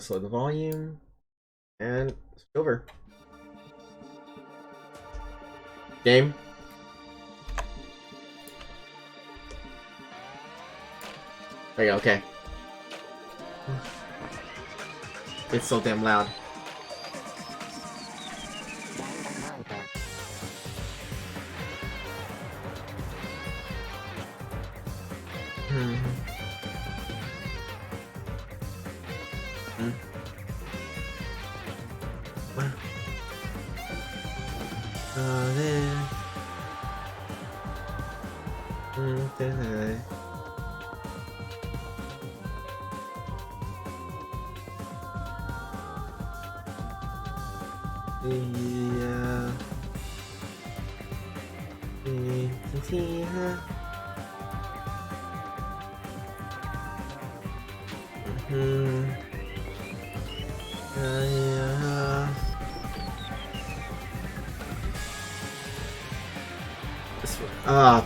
Slow the volume and it's over. Game. There you go, okay. It's so damn loud.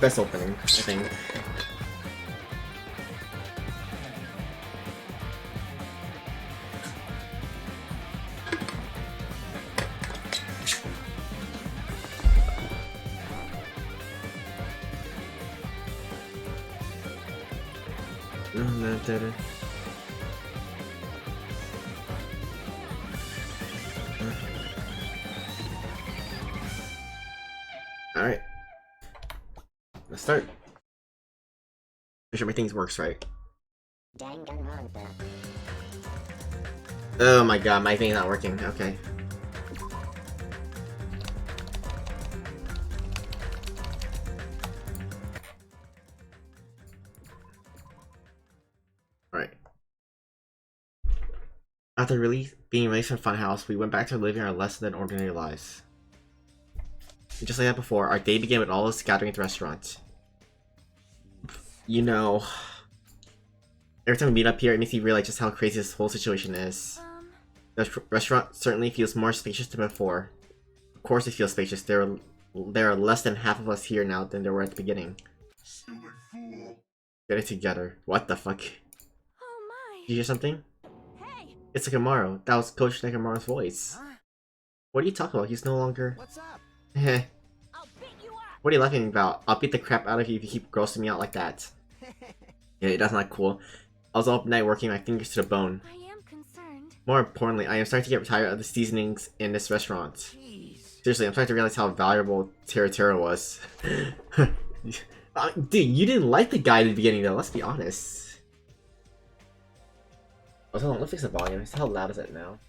Best opening, I think. Alright. Let's start. Make sure everything works right. Oh my god, my thing's not working. Okay. Alright. After being released from Funhouse, we went back to living our less than ordinary lives. Just like that before, our day began with all of us gathering at the restaurant. You know, every time we meet up here, it makes me realize just how crazy this whole situation is. The restaurant certainly feels more spacious than before. Of course it feels spacious. There are less than half of us here now than there were at the beginning. Get it together. What the fuck? Oh my. Did you hear something? Hey. It's Nekomaru. That was Coach Nekomaru's voice. Huh? What are you talking about? He's no longer... What's up? Heh. I'll beat you up. What are you laughing about? I'll beat the crap out of you if you keep grossing me out like that. Yeah, that's not cool. I was all up night working my fingers to the bone. I am concerned. More importantly, I am starting to get tired of the seasonings in this restaurant. Jeez. Seriously, I'm starting to realize how valuable Tera was. Dude, you didn't like the guy at the beginning though, let's be honest. Oh, hold on, let's fix the volume. How loud is it now?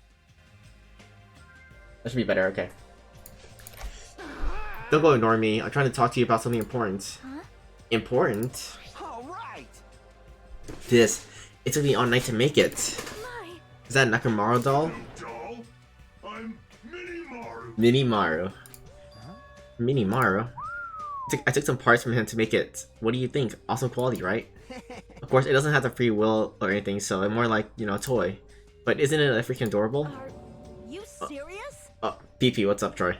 That should be better, okay. Don't go ignore me. I'm trying to talk to you about something important. Huh? Important? Alright. It took me all night to make it. My. Is that a Nekomaru doll? Doll, I'm Mini-Maru. Mini-Maru. Huh? Mini-Maru? I took some parts from him to make it. What do you think? Awesome quality, right? Of course, it doesn't have the free will or anything, so it's more like, you know, a toy. But isn't it freaking adorable? Are you serious? Oh, PP, what's up, Troy?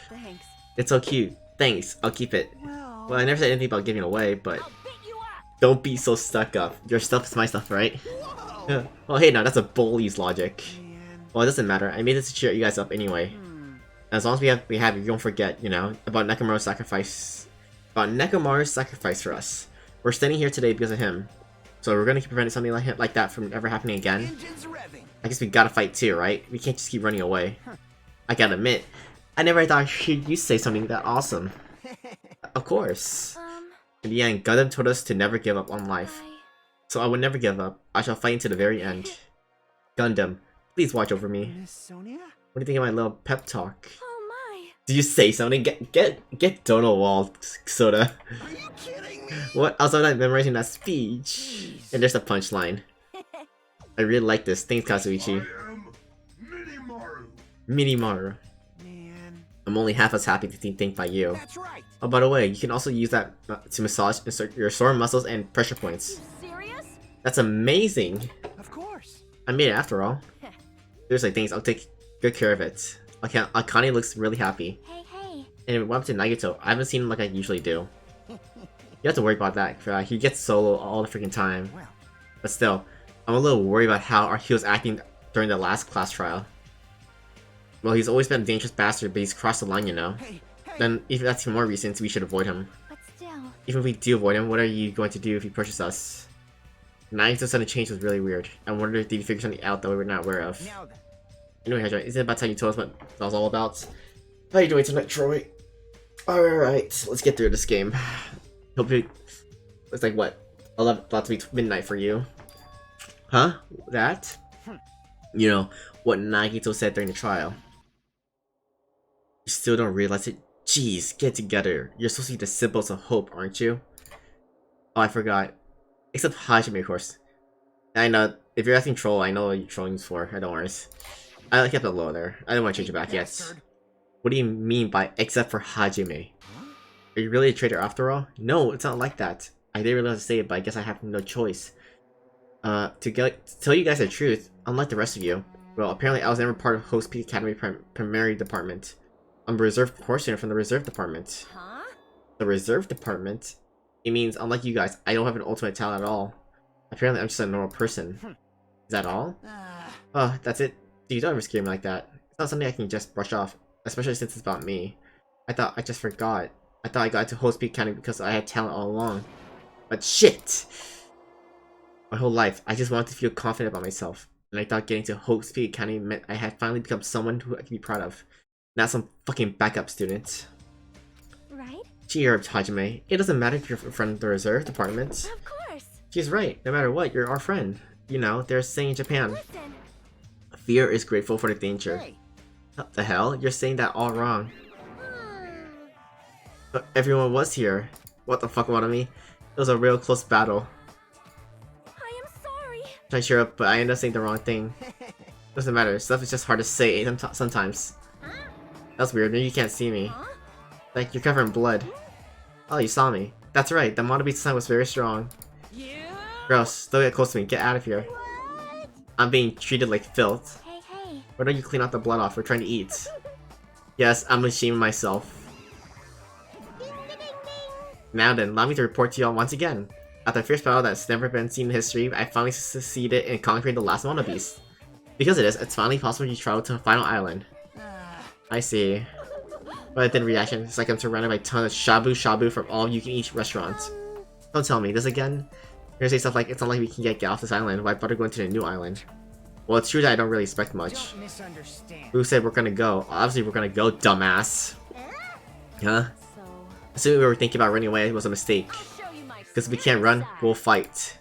Thanks. It's so cute. Thanks, I'll keep it. Well, I never said anything about giving it away, but I'll beat you up. don't be so stuck up. Your stuff is my stuff, right? Whoa. Yeah. Well, hey, now that's a bully's logic. Man. Well, it doesn't matter. I made this to cheer you guys up anyway. As long as we have it, you don't forget, you know, about Nekomaru's sacrifice. About Nekomaru's sacrifice for us. We're standing here today because of him. So we're gonna keep preventing something like that from ever happening again. Engines revving. I guess we gotta fight too, right? We can't just keep running away. I gotta admit, I never thought I'd hear you say something that awesome. Of course. In the end, Gundam told us to never give up on life. So I will never give up. I shall fight until the very end. Gundam, please watch over me. Miss Sonia? What do you think of my little pep talk? Oh my. Did you say something? Get Donald Wall, Soda. Are you kidding me? What? I was not memorizing that speech. And there's a punchline. I really like this. Thanks, Kazuichi. I am Mini-Maru. Mini-Maru. Man. I'm only half as happy to be thanked by you. That's right. Oh, by the way, you can also use that to massage your sore muscles and pressure points. Serious? That's amazing. Of course. I made it after all. Seriously, thanks. I'll take good care of it. Akane looks really happy. Hey. And what happened to Nagito? I haven't seen him like I usually do. You have to worry about that. He gets solo all the freaking time. Well. But still, I'm a little worried about how he was acting during the last class trial. Well, he's always been a dangerous bastard, but he's crossed the line, you know. Hey, hey. Then, if that's even more reasons, we should avoid him. But still, Even if we do avoid him, what are you going to do if he pushes us? Nagito's sudden change was really weird. I wonder if he figured something out that we were not aware of. Now then. Anyway, Hedgehog, isn't it about time you told us what that was all about? How you doing tonight, Troy? Alright, let's get through this game. Hope you... It's like, what? 11, about to be midnight for you. Huh? That? You know, what Nagito said during the trial. You still don't realize it? Jeez, get together. You're supposed to be the symbols of hope, aren't you? Oh, I forgot. Except Hajime, of course. I know, if you're asking troll, I know what you're trolling for. I don't worry. I kept it low there. I don't want to change it back yet. Bastard. What do you mean by except for Hajime? Are you really a traitor after all? No, it's not like that. I didn't really have to say it, but I guess I have no choice. To tell you guys the truth, unlike the rest of you, well, apparently I was never part of Host Peak Academy Primary Department. I'm a reserve portion from the Reserve Department. huh? The Reserve Department? It means, unlike you guys, I don't have an ultimate talent at all. Apparently I'm just a normal person. Is that all? Oh, that's it? Dude, don't ever scare me like that. It's not something I can just brush off, especially since it's about me. I thought I just forgot. I thought I got to Host Peak Academy because I had talent all along. But shit! My whole life, I just wanted to feel confident about myself. And I thought getting to Host Peak Academy meant I had finally become someone who I could be proud of. Not some fucking backup student. Right? Cheer up, Hajime. It doesn't matter if you're a friend of the Reserve Department. Of course. She's right. No matter what, you're our friend. You know, they're saying in Japan, Listen. fear is grateful for the danger. Hey. What the hell? You're saying that all wrong. Hmm. But everyone was here. What the fuck, what I mean? It was a real close battle. I am sorry. Trying to cheer up, but I ended up saying the wrong thing. Doesn't matter. Stuff is just hard to say sometimes. That's weird. Maybe you can't see me. Huh? Like, you're covered in blood. Oh, you saw me. That's right. The Monobeat sign was very strong. You? Gross. Don't get close to me. Get out of here. What? I'm being treated like filth. Hey, hey. Why don't you clean out the blood off? We're trying to eat. Yes, I'm ashamed of myself. Ding, ding, ding. Now then, allow me to report to y'all once again. After a fierce battle that's never been seen in history, I finally succeeded in conquering the last Monobeast. Because of this, it's finally possible to travel to the final island. I see. But then reaction, it's like I'm surrounded by tons of shabu from all you can eat restaurants. Don't tell me this again. You're gonna say stuff like, it's not like we can get off this island, why bother going to the new island? Well, it's true that I don't really expect much. Don't misunderstand. Who said we're gonna go? Obviously we're gonna go, dumbass. Huh? So, Assuming we were thinking about running away was a mistake. I'll show you my Because if we can't run, we'll fight.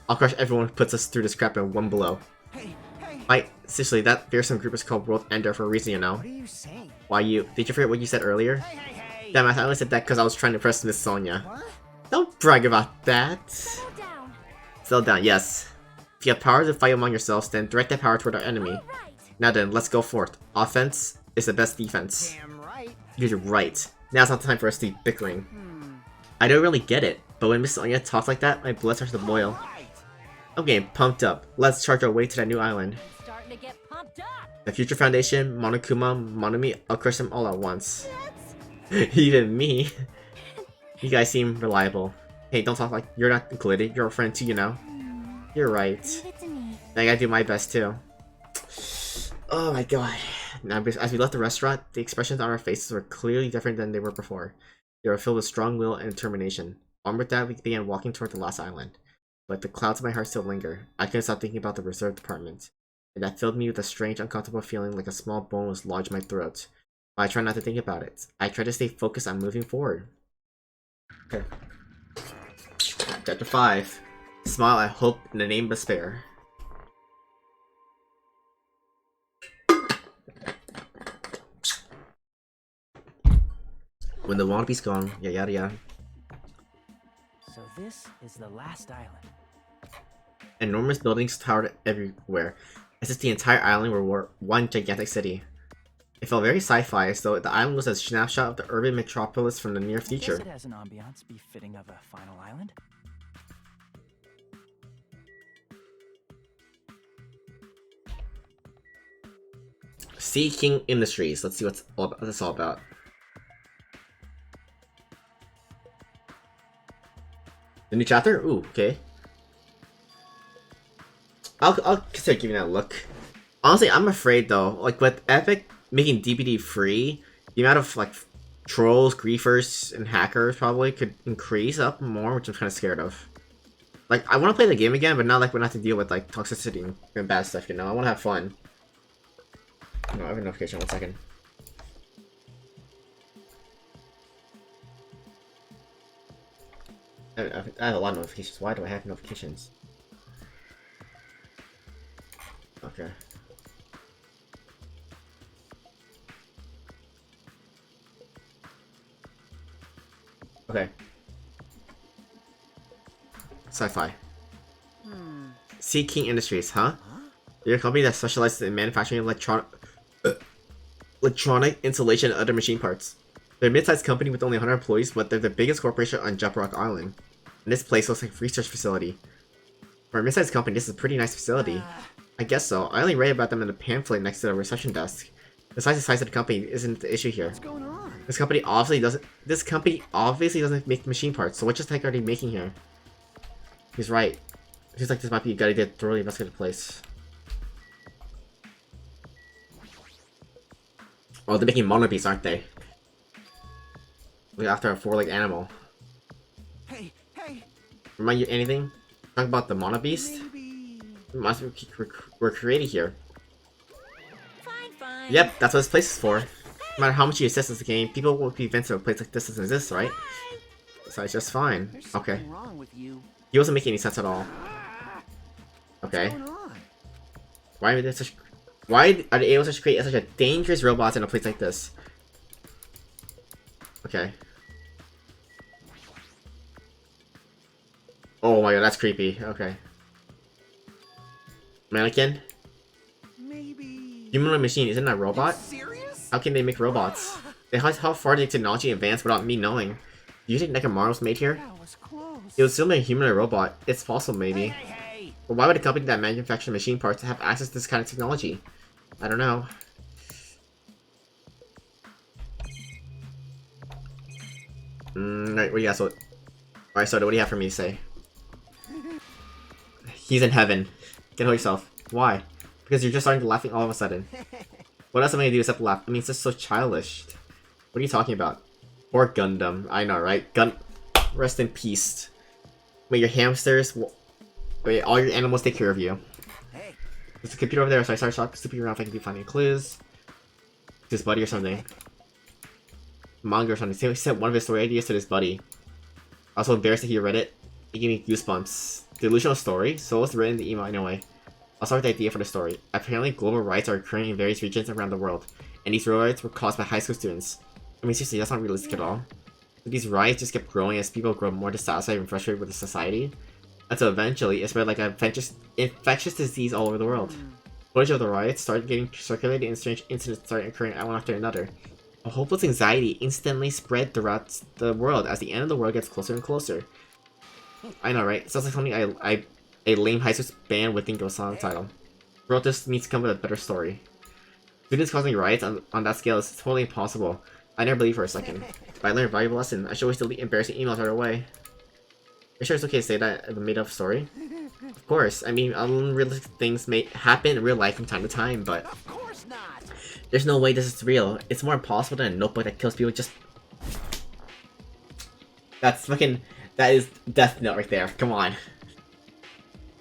I'll crush everyone who puts us through this crap in one blow. Hey, hey. Fight! Seriously, that fearsome group is called World Ender for a reason, you know. What are you saying? Why you? Did you forget what you said earlier? Hey, hey, hey. Damn, I only said that because I was trying to impress Miss Sonia. What? Don't brag about that. Settle down. Settle down, yes. If you have power to fight among yourselves, then direct that power toward our enemy. All right. Now then, let's go forth. Offense is the best defense. Damn right. You're right. Now's not the time for us to be bickering. I don't really get it, but when Miss Sonia talks like that, my blood starts to boil. Right. I'm getting pumped up. Let's charge our way to that new island. Starting to get pumped up. The Future Foundation, Monokuma, Monomi, I'll crush them all at once. Even me. You guys seem reliable. Hey, don't talk like you're not included. You're a friend too, you know. You're right. Leave it to me. I gotta do my best too. Oh my god. Now, as we left the restaurant, the expressions on our faces were clearly different than they were before. They were filled with strong will and determination. Armed with that, we began walking toward the last island. But the clouds in my heart still linger. I couldn't stop thinking about the Reserve Department. And that filled me with a strange, uncomfortable feeling like a small bone was lodged in my throat. But I try not to think about it. I try to stay focused on moving forward. Okay. Chapter 5. Smile at hope in the name of despair. When the Wanabe's gone, yada yada. So this is the last island. Enormous buildings towered everywhere, as if the entire island were one gigantic city. It felt very sci-fi, as though the island was a snapshot of the urban metropolis from the near I guess future. it has an ambiance befitting of a final island. Sea King Industries. Let's see what's this all about. The new chapter? Ooh, okay. I'll consider giving that a look. Honestly, I'm afraid though. Like with Epic making DBD free, the amount of like trolls, griefers, and hackers probably could increase up more, which I'm kind of scared of. Like I want to play the game again, but not like we have to deal with like toxicity and bad stuff. You know, I want to have fun. No, I have a notification. 1 second. I have a lot of notifications. Why do I have notifications? Okay. Okay. Sci-fi. Sea King Industries, huh? You're a company that specializes in manufacturing electronic insulation and other machine parts. They're a mid-sized company with only 100 employees, but they're the biggest corporation on Jump Rock Island. And this place looks like a research facility. For a mid-sized company, this is a pretty nice facility. I guess so. I only read about them in a pamphlet next to the reception desk. Besides the size of the company isn't the issue here. What's going on? This company obviously doesn't make machine parts, so what just the heck are they making here? He's right. It seems like this might be a good idea to thoroughly investigate the place. Oh, they're making monobeasts, aren't they? Look after a four-legged animal. Hey, hey, Remind you anything? Talk about the monobeast? maybe. Monsters were created here. Fine, fine. Yep, that's what this place is for. No matter how much you assist the game, people won't be convinced of a place like this doesn't exist, right? So it's just fine. There's Okay. something wrong with you. He wasn't making any sense at all. Okay. What's going on? Why are they able to create such a dangerous robots in a place like this? Okay. Oh my god, that's creepy. Okay. Mannequin? Maybe. Humanoid machine, isn't that a robot? Serious? How can they make robots? And how far did technology advance without me knowing? Do you think Nekomaru was made here? That was close. It was still a humanoid robot. It's possible, maybe. Hey. But why would a company that manufactures machine parts have access to this kind of technology? I don't know. Right, well, yeah, so... Alright, so what do you have for me to say? He's in heaven. Get hold yourself. Why? Because you're just starting to laughing all of a sudden. What else am I gonna do except laugh? I mean, it's just so childish. What are you talking about? Or Gundam. I know, right? Rest in peace. Wait, your hamsters... Wait, all your animals take care of you. Hey. There's a computer over there, so I started snooping around if I can be finding clues. This buddy or something. Manga or something. He sent one of his story ideas to this buddy. I was so embarrassed that he read it. It gave me goosebumps. Delusional story? So what's written in the email anyway? I'll start with the idea for the story. Apparently, global riots are occurring in various regions around the world, and these riots were caused by high school students. I mean, seriously, that's not realistic at all. These riots just kept growing as people grow more dissatisfied and frustrated with the society, until eventually it spread like an infectious disease all over the world. Footage of the riots started getting circulated, and strange incidents started occurring one after another. A hopeless anxiety instantly spread throughout the world as the end of the world gets closer and closer. I know, right? It sounds like something a lame high school band would think of a song title. Wrote this needs to come with a better story. Students causing riots on that scale is totally impossible. I never believed for a second. But I learned a valuable lesson. I should always delete embarrassing emails right away. You're sure it's okay to say that it's a made-up story? Of course. I mean, unrealistic things may happen in real life from time to time, but Of course not. there's no way this is real. It's more impossible than a notebook that kills people just... That's fucking... That is Death Note right there. Come on.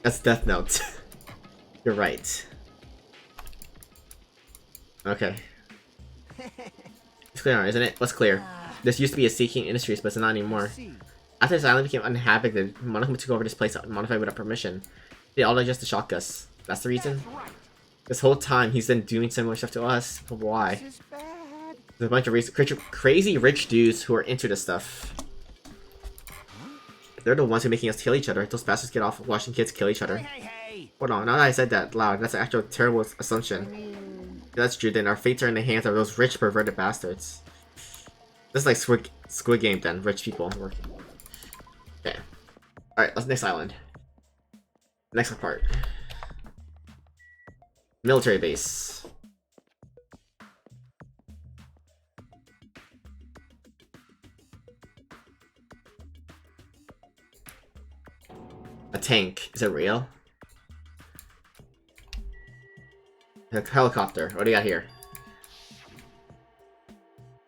That's Death Note. You're right. Okay. It's clear now, isn't it? What's clear? This used to be a Sea King Industries, but it's not anymore. See. After this island became uninhabited, Monokuma took over this place modified without permission. They all just to shock us. That's the reason? That's right. This whole time, he's been doing similar stuff to us. But why? This is bad. There's a bunch of crazy rich dudes who are into this stuff. They're the ones who are making us kill each other. Those bastards get off watching kids kill each other. Hey. Hold on, now that I said that loud, that's an actual terrible assumption. If that's true, then our fates are in the hands of those rich perverted bastards. This is like Squid Game then, rich people working. Okay. Alright, let's next island. Next part. Military base. A tank. Is it real? The helicopter. What do you got here?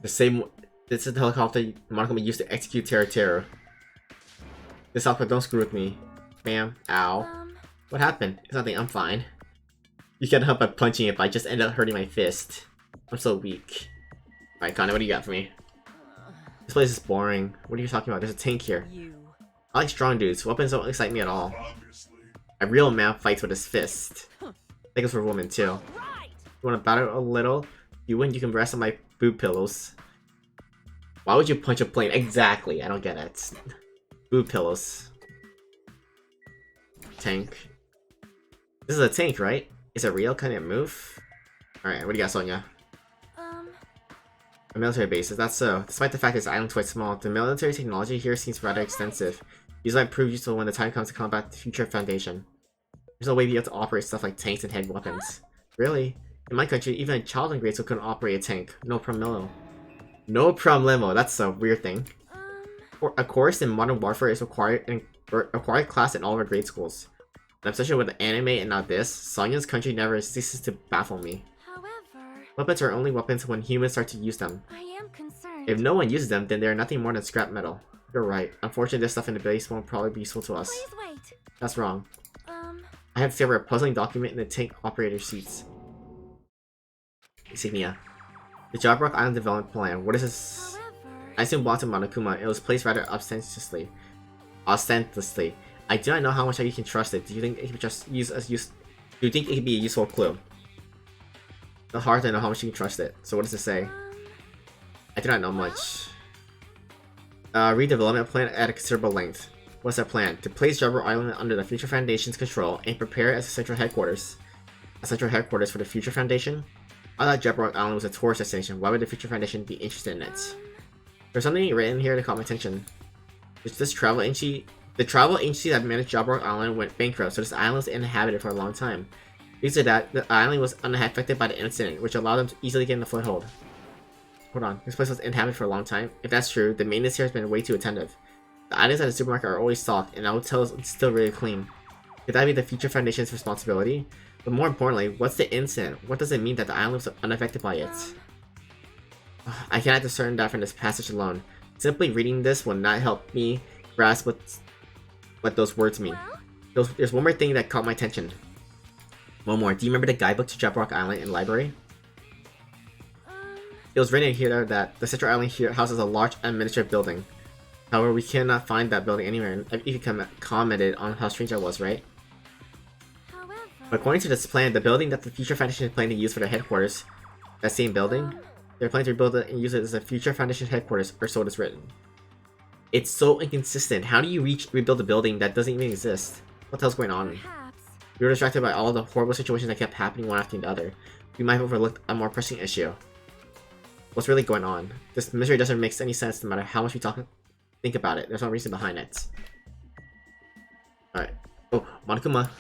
The same. This is the helicopter Monokuma used to execute Teru. This helicopter, don't screw with me. Bam. Ow. What happened? It's nothing. I'm fine. You can't help by punching it, but I just ended up hurting my fist. I'm so weak. Alright, Connie, what do you got for me? This place is boring. What are you talking about? There's a tank here. I like strong dudes. Weapons don't excite me at all. Obviously. A real man fights with his fist. I think it's for women too. You want to battle a little? You win, you can rest on my boob pillows. Why would you punch a plane? Exactly, I don't get it. Boob pillows. Tank. This is a tank, right? Is it real? Can it move? Alright, what do you got, Sonya? A military base, is that so? Despite the fact this island's quite small, the military technology here seems rather extensive. These might prove useful when the time comes to combat the future Foundation. There's no way to be able to operate stuff like tanks and heavy weapons. Really? In my country, even a child in grade school couldn't operate a tank. No problemo. No problemo, that's a weird thing. A course in Modern Warfare is required class in all of our grade schools. An obsession with the anime and not this, Sonya's country never ceases to baffle me. Weapons are only weapons when humans start to use them. I am concerned. If no one uses them, then they are nothing more than scrap metal. You're right. Unfortunately, this stuff in the base won't probably be useful to us. Please wait. That's wrong. I have discovered a puzzling document in the tank operator seats. Insignia. The Jabrock Island Development Plan. What is this? I assume belonged to Monokuma. It was placed rather ostentatiously. I do not know how much you can trust it. Do you think it could just use as use? Do you think it could be a useful clue? It's hard to know how much you can trust it. So what does it say? I do not know much. Redevelopment plan at a considerable length. What's that plan? To place Jabber Island under the Future Foundation's control and prepare it as a central headquarters. A central headquarters for the Future Foundation? I thought Jabber Island was a tourist destination. Why would the Future Foundation be interested in it? There's something written here that caught my attention. It's this travel agency. The travel agency that managed Jabber Island went bankrupt, so this island was inhabited for a long time. Because of that, the island was unaffected by the incident, which allowed them to easily get in the foothold. Hold on, this place was inhabited for a long time? If that's true, the maintenance here has been way too attentive. The items at the supermarket are always stocked, and the hotel is still really clean. Could that be the Future Foundation's responsibility? But more importantly, what's the incident? What does it mean that the island was unaffected by it? I cannot discern that from this passage alone. Simply reading this will not help me grasp what those words mean. There's one more thing that caught my attention. One more. Do you remember the guidebook to Jabrock Island in the library? It was written here that the Central Island here houses a large administrative building. However, we cannot find that building anywhere, and you commented on how strange that was, right? But according to this plan, the building that the Future Foundation is planning to use for their headquarters, that same building, they're planning to rebuild it and use it as a Future Foundation headquarters, or so it is written. It's so inconsistent. How do you rebuild a building that doesn't even exist? What the hell's going on? We were distracted by all the horrible situations that kept happening one after the other. We might have overlooked a more pressing issue. What's really going on? This mystery doesn't make any sense no matter how much we think about it. There's no reason behind it. Alright. Oh, Monokuma.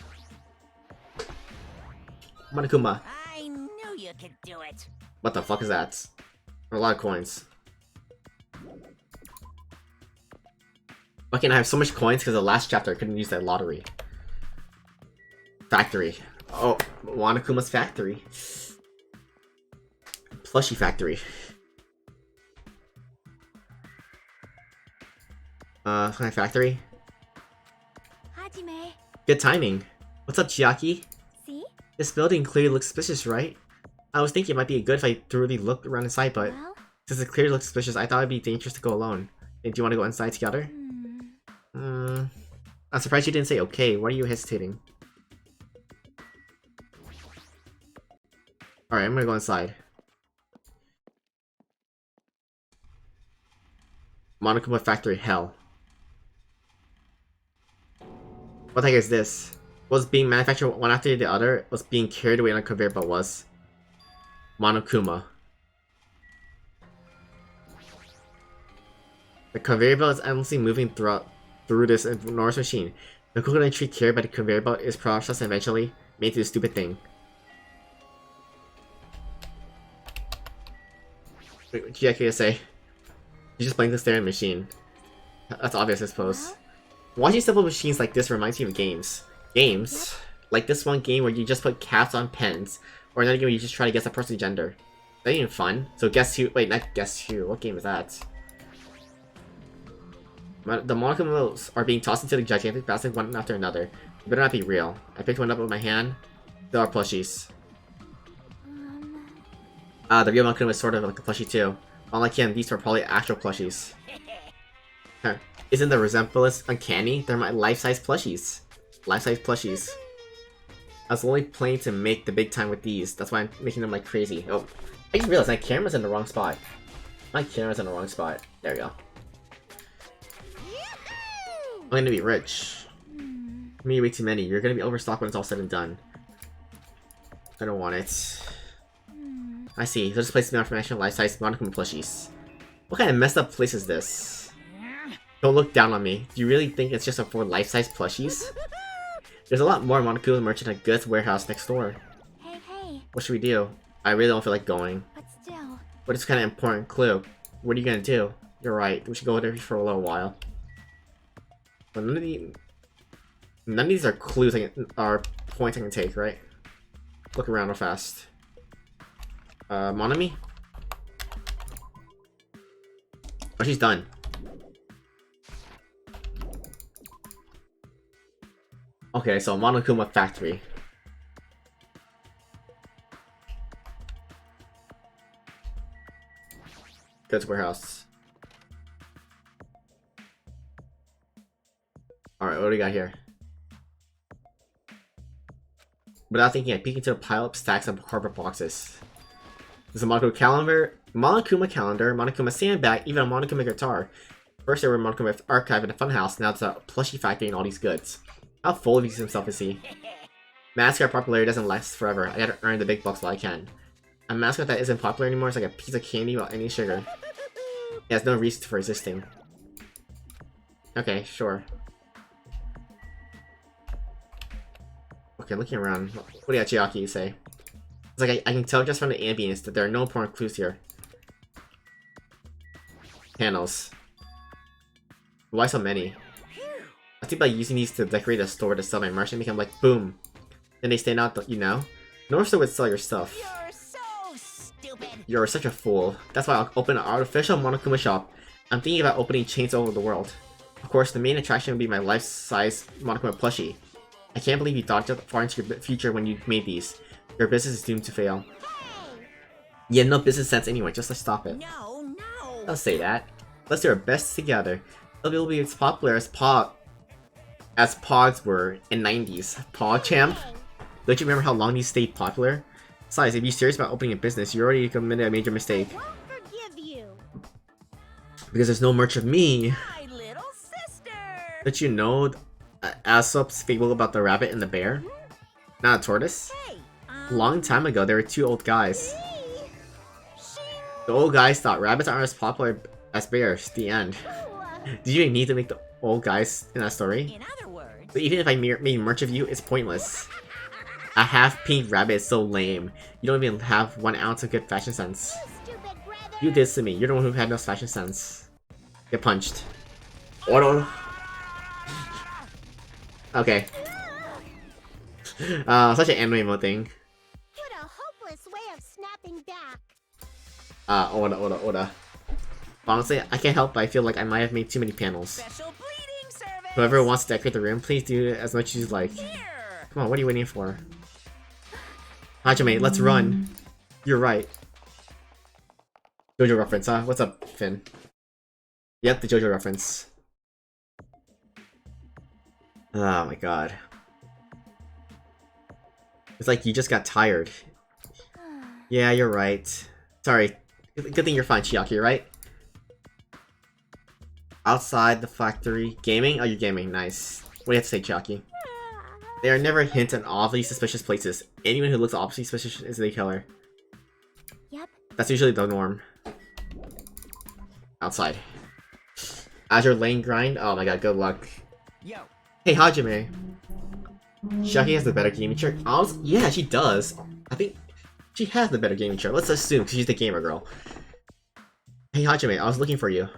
Monokuma. I knew you could do it. What the fuck is that? A lot of coins. Fucking, I have so much coins because the last chapter I couldn't use that lottery. Factory. Oh, Monokuma's factory. Plushie factory. Factory. Hajime. Good timing. What's up, Chiaki? See? This building clearly looks suspicious, right? I was thinking it might be good if I thoroughly looked around inside, but Well? since it clearly looks suspicious, I thought it'd be dangerous to go alone. Do you want to go inside together? I'm surprised you didn't say okay. Why are you hesitating? Alright, I'm gonna go inside. Monokuma Factory Hell. What the heck is this? Was being manufactured one after the other? Was being carried away on a conveyor belt was? Monokuma. The conveyor belt is endlessly moving through this enormous machine. The coconut tree carried by the conveyor belt is processed and eventually made into this stupid thing. Wait, what did you actually say? You just blankly stare at a machine. That's obvious, I suppose. Watching simple machines like this reminds me of games. Games? Like this one game where you just put caps on pens, Or another game where you just try to guess a person's gender. That ain't even fun. So guess who? Wait, not guess who. What game is that? The Monokumos are being tossed into the gigantic basket one after another. It better not be real. I picked one up with my hand. There are plushies. The real Monokuma is sort of like a plushie too. Unlike him, these were probably actual plushies. Huh. Isn't the resemblance uncanny? They're my life-size plushies. Life-size plushies. I was only playing to make the big time with these. That's why I'm making them like crazy. Oh, I just realized my camera's in the wrong spot. My camera's in the wrong spot. There we go. I'm gonna be rich. Me way too many. You're gonna be overstocked when it's all said and done. I don't want it. I see. There's a place to be on for national life-size Monokuma plushies. What kind of messed up place is this? Don't look down on me. Do you really think it's just for life-size plushies? There's a lot more Monokuma merchant at Goods warehouse next door. Hey. What should we do? I really don't feel like going. But still. But it's kind of important clue. What are you gonna do? You're right. We should go there for a little while. But none of these are clues are points I can take, right? Look around real fast. Monami? Oh, she's done. Okay, so Monokuma Factory. Goods warehouse. Alright, what do we got here? Without thinking, I peek into a pile of stacks of cardboard boxes. There's a Monokuma calendar, Monokuma sandbag, even a Monokuma guitar. First there were Monokuma archive in a funhouse, now it's a plushie factory and all these goods. How full of himself is he? Mascot popularity doesn't last forever. I gotta earn the big bucks while I can. A mascot that isn't popular anymore is like a piece of candy without any sugar. It has no reason for existing. Okay, sure. Okay, looking around. What do you Chiaki say? It's like I can tell just from the ambience that there are no important clues here. Panels. Why so many? I think by using these to decorate a store to sell my merch and become like boom. Then they stand out, you know? North Store would sell your stuff. You're so stupid. You're such a fool. That's why I'll open an artificial Monokuma shop. I'm thinking about opening chains all over the world. Of course, the main attraction would be my life-size Monokuma plushie. I can't believe you thought far into your future when you made these. Your business is doomed to fail. You have no business sense anyway, just let's stop it. No. Don't say that. Let's do our best together. It'll be as popular as Pogs were in 90s. PogChamp? Don't you remember how long these stayed popular? Besides, if you're serious about opening a business, you already committed a major mistake. I won't forgive you. Because there's no merch of me. My little sister. Did you know Aesop's fable about the rabbit and the bear? Not a tortoise? Hey. Long time ago, there were two old guys. Me. The old guys thought rabbits aren't as popular as bears. The end. Did you even need to make the old guys in that story? In other words. But even if I made merch of you, it's pointless. A half-pink rabbit is so lame. You don't even have 1 ounce of good fashion sense. Stupid brother. You did to me. You're the one who had no fashion sense. Get punched. Order. Okay. Such an anime mode thing. What a hopeless way of snapping back. Oda. Honestly, I can't help but I feel like I might have made too many panels. Special bleeding service. Whoever wants to decorate the room, please do as much as you like. Here. Come on, what are you waiting for? Hajime, let's run. You're right. JoJo reference, huh? What's up, Finn? Yep, the JoJo reference. Oh my god. It's like you just got tired. Yeah, you're right. Sorry. Good thing you're fine, Chiaki, right? Outside the factory. Gaming? Oh, you're gaming. Nice. What do you have to say, Chiaki? There are never hints at oddly suspicious places. Anyone who looks obviously suspicious is the killer. Yep. That's usually the norm. Outside. Azure Lane Grind? Oh my god, good luck. Yo. Hey, Hajime. Chiaki has the better gaming chair. Yeah, she does. I think she has the better gaming chair. Let's assume, because she's the gamer girl. Hey, Hajime, I was looking for you.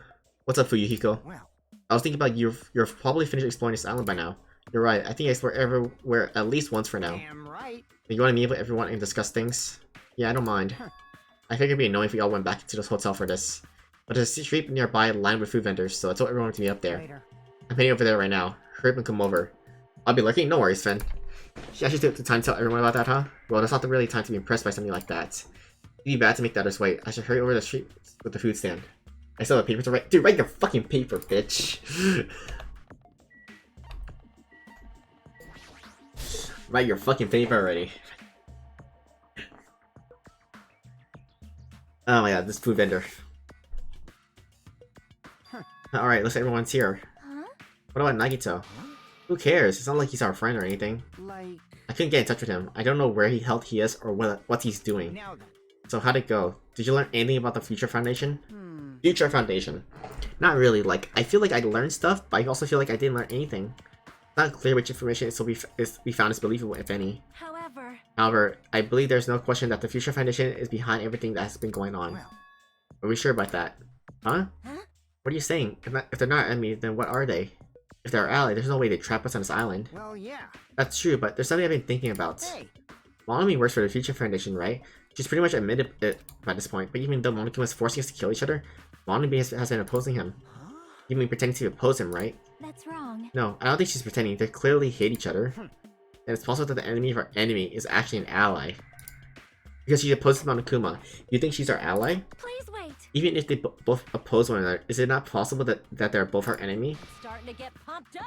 What's up, Fuyuhiko? Well. I was thinking about you've probably finished exploring this island by now. You're right. I think I explore everywhere at least once for now. Damn right. You want to meet with everyone and discuss things? Yeah, I don't mind. I think it'd be annoying if we all went back into this hotel for this. But there's a street nearby lined with food vendors, so I told everyone to meet up there. Later. I'm heading over there right now. Hurry up and come over. I'll be lurking? No worries, Finn. You actually took the time to tell everyone about that, huh? Well, that's not the really time to be impressed by something like that. It'd be bad to make the others wait. I should hurry over the street with the food stand. I still have paper to write. Dude, write your fucking paper, bitch. Write your fucking paper already. Oh my god, this food vendor. Alright, looks like everyone's here. Huh? What about Nagito? Who cares? It's not like he's our friend or anything. Like, I couldn't get in touch with him. I don't know where he is or what he's doing. now then. So how'd it go? Did you learn anything about the Future Foundation? Hmm. Future Foundation. Not really. Like, I feel like I learned stuff, but I also feel like I didn't learn anything. It's not clear which information we found is believable, if any. However, I believe there's no question that the Future Foundation is behind everything that has been going on. Well, Are we sure about that? Huh? Huh? What are you saying? If they're not enemy, then what are they? If they're our ally, there's no way they'd trap us on this island. well, yeah. That's true, but there's something I've been thinking about. Hey, Monami works for the Future Foundation, right? She's pretty much admitted it by this point, but even though Monokuma was forcing us to kill each other, Monami has been opposing him. huh? You mean pretending to oppose him, right? That's wrong. No, I don't think she's pretending. They clearly hate each other. And it's possible that the enemy of our enemy is actually an ally. Because she opposes Monokuma. You think she's our ally? Please wait. Even if they both oppose one another, is it not possible that they're both our enemy? Starting to get pumped up.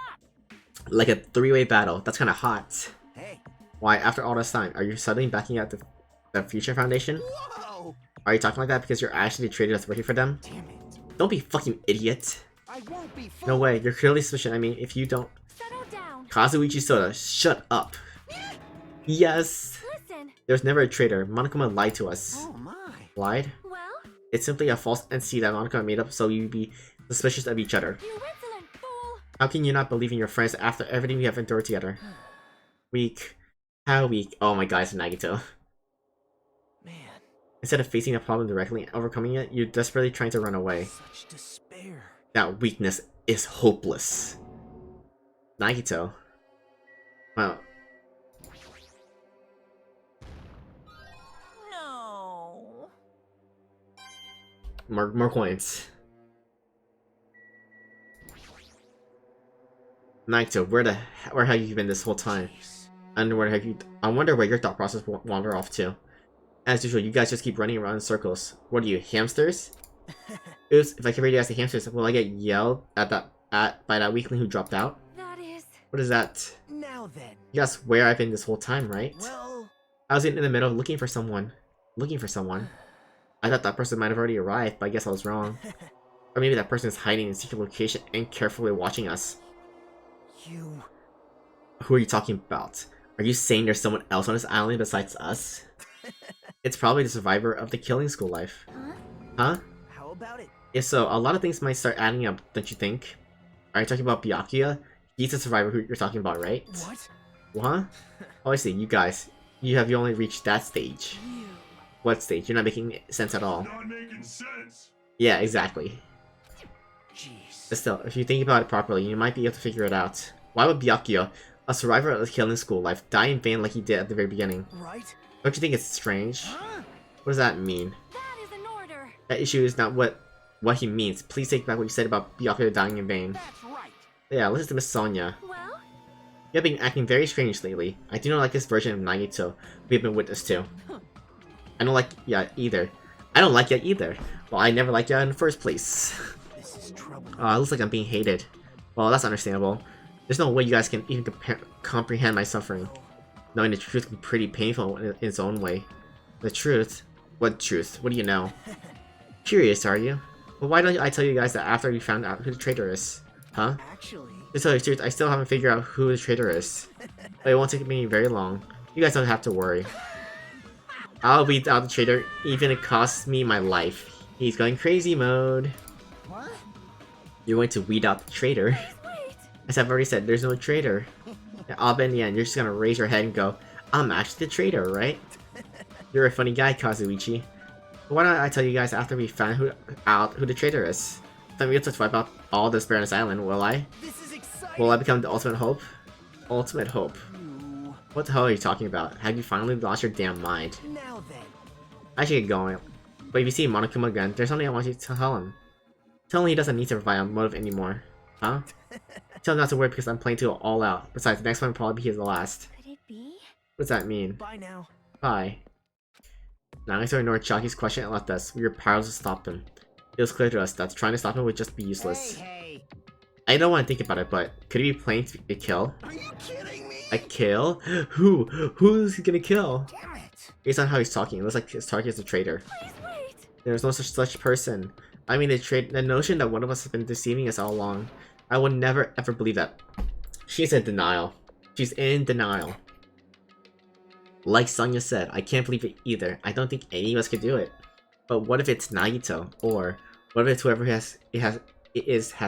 Like a three-way battle. That's kind of hot. Hey. Why, after all this time, are you suddenly backing out the Future Foundation? Whoa! Are you talking like that because you're actually traded us working for them? Damn it. Don't be fucking idiot. I won't be fooled. No way, you're clearly suspicious. I mean, if you don't... Settle down. Kazuichi Soda, shut up. Yes! Listen. There's never a traitor. Monokuma lied to us. Oh my. Lied? Well, It's simply a false entity that Monokuma made up so you'd be suspicious of each other. you insolent fool. How can you not believe in your friends after everything we have endured together? Weak. How weak? Oh my god, it's Nagito. Man, Instead of facing the problem directly and overcoming it, you're desperately trying to run away. such despair. That weakness is hopeless. Nagito. Wow. No. More coins. Nagito, where have you been this whole time? Jeez. I wonder where your thought process will wander off to. As usual, you guys just keep running around in circles. What are you, hamsters? Oops, if I compare you guys to hamsters, will I get yelled at by that weakling who dropped out? That is. What is that? Now then. You guys where I've been this whole time, right? Well, I was in the middle looking for someone. I thought that person might have already arrived, but I guess I was wrong. Or maybe that person is hiding in a secret location and carefully watching us. you. Who are you talking about? Are you saying there's someone else on this island besides us? It's probably the survivor of the killing school life. Huh? Huh? How about it? If so, a lot of things might start adding up, don't you think? Are you talking about Byakuya? He's the survivor who you're talking about, right? What? What? Oh, I see. You guys. You only reached that stage. You. What stage? You're not making sense at all. Not making sense. Yeah, exactly. Jeez. But still, if you think about it properly, you might be able to figure it out. Why would Byakuya, a survivor of the killing school life, die in vain like he did at the very beginning? Right? Don't you think it's strange? Huh? What does that mean? That is an order. That issue is not what he means. Please take back what you said about Byakuya dying in vain. That's right. Yeah, listen to Miss Sonia. Well, You have been acting very strange lately. I do not like this version of Nagito we've been witness to. I don't like ya either. I don't like ya either. Well, I never liked ya in the first place. This is trouble. It looks like I'm being hated. Well, that's understandable. There's no way you guys can even comprehend my suffering. Knowing the truth can be pretty painful in its own way. The truth? What truth? What do you know? Curious, are you? Well, why don't I tell you guys that after we found out who the traitor is? Huh? Actually, To tell you the truth, I still haven't figured out who the traitor is. But it won't take me very long. You guys don't have to worry. I'll weed out the traitor, even if it costs me my life. He's going crazy mode. what? You're going to weed out the traitor. wait. As I've already said, there's no traitor. I'll bet in the end, you're just gonna raise your head and go, I'm actually the traitor, right? You're a funny guy, Kazuichi. But why don't I tell you guys after we find out who the traitor is? Then we'll just wipe out all despair on this island, will I? This is exciting. Will I become the ultimate hope? Ultimate hope. You. What the hell are you talking about? Have you finally lost your damn mind? Now then. I should get going. But if you see Monokuma again, there's something I want you to tell him. Tell him he doesn't need to provide a motive anymore. Huh? Tell him not to worry because I'm playing to it all out. Besides, the next one will probably be the last. Could it be? What does that mean? Bye now. Bye. Nagato ignored Chaki's question and left us. We were powerless to stop him. It was clear to us that trying to stop him would just be useless. Hey. I don't want to think about it, but could he be playing to a kill? Are you kidding me? A kill? Who? Who's he gonna kill? Damn it. Based on how he's talking, it looks like his target is a traitor. Please wait. There's no such person. I mean, the notion that one of us has been deceiving us all along. I would never ever believe that. She's in denial. She's in denial. Like Sonya said, I can't believe it either. I don't think any of us could do it. But what if it's Nagito? Or what if it's whoever has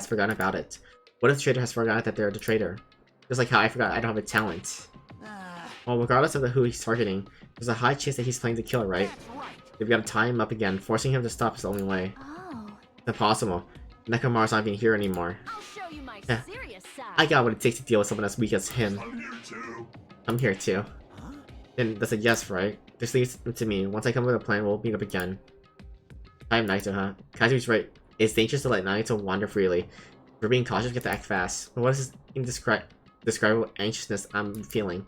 forgotten about it? What if the traitor has forgotten that they're the traitor? Just like how I forgot I don't have a talent. Well, regardless of who he's targeting, there's a high chance that he's playing to kill, right? That's right. We've got to tie him up again. Forcing him to stop is the only way. Oh. It's impossible. Nekomaru's not being here anymore. I'll show you my Yeah. serious side. I got what it takes to deal with someone as weak as him. I'm here too. I'm here too. Huh? Then that's a yes, right? This leads to me. Once I come up with a plan, we'll meet up again. I'm Naito, huh? Kazu's right. It's dangerous to let Naito wander freely. If we're being cautious, we have to act fast. But what is this indescribable anxiousness I'm feeling?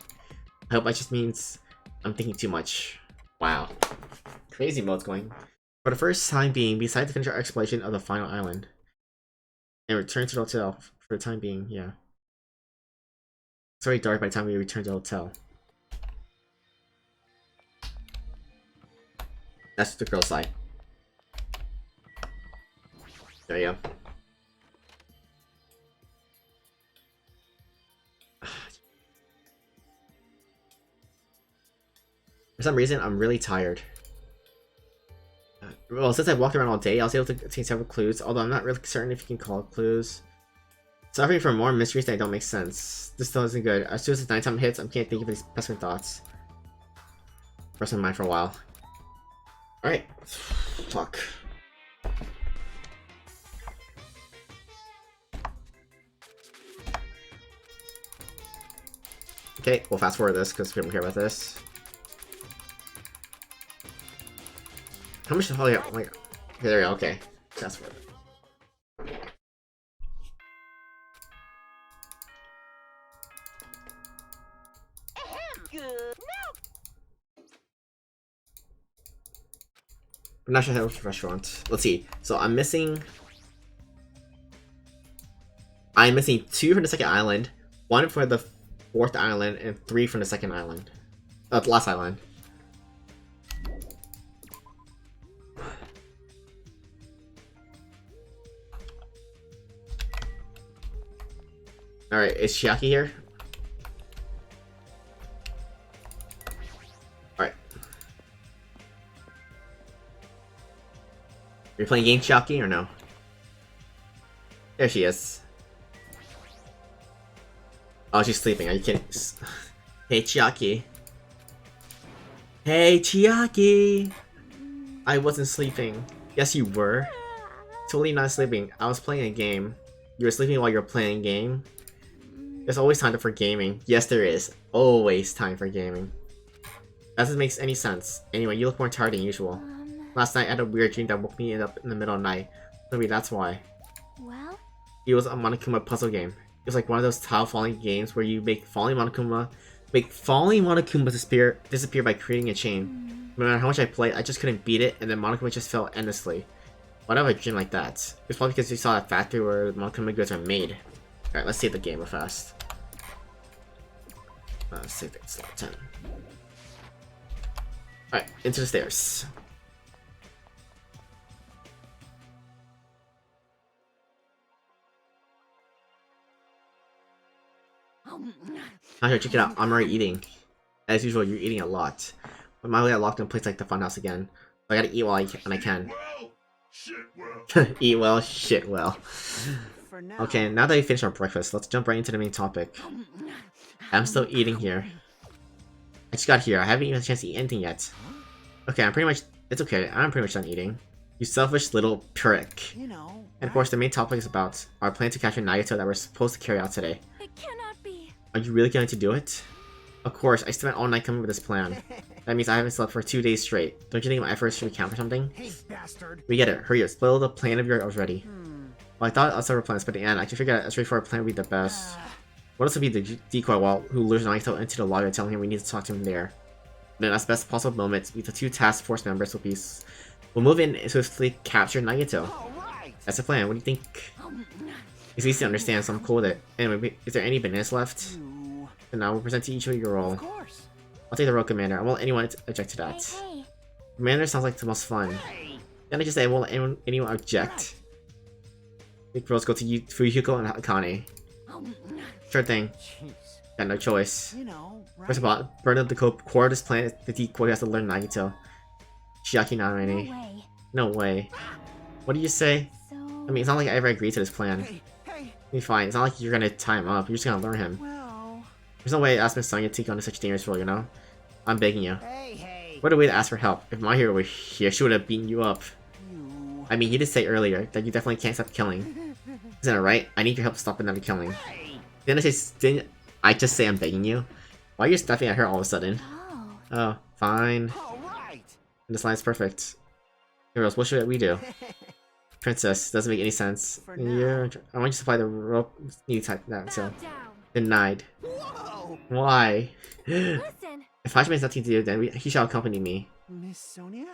I hope that just means I'm thinking too much. Wow. Crazy mode's going. For the first time being, we decided to finish our exploration of the final island. And return to the hotel for the time being, yeah. It's already dark by the time we return to the hotel. That's the girl's side. There you go. For some reason, I'm really tired. Well, since I walked around all day, I was able to obtain several clues, although I'm not really certain if you can call it clues. Suffering from more mysteries that don't make sense. This still isn't good. As soon as the nighttime hits, I can't think of these pessimistic thoughts. Rest my mind for a while. Alright. Fuck. Okay, we'll fast forward this because we don't care about this. How much? Oh yeah, like, okay, there we go. Okay, fast forward. I'm not sure how to restaurant. Let's see. So I'm missing 2 from the second island, 1 for the 4th island, and 3 from the second island. The last island. Alright, is Chiaki here? Alright. Are you playing game Chiaki or no? There she is. Oh, she's sleeping. Are you kidding? Hey, Chiaki. Hey, Chiaki! I wasn't sleeping. Yes, you were. Totally not sleeping. I was playing a game. You were sleeping while you were playing a game? There's always time for gaming. Yes, there is. Always time for gaming. That doesn't make any sense. Anyway, you look more tired than usual. Last night I had a weird dream that woke me up in the middle of the night. Maybe that's why. Well, It was a Monokuma puzzle game. It was like one of those tile falling games where you make falling Monokuma disappear by creating a chain. No matter how much I played, I just couldn't beat it, and then Monokuma just fell endlessly. Why do I have a dream like that? It's probably because you saw that factory where Monokuma goods are made. Alright, let's save the game real fast. Save it, slot 10. Alright, into the stairs. Now here, check it out. I'm already eating. As usual, you're eating a lot. But my way got locked in a place like the funhouse again. So I gotta eat while I can. Well, shit well. Eat well, shit well. For now. Okay, now that we finished our breakfast, let's jump right into the main topic. I'm still eating here. I just got here. I haven't even had a chance to eat anything yet. Okay, it's okay. I'm pretty much done eating. You selfish little prick. You know. And of course, the main topic is about our plan to capture Nagito that we're supposed to carry out today. it cannot be. Are you really going to do it? Of course, I spent all night coming up with this plan. That means I haven't slept for 2 days straight. Don't you think my efforts should count for something? Hey, bastard. We get it. Hurry up, spoil the plan of yours already. Well, I thought of several plans, but in the end, I can figure out a straightforward plan would be the best. What else would be the decoy who lures Naito into the lobby telling him we need to talk to him there? Then, as best possible moments, the 2 task force members will move in and swiftly capture Nagato. Alright. That's the plan. What do you think? It's easy to understand, so I'm cool with it. Anyway, is there any bananas left? You. And now we'll present to each of your role. Of course. I'll take the role, Commander. I won't let anyone object to that. Hey, Commander sounds like the most fun. Hey. Then I just say I won't let anyone object. Big roles go to Fuyuhiko and Akane. Sure thing. Jeez. Got no choice. You know, right? First of all, burn up the core of this planet. The decoy has to learn Nagito. Shiaki no Narene. way. No way. What do you say? So... I mean, it's not like I ever agreed to this plan. Hey, hey. Be fine. It's not like you're gonna tie him up. You're just gonna learn him. Well. There's no way I asked Miss Sonya to take on such a dangerous role, you know? I'm begging you. Hey, hey. What a way to ask for help. If my hero were here, she would have beaten you up. You. I mean, you did say earlier that you definitely can't stop killing. Isn't it right? I need your help to stop another killing. Hey. Didn't I just say I'm begging you? Why are you stepping at her all of a sudden? Oh. Oh, fine. Alright. This line's perfect. Heroes, what should we do? Princess, doesn't make any sense. For I want you to supply the rope you type that, Bow so. down. Denied. Whoa. Why? Listen, If Hajime has nothing to do, then he shall accompany me. Miss Sonia?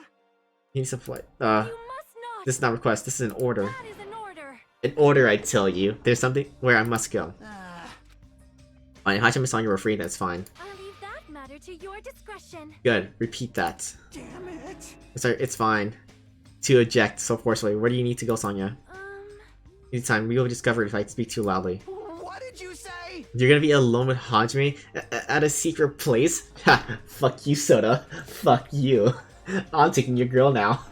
He needs supply. you must not. This is not a request, this is an order. That is an order. An order, I tell you. There's something where I must go. Fine, Hajime and Sonya were free, that's fine. I'll leave that matter to your discretion. Good, repeat that. Damn it. It's fine. To eject so forcefully. Where do you need to go, Sonya? Anytime, we will discover if I speak too loudly. What did you say? You're gonna be alone with Hajime at a secret place? Ha! Fuck you, Soda. Fuck you. I'm taking your girl now.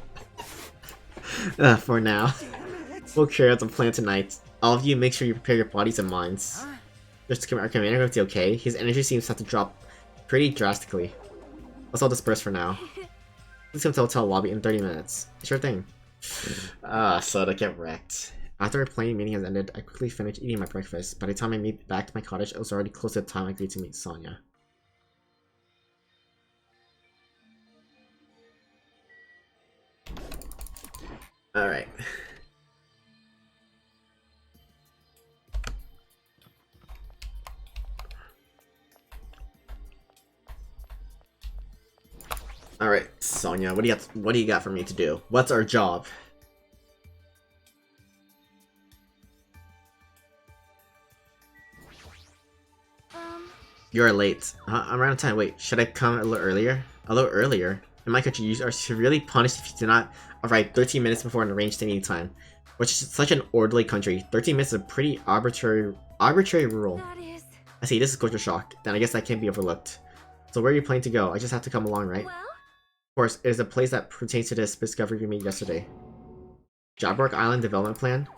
For now. Damn it. We'll carry out the plan tonight. All of you, make sure you prepare your bodies and minds. Just our commander going to be okay. His energy seems to have to drop pretty drastically. Let's all disperse for now. Let's come to the hotel lobby in 30 minutes. Sure thing. Soda, get wrecked. After our planning meeting has ended, I quickly finished eating my breakfast. By the time I made back to my cottage, it was already close to the time I agreed to meet Sonya. Alright. Alright, Sonya, what do you got for me to do? What's our job? You're late. I'm around time. Wait, should I come a little earlier? A little earlier? In my country, you are severely punished if you do not arrive 13 minutes before an arranged meeting time. Which is such an orderly country. 13 minutes is a pretty arbitrary rule. That is... I see, this is culture shock. Then I guess that can't be overlooked. So where are you planning to go? I just have to come along, right? Well, Of course, it is a place that pertains to this discovery we made yesterday. Jabberwock Island Development Plan?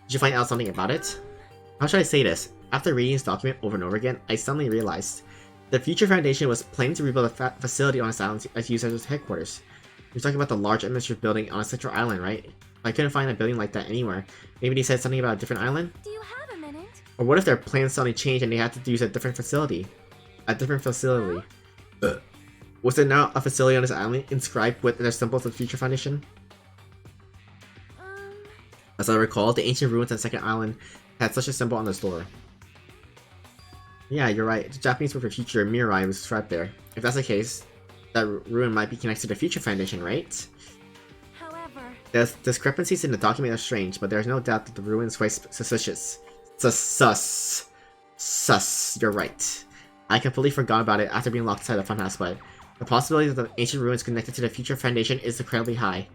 Did you find out something about it? How should I say this? After reading this document over and over again, I suddenly realized the Future Foundation was planning to rebuild a facility on this island as used as its headquarters. You're talking about the large administrative building on a central island, right? I couldn't find a building like that anywhere. Maybe they said something about a different island? do you have a minute? Or what if their plans suddenly changed and they had to use a different facility? A different facility. Was there now a facility on this island inscribed with the symbols of the Future Foundation? As I recall, the ancient ruins on Second Island had such a symbol on the door. Yeah, you're right. The Japanese word for future, Mirai, was described there. If that's the case, that ruin might be connected to the Future Foundation, right? However, The discrepancies in the document are strange, but there's no doubt that the ruin is quite suspicious. Sus. You're right. I completely forgot about it after being locked inside the funhouse, but the possibility that the ancient ruins connected to the Future Foundation is incredibly high.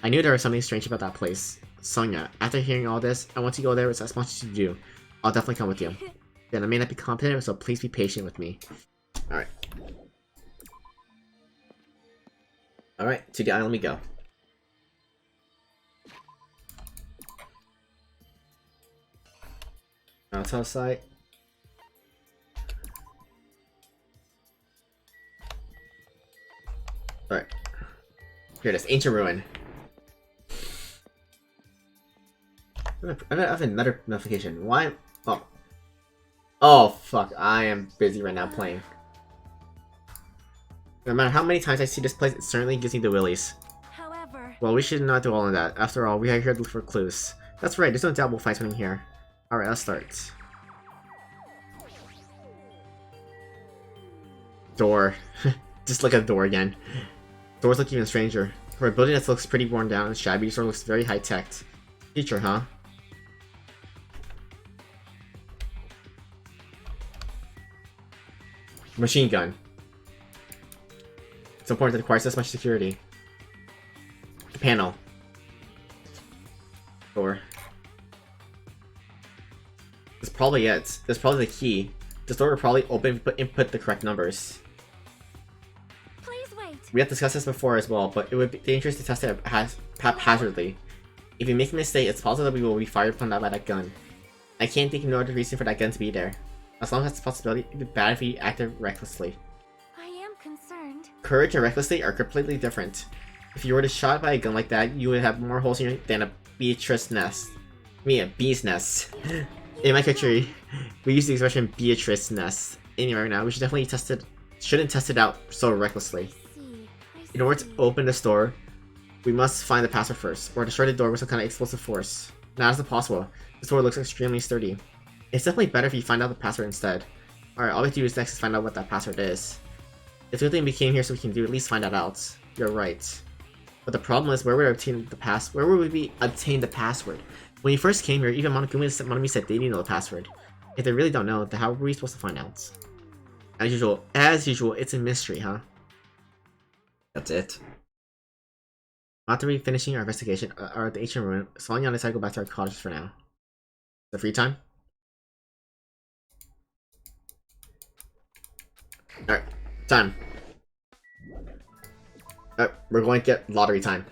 I knew there was something strange about that place. Sonya, after hearing all this, I want to go there with as much as you do. I'll definitely come with you. Then I may not be competent, so please be patient with me. Alright. Alright, to the island we go. Hotel site. Alright. Here it is, Ancient Ruin. I have another notification. Why? Oh. Oh, fuck. I am busy right now playing. No matter how many times I see this place, it certainly gives me the willies. However, Well, we should not do all of that. After all, we are here to look for clues. That's right, there's no doubt we'll find something here. Alright, let's start. Door. Just look at the door again. Doors look even stranger. For a building that looks pretty worn down and shabby, this door looks very high-tech. Feature, huh? Machine gun. It's important that it requires this much security. The panel. Door. That's probably it. That's probably the key. This door will probably open if you input the correct numbers. please wait. We have discussed this before as well, but it would be dangerous to test it haphazardly. If you make a mistake, it's possible that we will be fired upon that by that gun. I can't think of no other reason for that gun to be there. As long as it's a possibility, it'd be bad if we acted recklessly. I am concerned. Courage and recklessly are completely different. If you were to shot by a gun like that, you would have more holes in your than a bee's nest. A bee's nest. In my country, we use the expression Beatrice nest. Anyway, right now, we should definitely shouldn't test it out so recklessly. In order to open this door, we must find the password first, or destroy the door with some kind of explosive force. Now, as possible. This door looks extremely sturdy. It's definitely better if you find out the password instead. Alright, all we have to do is next is find out what that password is. It's a good thing we came here so we can at least find that out. You're right. But the problem is, where would we obtain the password? When you first came here, even Monokumi said they didn't know the password. If they really don't know, then how are we supposed to find out? As usual, it's a mystery, huh? That's it. After we finishing our investigation at the ancient ruin, Sonya and I decided to go back to our cottage for now. The free time? Alright, time. We're going to get lottery time.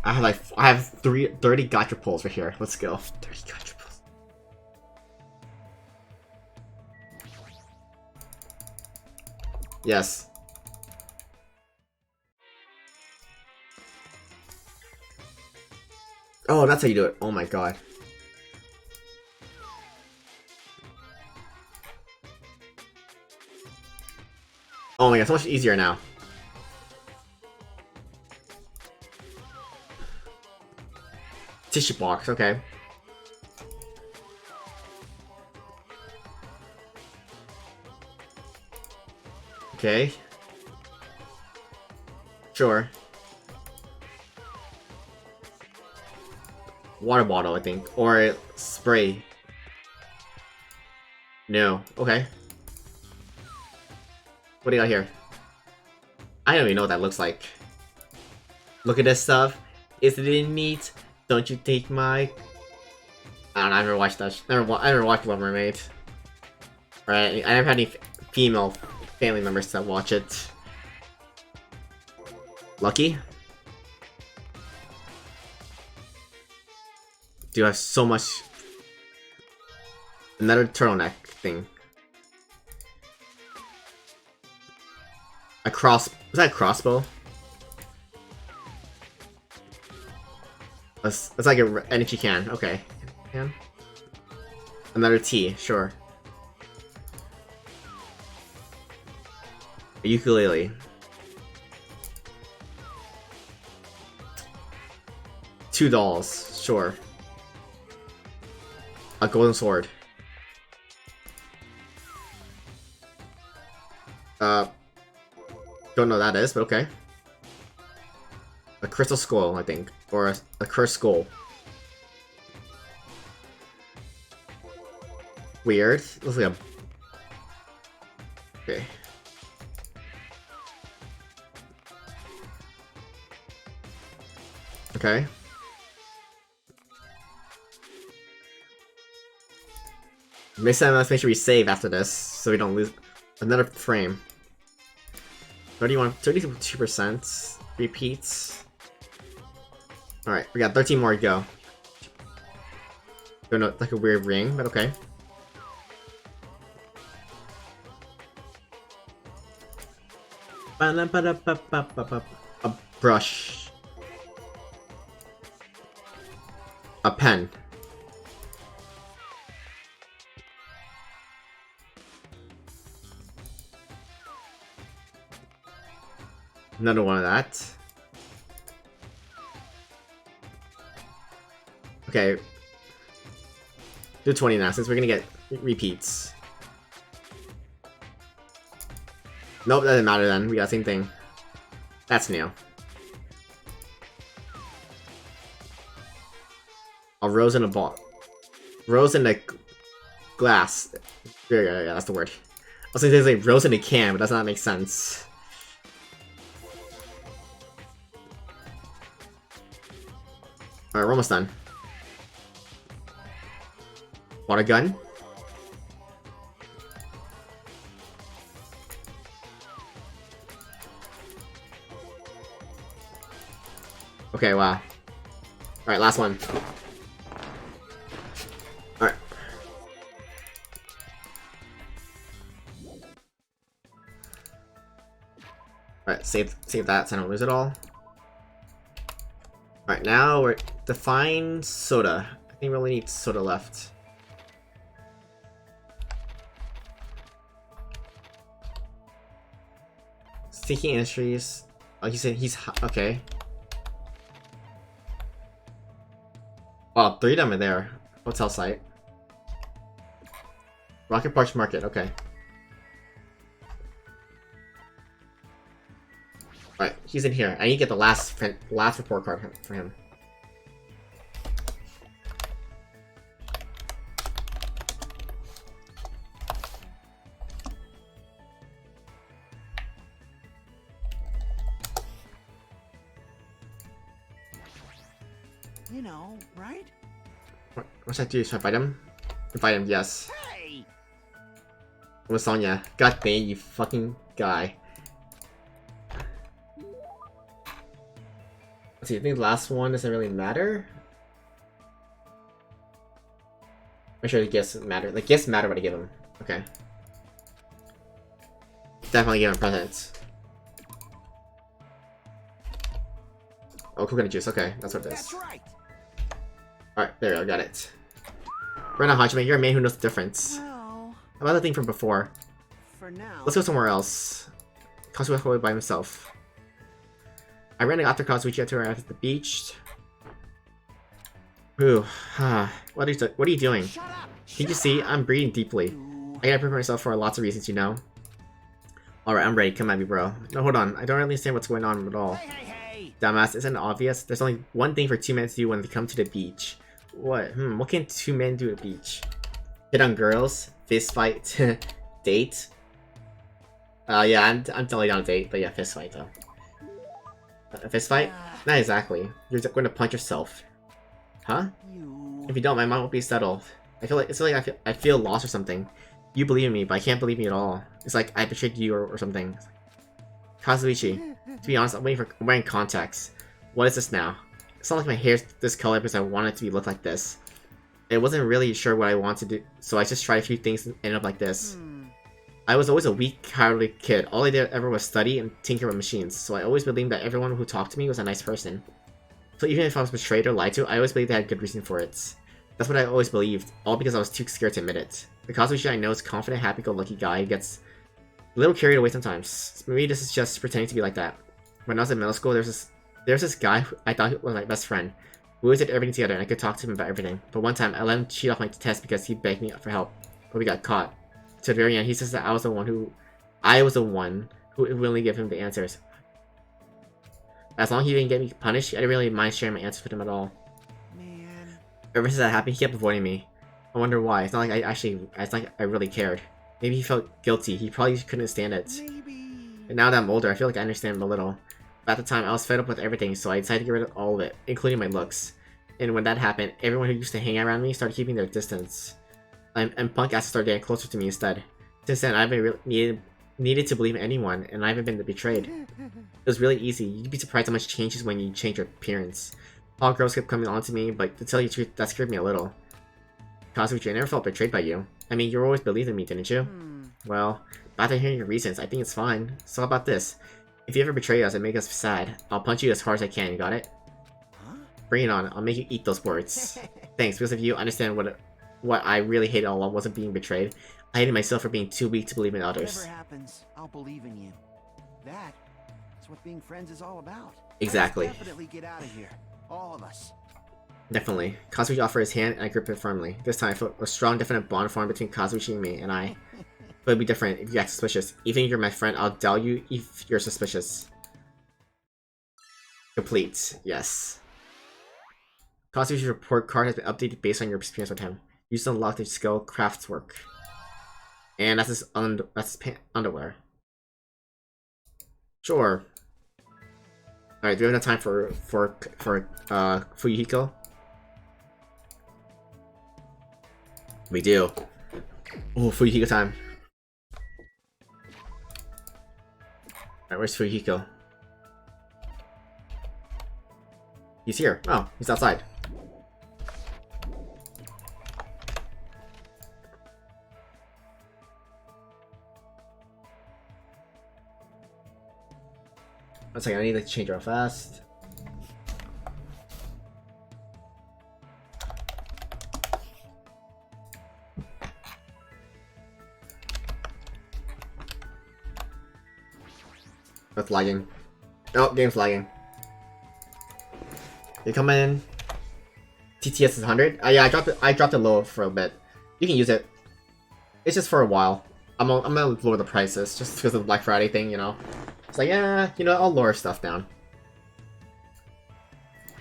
I have 30 gacha pulls right here. Let's go. 30 gacha pulls. Yes. Oh, that's how you do it. Oh my god. Oh my god, so much easier now. Tissue box, okay. Okay. Sure. Water bottle, I think. Or spray. No. Okay. What do you got here? I don't even know what that looks like. Look at this stuff. Isn't it neat? Don't you take my... I don't know, I never watched that. I never watched Little Mermaid. Right, I never had any female family members that watch it. Lucky? Do have so much... Another turtleneck thing. A cross... Was that a crossbow? That's like an energy can. Okay. Can? Another T, sure. A ukulele. Two dolls, sure. A golden sword. Don't know what that is, but okay. A crystal skull, I think. Or a cursed skull. Weird. Looks like a... Okay. Okay. Let's make sure we save after this, so we don't lose another frame. 32%. Repeats. Alright, we got 13 more to go. Don't know, like a weird ring, but okay. A brush. A pen. Another one of that. Okay. Do 20 now, since we're gonna get repeats. Nope, that doesn't matter then. We got the same thing. That's new. A rose in a ball. Rose in a glass. Yeah, that's the word. I was gonna say rose in a can, but does not make sense. Alright, we're almost done. Water gun. Okay, wow. Alright, last one. Alright. Alright, save that so I don't lose it all. Alright, now we're define soda. I think we only need soda left. Seeking Industries. Oh, he said he's okay. Wow, 3 of them are there. Hotel site. Rocket Parks Market, okay. Alright, he's in here. I need to get the last report card for him. You know, right? What's that do? Should I fight him? Fight him, yes. Hey! What's Sonya? God dang, you fucking guy. Let's see, I think the last one doesn't really matter. Make sure the gifts matter. The gifts matter what I give him. Okay. Definitely give him presents. Oh, coconut juice. Okay, that's what it is. That's right! Alright, there we go, got it. Right now, Hajime, you're a man who knows the difference. Well, How about the thing from before? for now. Let's go somewhere else. Kazuha away by himself. I ran after Kazuichi to her at the beach. Ooh, what are you doing? Shut up! Can't you see? I'm breathing deeply. I gotta prepare myself for lots of reasons, you know? Alright, I'm ready. Come at me, bro. No, hold on. I don't really understand what's going on at all. Hey, hey, hey! Dumbass, isn't it obvious? There's only one thing for 2 men to do when they come to the beach. What? What can 2 men do at the beach? Hit on girls? Fist fight? Date? Yeah, I'm totally down to date, but yeah, fist fight though. A fist fight? Not exactly. You're going to punch yourself. Huh? You... If you don't, my mind won't be settled. I feel like I feel lost or something. You believe in me, but I can't believe me at all. It's like I betrayed you or something. Kazuichi, to be honest, I'm wearing contacts. What is this now? It's not like my hair's this color because I want it to look like this. I wasn't really sure what I wanted to do, so I just tried a few things and ended up like this. I was always a weak, cowardly kid. All I did ever was study and tinker with machines, so I always believed that everyone who talked to me was a nice person. So even if I was betrayed or lied to, I always believed they had good reason for it. That's what I always believed, all because I was too scared to admit it. The Kazuichi I know is a confident, happy-go-lucky guy who gets a little carried away sometimes. Maybe this is just pretending to be like that. When I was in middle school, there's this guy who I thought was my best friend. We always did everything together and I could talk to him about everything. But one time, I let him cheat off my test because he begged me for help. But we got caught. To the very end, he says that I was the one who willingly gave him the answers. As long as he didn't get me punished, I didn't really mind sharing my answers with him at all. Man... Ever since that happened, he kept avoiding me. I wonder why. It's not like I really cared. Maybe he felt guilty. He probably couldn't stand it. Maybe... And now that I'm older, I feel like I understand him a little. But at the time, I was fed up with everything, so I decided to get rid of all of it, including my looks. And when that happened, everyone who used to hang around me started keeping their distance. And punk ass started getting closer to me instead. Since then, I haven't really needed to believe in anyone, and I haven't been betrayed. It was really easy. You'd be surprised how much changes when you change your appearance. All girls kept coming on to me, but to tell you the truth, that scared me a little. Kazuichi, I never felt betrayed by you. I mean, you always believed in me, didn't you? Well, after hearing your reasons, I think it's fine. So how about this? If you ever betray us and make us sad, I'll punch you as hard as I can, you got it? Huh? Bring it on, I'll make you eat those words. Thanks, because if you understand what I really hated all along wasn't being betrayed. I hated myself for being too weak to believe in others. Whatever happens, I'll believe in you. That's what being friends is all about. Exactly. Let's definitely get out of here. All of us. Definitely. Kazuichi offered his hand and I gripped it firmly. This time I felt a strong, definite bond formed between Kazuichi and me, and I. But it'd be different if you act suspicious. Even if you're my friend, I'll doubt you if you're suspicious. Complete. Yes. Kazuichi's report card has been updated based on your experience with him. Use to unlock the skill craftswork. And that's his underwear. Sure. Alright, do we have enough time for Fuyuhiko? We do. Oh, Fuyuhiko time. Alright, where's Fuyuhiko? He's here. Oh, he's outside. One second, I need to change real fast. That's lagging. Oh, game's lagging. You come in. TTS is 100. Yeah, I dropped it low for a bit. You can use it. It's just for a while. I'm gonna lower the prices just because of the Black Friday thing, you know. It's like, yeah, you know, I'll lower stuff down.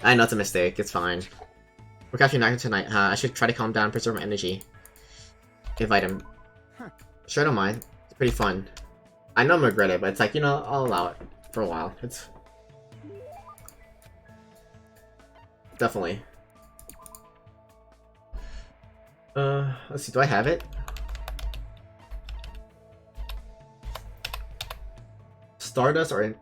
I know it's a mistake. It's fine. We're capturing Naka tonight, huh? I should try to calm down and preserve my energy. Invite him. Sure, I don't mind. It's pretty fun. I know I'm gonna regret it, but it's like, you know, I'll allow it for a while. It's definitely. Let's see. Do I have it? Stardust or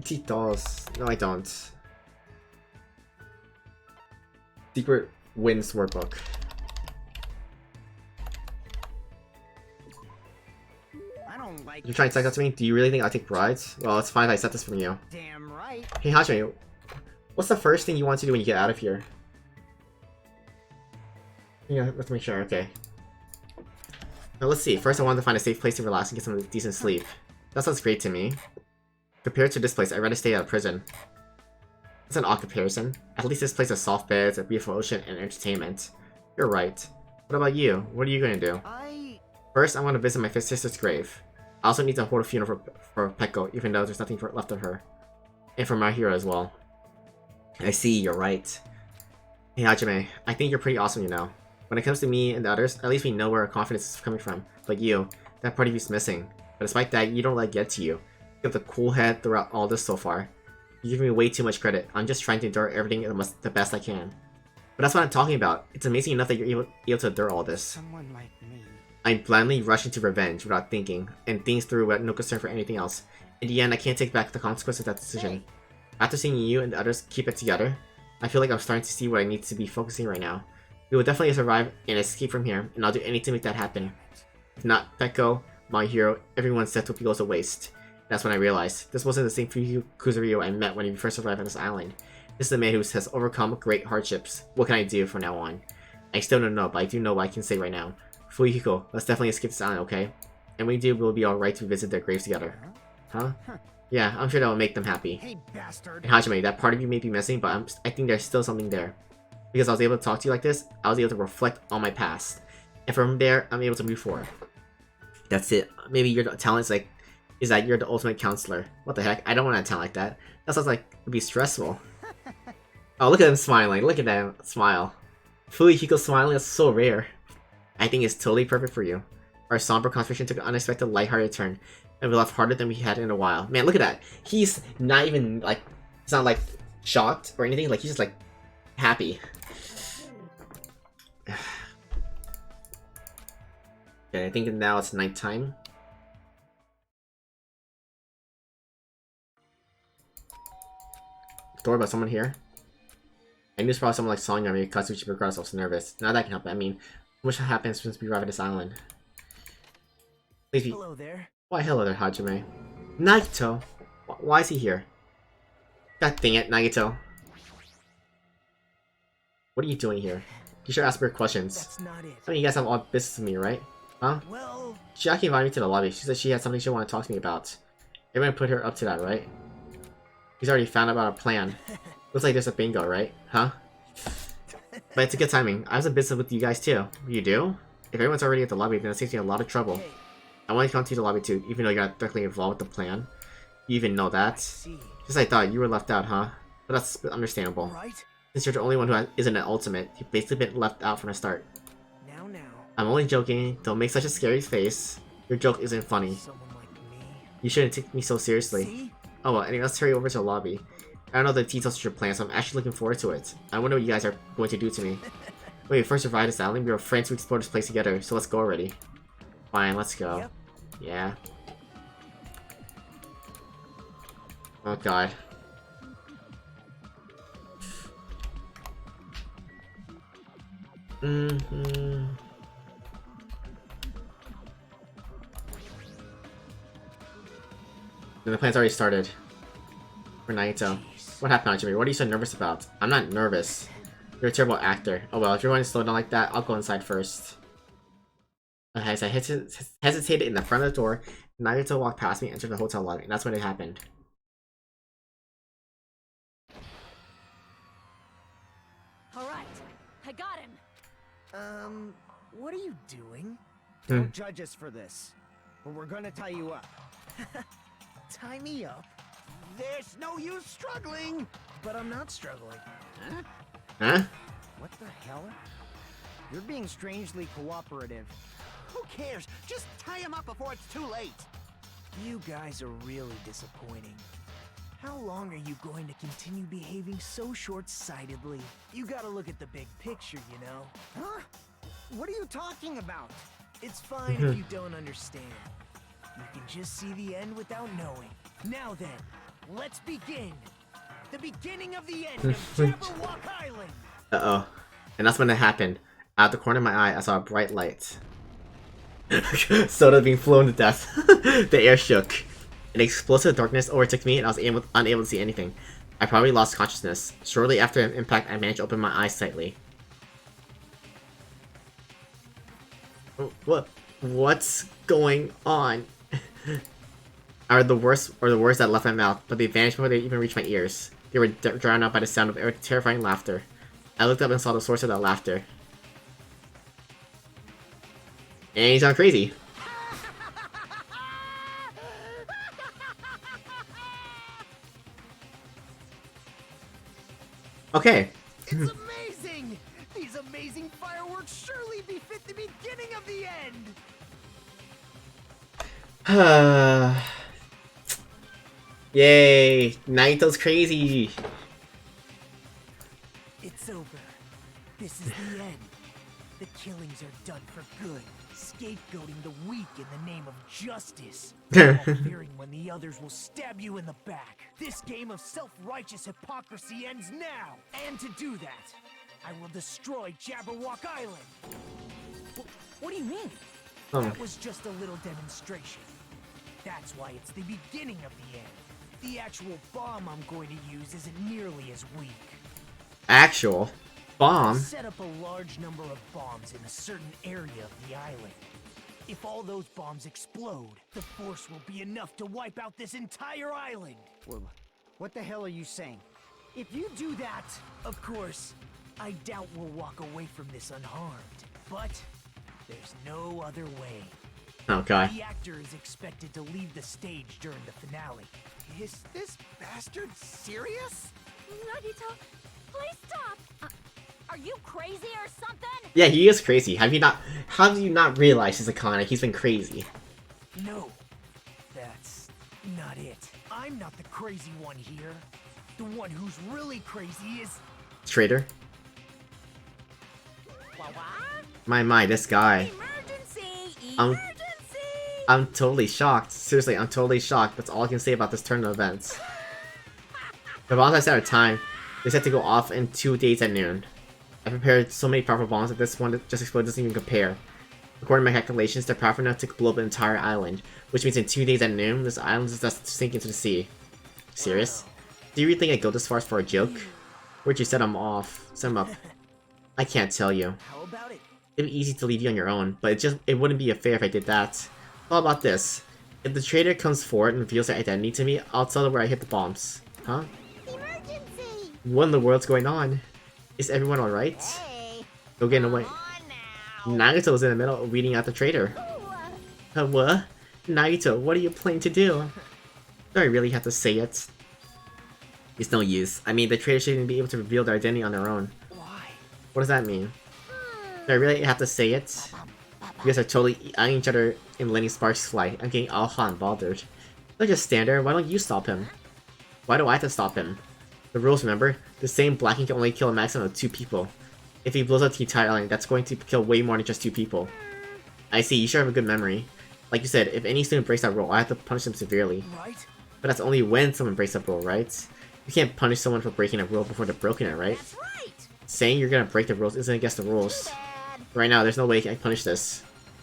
T-Dolls? No, I don't. Secret Winds Workbook. I don't like You're trying to talk that to me? Do you really think I'll take bribes? Well, it's fine if I set this from you. Damn right. Hey Hajime, what's the first thing you want to do when you get out of here? Yeah, let's make sure, okay. Now let's see, first I wanted to find a safe place to relax and get some decent sleep. That sounds great to me. Compared to this place, I'd rather stay out of prison. That's an odd comparison. At least this place has soft beds, a beautiful ocean, and entertainment. You're right. What about you? What are you gonna do? First, I want to visit my sister's grave. I also need to hold a funeral for Peko, even though there's nothing left of her. And for my hero as well. I see, you're right. Hey Hajime, I think you're pretty awesome, you know. When it comes to me and the others, at least we know where our confidence is coming from. But you, that part of you's missing. But despite that, you don't let it get to you. You have the cool head throughout all this so far. You give me way too much credit. I'm just trying to endure everything the best I can. But that's what I'm talking about. It's amazing enough that you're able to endure all this. Someone like me. I blindly rush into revenge without thinking, and things through with no concern for anything else. In the end, I can't take back the consequences of that decision. After seeing you and the others keep it together, I feel like I'm starting to see what I need to be focusing right now. We will definitely survive and escape from here, and I'll do anything to make that happen. If not, Peko, my hero, everyone's set will go to waste. That's when I realized, this wasn't the same Kuzuryu I met when he first arrived on this island. This is a man who has overcome great hardships. What can I do from now on? I still don't know, but I do know what I can say right now. Fuyuhiko, let's definitely escape this island, okay? And when we do, we'll be alright to visit their graves together. Huh? Yeah, I'm sure that will make them happy. Hey, bastard. And Hajime, that part of you may be missing, but I think there's still something there. Because I was able to talk to you like this, I was able to reflect on my past. And from there, I'm able to move forward. That's it. Maybe your talent is that you're the ultimate counselor. What the heck? I don't want a talent like that. That sounds like it would be stressful. Oh, look at him smiling. Look at that smile. Fuyuhiko smiling, that's so rare. I think it's totally perfect for you. Our somber conversation took an unexpected lighthearted turn, and we laughed harder than we had in a while. Man, look at that. He's not even, like, he's not, like, shocked or anything. Like, he's just, like, happy. Okay, I think now it's nighttime. Door about someone here. I knew it's probably someone like Sonya or maybe Kazuichi regardless I was nervous. Now that can help. I mean, what happened since we arrived at this island? Please be. Hello there. Why, hello there, Hajime. Nagito! Why is he here? God dang it, Nagito. What are you doing here? You should ask her questions. That's not it. I mean, you guys have all business with me, right? Huh? Well, She actually invited me to the lobby. She said she had something she wanted to talk to me about. Everyone put her up to that, right? He's already found out about our plan. Looks like there's a bingo, right? Huh? But it's a good timing. I have some business with you guys too. You do? If everyone's already at the lobby, then it saves me a lot of trouble. hey, I want to come to the lobby too, even though you're not directly involved with the plan. You even know that. see. Just I thought you were left out, huh? But that's understandable. Right? Since you're the only one who isn't an ultimate, you've basically been left out from the start. Now. I'm only joking. Don't make such a scary face. Your joke isn't funny. Someone like me. You shouldn't take me so seriously. See? Oh well, anyway, let's hurry over to the lobby. I don't know the details of your plan, so I'm actually looking forward to it. I wonder what you guys are going to do to me. Wait, first revive this island. We were friends who explored this place together, so let's go already. Fine, let's go. Yep. Yeah. Oh god. Then the plan's already started. For Naito. What happened, Jimmy? What are you so nervous about? I'm not nervous. You're a terrible actor. Oh well, if you're going to slow down like that, I'll go inside first. As I hesitated in the front of the door, Naito walked past me and entered the hotel lobby, and that's when it happened. Alright, I got him. What are you doing? Don't judge us for this, but we're gonna tie you up. Tie me up? There's no use struggling. But I'm not struggling. Huh? Huh? What the hell? You're being strangely cooperative. Who cares? Just tie him up before it's too late. You guys are really disappointing. How long are you going to continue behaving so short-sightedly? You gotta look at the big picture, you know? Huh? What are you talking about? It's fine if you don't understand. You can just see the end without knowing. Now then, let's begin! The beginning of the end of Jabberwock Island! Uh-oh. And that's when it happened. Out of the corner of my eye, I saw a bright light. Soda being flown to death. The air shook. An explosive darkness overtook me and I was unable to see anything. I probably lost consciousness. Shortly after impact, I managed to open my eyes slightly. What's going on? Are the words that left my mouth, but they vanished before they even reached my ears. They were drowned out by the sound of terrifying laughter. I looked up and saw the source of that laughter. And he's gone crazy. Okay. It's amazing! These amazing fireworks surely befit the beginning of the end! Yay! Naito's crazy! It's over. This is the end. The killings are done for good. Scapegoating the weak in the name of justice. All fearing when the others will stab you in the back. This game of self-righteous hypocrisy ends now. And to do that, I will destroy Jabberwock Island. What do you mean? That was just a little demonstration. That's why it's the beginning of the end. The actual bomb I'm going to use isn't nearly as weak. Actual bomb? Set up a large number of bombs in a certain area of the island. If all those bombs explode, the force will be enough to wipe out this entire island. Well, what the hell are you saying? If you do that, of course, I doubt we'll walk away from this unharmed. But there's no other way. Oh god. The actor is expected to leave the stage during the finale. Is this bastard serious? Nagito, please stop! Are you crazy or something? Yeah, he is crazy. Have you not realized he's a con? He's been crazy. No, that's not it. I'm not the crazy one here. The one who's really crazy is... Traitor? What? My, this guy. Emergency! Um, Emergency! I'm totally shocked. Seriously, I'm totally shocked. That's all I can say about this turn of events. The bombs I set at a time, they set to go off in 2 days at noon. I prepared so many powerful bombs that this one that just exploded doesn't even compare. According to my calculations, they're powerful enough to blow up an entire island, which means in 2 days at noon, this island is just sink into the sea. Serious? Do you really think I go this far for a joke? Where'd you set him off? Set him up. I can't tell you. How about it? It'd be easy to leave you on your own, but it wouldn't be fair if I did that. How about this? If the traitor comes forward and reveals their identity to me, I'll tell them where I hit the bombs. Huh? Emergency! What in the world's going on? Is everyone alright? Hey, Go get away. on now. Nagito was in the middle of reading out the traitor. What? Nagito, what are you planning to do? Do I really have to say it? It's no use. I mean, the traitor shouldn't be able to reveal their identity on their own. Why? What does that mean? Do I really have to say it? You guys are totally eyeing each other and letting sparks fly. I'm getting all hot and bothered. Don't just stand there. Why don't you stop him? Why do I have to stop him? The rules, remember? The same Blacking can only kill a maximum of 2 people. If he blows up the entire island, that's going to kill way more than just 2 people. I see, you sure have a good memory. Like you said, if any student breaks that rule, I have to punish them severely. Right? But that's only when someone breaks that rule, right? You can't punish someone for breaking a rule before they've broken it, right? That's right. Saying you're gonna break the rules isn't against the rules. Bad. Right now, there's no way I can punish this.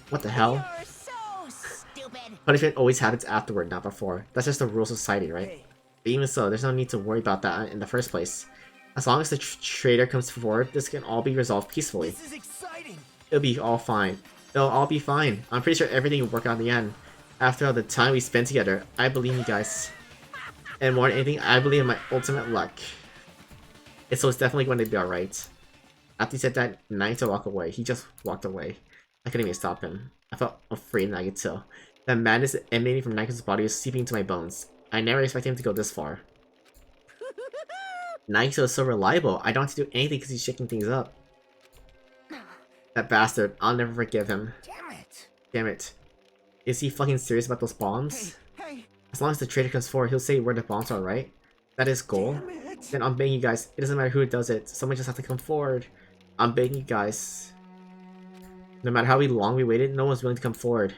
What the hell? You're so stupid. Punishment always happens afterward, not before. That's just the rules of society, right? Hey, But even so, there's no need to worry about that in the first place. As long as the traitor comes forward, this can all be resolved peacefully. this is exciting. It'll be all fine. It'll all be fine. I'm pretty sure everything will work out in the end. After all the time we spent together, I believe in you guys. And more than anything, I believe in my ultimate luck. So it's definitely going to be alright. After he said that, Nagito walked away. He just walked away. I couldn't even stop him. I felt afraid of Nagito. That madness emanating from Nagito's body was seeping into my bones. I never expected him to go this far. Nagito is so reliable. I don't have to do anything because he's shaking things up. That bastard. I'll never forgive him. Damn it. Damn it. Is he fucking serious about those bombs? Hey, As long as the traitor comes forward, he'll say where the bombs are, right? That is goal. damn it. Then I'm begging you guys, it doesn't matter who does it, someone just has to come forward. I'm begging you guys. No matter how long we waited, no one's willing to come forward.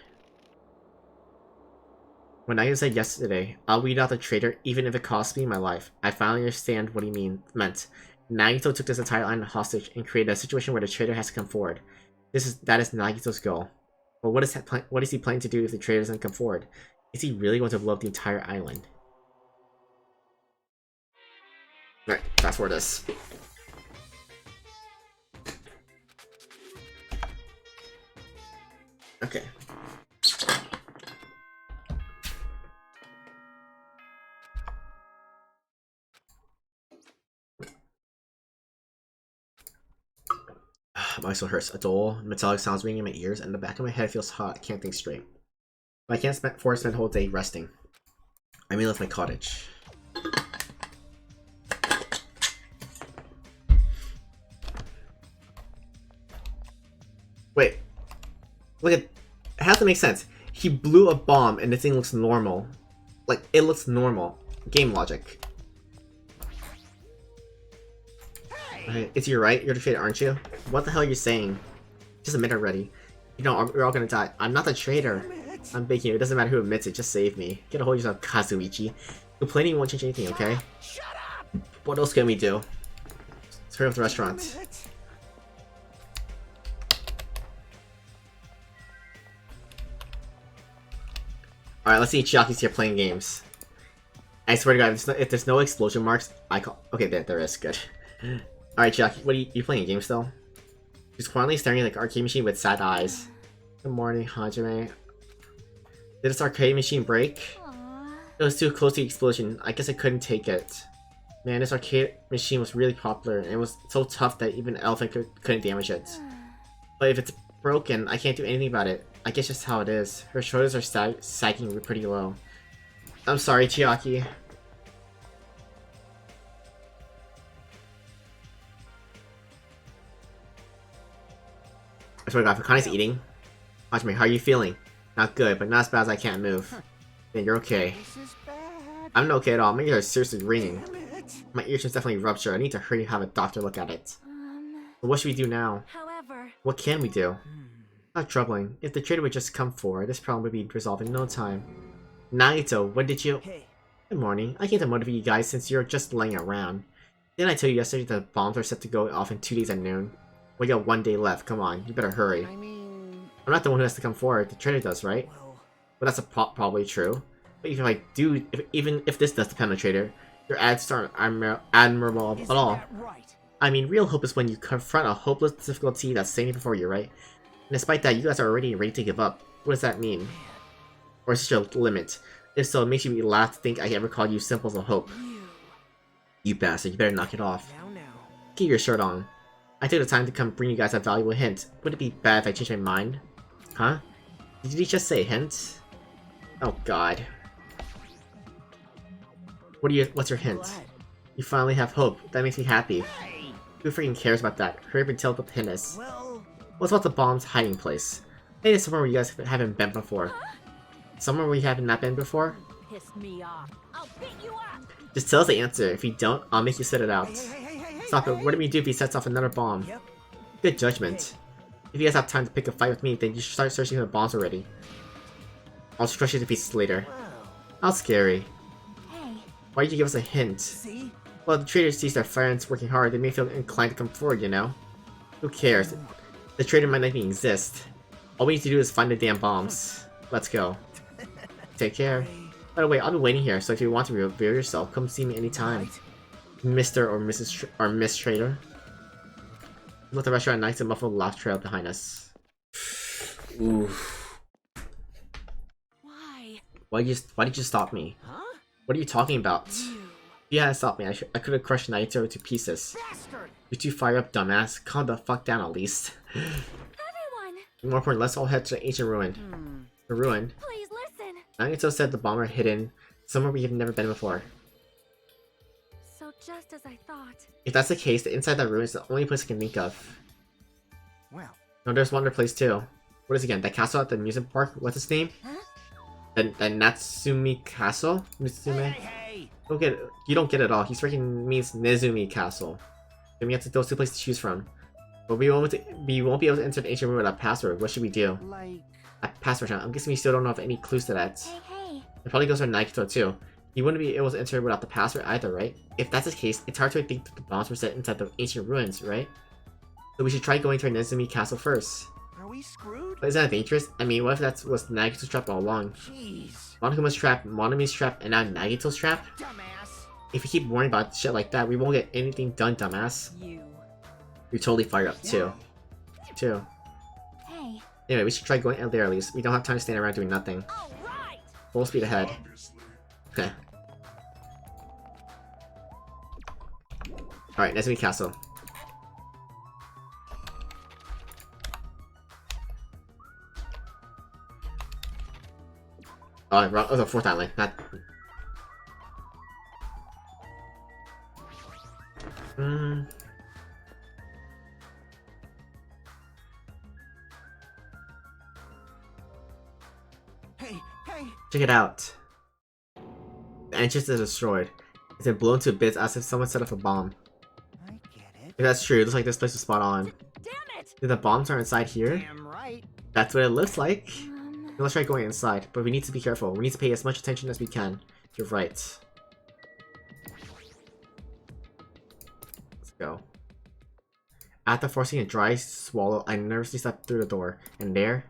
When Nagito said yesterday, I'll weed out the traitor even if it costs me my life, I finally understand what he meant. Nagito took this entire island hostage and created a situation where the traitor has to come forward. That is Nagito's goal. But what is he planning to do if the traitor doesn't come forward? Is he really going to blow up the entire island? Alright, fast forward this. Okay. My eyes still hurts. A dull, metallic sounds ringing in my ears, and the back of my head feels hot. I can't think straight. But I can't spend the whole day resting. I may leave my cottage. Wait. Look at... It has to make sense. He blew a bomb and this thing looks normal. Like, it looks normal. Game logic. Okay, it's you, right? You're the traitor, aren't you? What the hell are you saying? Just admit it already. You know, we're all gonna die. I'm not the traitor. I'm begging you. It doesn't matter who admits it. Just save me. Get a hold of yourself, Kazuichi. Complaining won't change anything, okay? Shut up. What else can we do? Let's hurry up the restaurant. Damn it. Alright, let's see Chiaki's here playing games. I swear to God, if there's no explosion marks, I call... Okay, there is. Good. Alright, Chiaki, what are you playing a game still? She's quietly staring at the arcade machine with sad eyes. Good morning, Hajime. Did this arcade machine break? Aww. It was too close to the explosion. I guess I couldn't take it. Man, this arcade machine was really popular, and it was so tough that even an elephant couldn't damage it. But if it's broken, I can't do anything about it. I guess just how it is. Her shoulders are sagging pretty low. I'm sorry, Chiaki. I swear to God, if Akane's eating, watch me, how are you feeling? Not good, but not as bad as I can't move. Then you're okay. This is bad. I'm not okay at all. My ears are seriously ringing. Damn it. My ears is definitely ruptured. I need to hurry and have a doctor look at it. But what should we do now? However, What can we do? Not troubling. If the traitor would just come forward, this problem would be resolved in no time. Nagito, when did you... Hey, Good morning. I came to motivate you guys since you're just laying around. Didn't I tell you yesterday that the bombs are set to go off in 2 days at noon? We got 1 day left. Come on, you better hurry. I mean, I'm not the one who has to come forward. The traitor does, right? Well, But that's probably true. But if you're like, dude, even if this does depend on the traitor, your ads aren't admirable at isn't all. that right? I mean, real hope is when you confront a hopeless difficulty that's standing before you, right? And despite that, you guys are already ready to give up. What does that mean? Or is this your limit? If so, it makes me laugh to think I ever called you simple as a hope. You bastard, you better knock it off. Now. Keep your shirt on. I took the time to come bring you guys a valuable hint. Would it be bad if I changed my mind? Huh? Did you just say hint? Oh god. What's your hint? Glad. You finally have hope. That makes me happy. Hey! Who freaking cares about that? Hurry up and tell what the hint is. Well, What's about the bomb's hiding place? Maybe it's somewhere where you guys haven't been before. Somewhere where you haven't not been before? Piss me off. I'll beat you up. Just tell us the answer. If you don't, I'll make you spit it out. Hey! Stop it. What do we do if he sets off another bomb? yep. Good judgment. If you guys have time to pick a fight with me, then you should start searching for the bombs already. I'll crush you to pieces later. Wow. How scary. Hey, Why did you give us a hint? See? Well, the traitor sees their friends working hard, they may feel inclined to come forward, you know? Who cares? The traitor might not even exist. All we need to do is find the damn bombs. Let's go. Take care. By the way, I'll be waiting here, so if you want to reveal yourself, come see me anytime. Right. Mr. or Mrs. or Miss Trader. Let the restaurant nice and muffled laugh trail behind us. Ooh. why? Why did you stop me? Huh? What are you talking about? You. If you hadn't stopped me, I could have crushed Naito to pieces. Bastard! You're too fired up, dumbass. Calm the fuck down at least. Everyone, More important, let's all head to the ancient ruin. The ruin? please listen. Naito said the bomber hidden somewhere we have never been before. So just as I thought. If that's the case, the inside that ruin is the only place I can think of. Well, No, there's one other place too. What is it again? That castle at the amusement park? What's its name? Huh? The Natsumi Castle? Mitsume? hey! Don't get it. You don't get it all. He's freaking means Nezumi Castle. Then we have those two places to choose from. But we won't be able to enter the ancient ruin without password. What should we do? Like... A password hunt. I'm guessing we still don't have any clues to that. Hey. It probably goes for Naito too. He wouldn't be able to enter without the password either, right? If that's the case, it's hard to think that the bombs were set inside the ancient ruins, right? So we should try going to our Nezumi Castle first. Are we screwed? But isn't that dangerous? I mean, what if that was Nagito's trap all along? Jeez. Monokuma's trap, Monomi's trap, and now Nagito's trap? Dumbass. If we keep worrying about shit like that, we won't get anything done, dumbass. You. You're totally fired up, too. Hey. Anyway, we should try going out there at least. We don't have time to stand around doing nothing. All right. Full speed ahead. Obviously. Heh. Alright, Nezumi Castle. Oh, wrong. Oh, the fourth island. Not. Hey! Check it out. The entrance is destroyed. It's been blown to bits as if someone set off a bomb. I get it. If that's true, it looks like this place was spot on. Damn it. Did the bombs are inside here? Damn right. That's what it looks like. Let's try going inside, but we need to be careful. We need to pay as much attention as we can. You're right. Let's go. After forcing a dry swallow, I nervously stepped through the door, and there...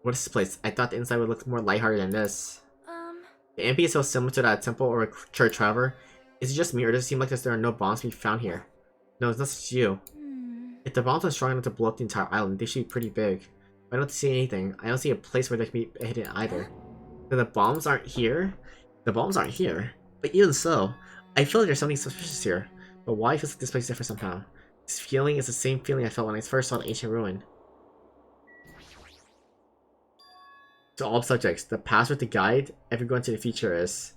What is this place? I thought the inside would look more lighthearted than this. The ambience is so similar to that temple or church, however. Is it just me, or does it seem like there are no bombs to be found here? No, it's not just you. If the bombs are strong enough to blow up the entire island, they should be pretty big. I don't see anything. I don't see a place where they can be hidden either. Then the bombs aren't here? The bombs aren't here. But even so, I feel like there's something suspicious here. But why feels like this place is different somehow? This feeling is the same feeling I felt when I first saw the ancient ruin. To all subjects, the password to guide everyone to the future is...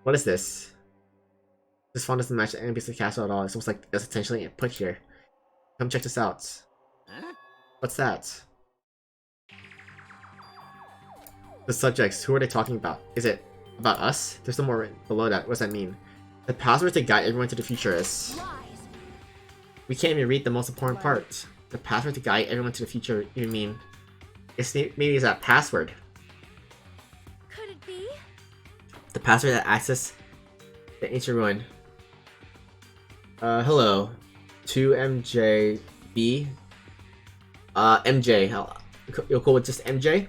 What is this? This font doesn't match the ambience of the castle at all. It's almost like it's intentionally put here. Come check this out. Huh? What's that? The subjects, who are they talking about? Is it about us? There's no more written below that. What does that mean? The password to guide everyone to the future is... Lies. We can't even read the most important part. The password to guide everyone to the future, you mean... maybe it's that password. Could it be? The password that access the ancient ruin. Hello. 2MJB. MJ. You're cool with just MJ?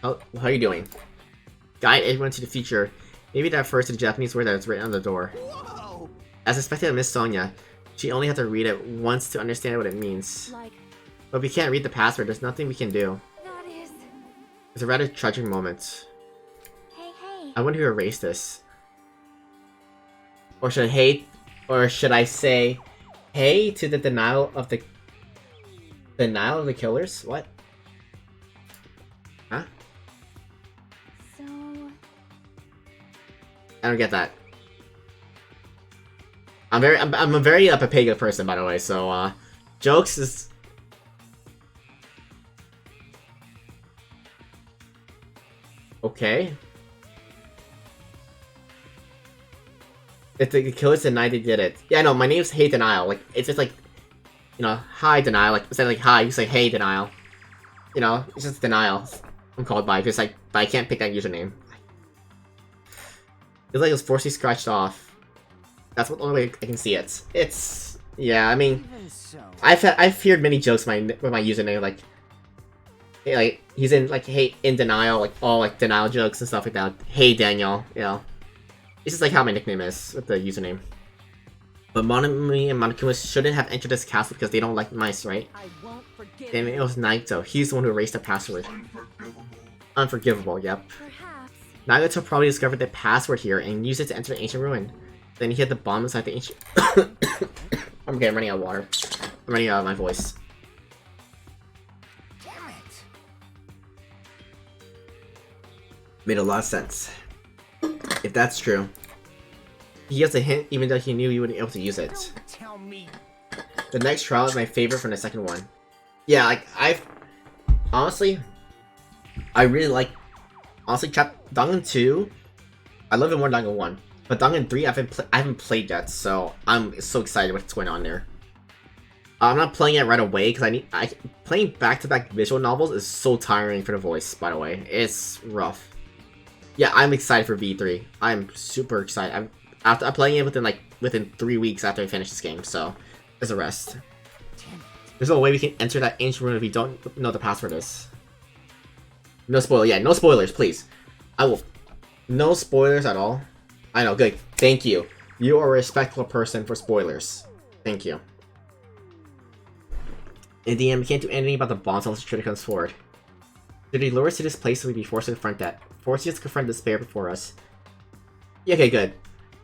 How are you doing? Guide everyone to the future. Maybe that refers to the Japanese word that's written on the door. Whoa! As expected of Miss Sonia, she only had to read it once to understand what it means. Like, But we can't read the password, there's nothing we can do. that is... It's a rather tragic moment. Hey, hey. I wonder who erased this. Or should I say, hey to the denial of the killers? What? Huh? So... I don't get that. I'm a very Papega person, by the way, so jokes is okay. If the killers denied they did it. Yeah, no, my name's Hey Denial. Like, it's just like, you know, hi Denial. Like, instead of like hi, you say Hey Denial. You know, it's just Denial. I'm called by, because like, but I can't pick that username. It's like it was forcibly scratched off. That's the only way I can see it. It's, yeah, I mean, Even so. I've heard many jokes with my username, like, hey, like, he's in, like, hey, in denial, like, all, like, denial jokes and stuff like that. Hey, Daniel, you know. It's just like how my nickname is with the username. But Monami and Monokuma shouldn't have entered this castle because they don't like mice, right? I won't forgive And it was Naito. He's the one who erased the password. Unforgivable. Unforgivable, yep. Perhaps. Naito probably discovered the password here and used it to enter the ancient ruin. Then he hid the bomb inside the ancient... I'm running out of water. I'm running out of my voice. Damn it! Made a lot of sense. If that's true. He has a hint even though he knew he wouldn't be able to use it. Don't tell me. The next trial is my favorite from the second one. Yeah, like, honestly, I really like... Honestly, Dangan 2, I love it more than Dangan 1. But Dangan 3, I haven't played yet, so I'm so excited what's going on there. I'm not playing it right away, because playing back-to-back visual novels is so tiring for the voice, by the way. It's rough. Yeah, I'm excited for V3. I'm super excited. I'm playing it within 3 weeks after I finish this game, so there's a rest. Damn it. There's no way we can enter that ancient room if we don't know what the password is. No spoiler. Yeah, no spoilers, please. I will. No spoilers at all. I know, good. Thank you. You are a respectful person for spoilers. Thank you. In the end, we can't do anything about the bombs unless Trita comes forward. Should he lure us to this place so we'd be forced to confront that? Forcing us to confront despair before us. Yeah, okay, good.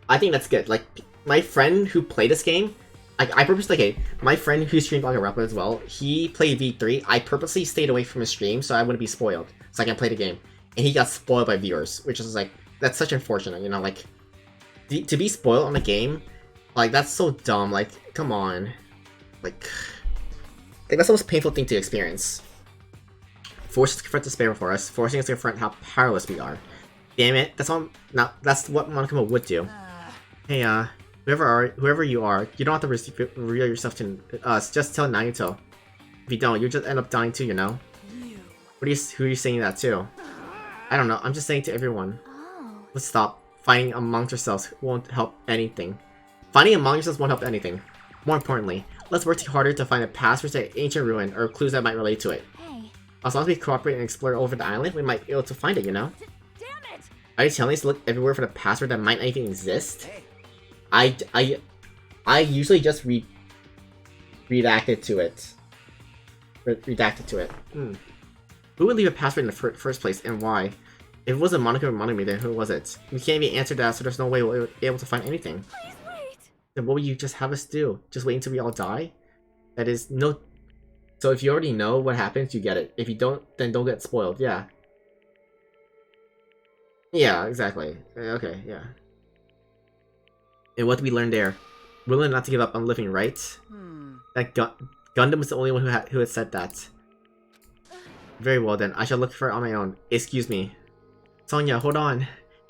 I think that's good. Like, my friend who played this game, I purposely, okay, my friend who streamed Black Rapper as well, he played V3. I purposely stayed away from his stream so I wouldn't be spoiled, so I can play the game. And he got spoiled by viewers, which is like, that's such unfortunate, you know, like, to be spoiled on a game, like, that's so dumb, like, come on. Like that's the most painful thing to experience. Forcing us to confront despair before us, forcing us to confront how powerless we are. Damn it, that's what Monokuma would do. Hey, whoever you are, you don't have to reveal yourself to us, just tell Naito. If you don't, you'll just end up dying too, you know? Who are you saying that to? I don't know, I'm just saying to everyone. Oh. Let's stop. Fighting amongst ourselves won't help anything. Fighting among yourselves won't help anything. More importantly, let's work harder to find a password to the ancient ruin or clues that might relate to it. Hey. As long as we cooperate and explore over the island, we might be able to find it, you know? Damn it! Are you telling us to look everywhere for the password that might not even exist? Hey, I usually just redacted to it. Redacted to it. Who would leave a password in the first place, and why? If it wasn't Monica or Monami, then who was it? We can't even answer that, so there's no way we'll be able to find anything. Please wait! Then what will you just have us do? Just wait until we all die? That is no... So if you already know what happens, you get it. If you don't, then don't get spoiled, yeah. Yeah, exactly. Okay, yeah. And what did we learn there? We learned not to give up on living, right? That Gundam was the only one who had said that. Very well then, I shall look for it on my own. Excuse me. Sonia, hold on.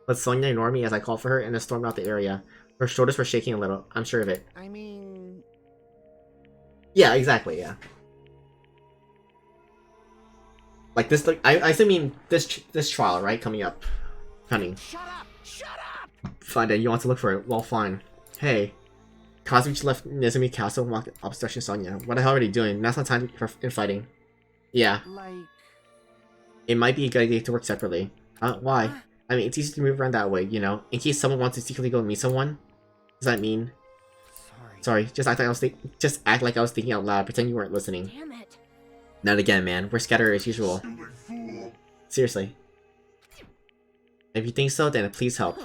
Let Sonia ignore me as I called for her and then stormed out the area. Her shoulders were shaking a little, I'm sure of it. I mean... Yeah, exactly, yeah. Like this, like, I still mean this trial, right? Coming up. Funny. Shut up! Shut up! Fine then, you want to look for it. Well, fine. Hey. Kazuchi left Nezumi Castle and walked obstruction Sonya. What the hell are they doing? That's not time for fighting. Yeah, Like, it might be a good idea to work separately. Why? I mean, it's easy to move around that way, you know? In case someone wants to secretly go meet someone. Does that mean? Sorry, just act like I was thinking out loud. Pretend you weren't listening. Damn it. Not again, man. We're scattered as usual. Stupid fool. Seriously. If you think so, then please help.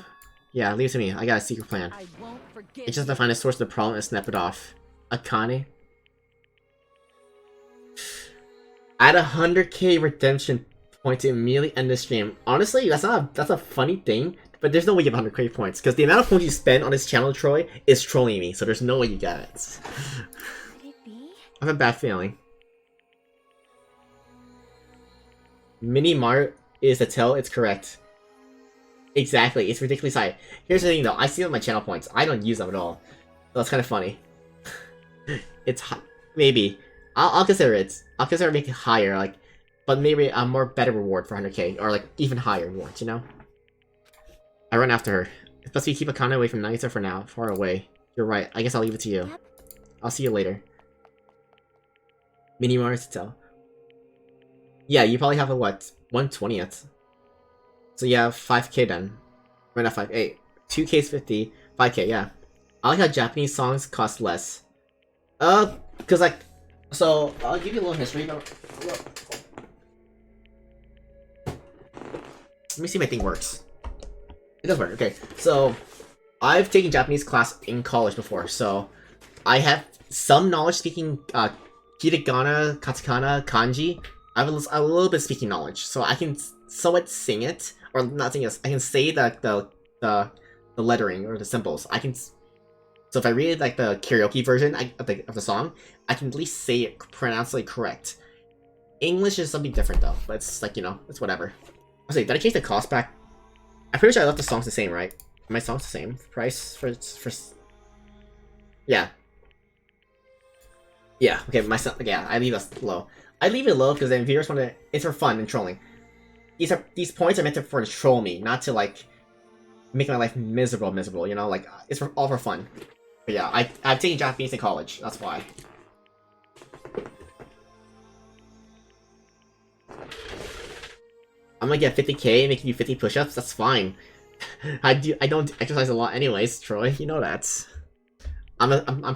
Yeah, leave it to me. I got a secret plan. I won't forget. It's just to find the source of the problem and snap it off. Akane? Add 100k redemption point to immediately end the stream. Honestly, that's a funny thing, but there's no way you have 100k points, because the amount of points you spend on this channel, Troy, is trolling me, so there's no way you get it. Could it be? I have a bad feeling. Mini Mario is the tell, it's correct. Exactly, it's ridiculously high. Here's the thing though, I see it on my channel points. I don't use them at all. So that's kind of funny. It's maybe. I'll consider it. I'll consider making it higher, like, but maybe a more better reward for 100k, or like even higher rewards, you know? I run after her. It's best we keep Akane away from Nagisa for now, far away. You're right, I guess I'll leave it to you. Yep. I'll see you later. Mini Mario to tell. Yeah, you probably have a what? 1/20th. So yeah, 5k then. Or not 5, 8. 2k is 50, 5k, yeah. I like how Japanese songs cost less. Cause like, so I'll give you a little history. Let me see if my thing works. It does work, okay. So, I've taken Japanese class in college before, so I have some knowledge speaking hiragana, katakana, kanji. I have a little bit of speaking knowledge, so I can somewhat sing it, or not sing it. I can say the lettering or the symbols. I can. So if I read like the karaoke version of the song, I can at least say it pronouncedly correct. English is something different though, but it's like, you know, it's whatever. I say, did I change the cost back? I'm pretty sure I left the songs the same, right? Are my songs the same price for? Yeah. Yeah. Okay, yeah, I leave us low. I leave it low because then viewers want to. It's for fun and trolling. These points are meant for to troll me, not to like make my life miserable. You know, like it's all for fun. But yeah, I've taken Japanese in college. That's why. I'm gonna get 50k and make you 50 push-ups. That's fine. I don't exercise a lot anyways, Troy. You know that. I'm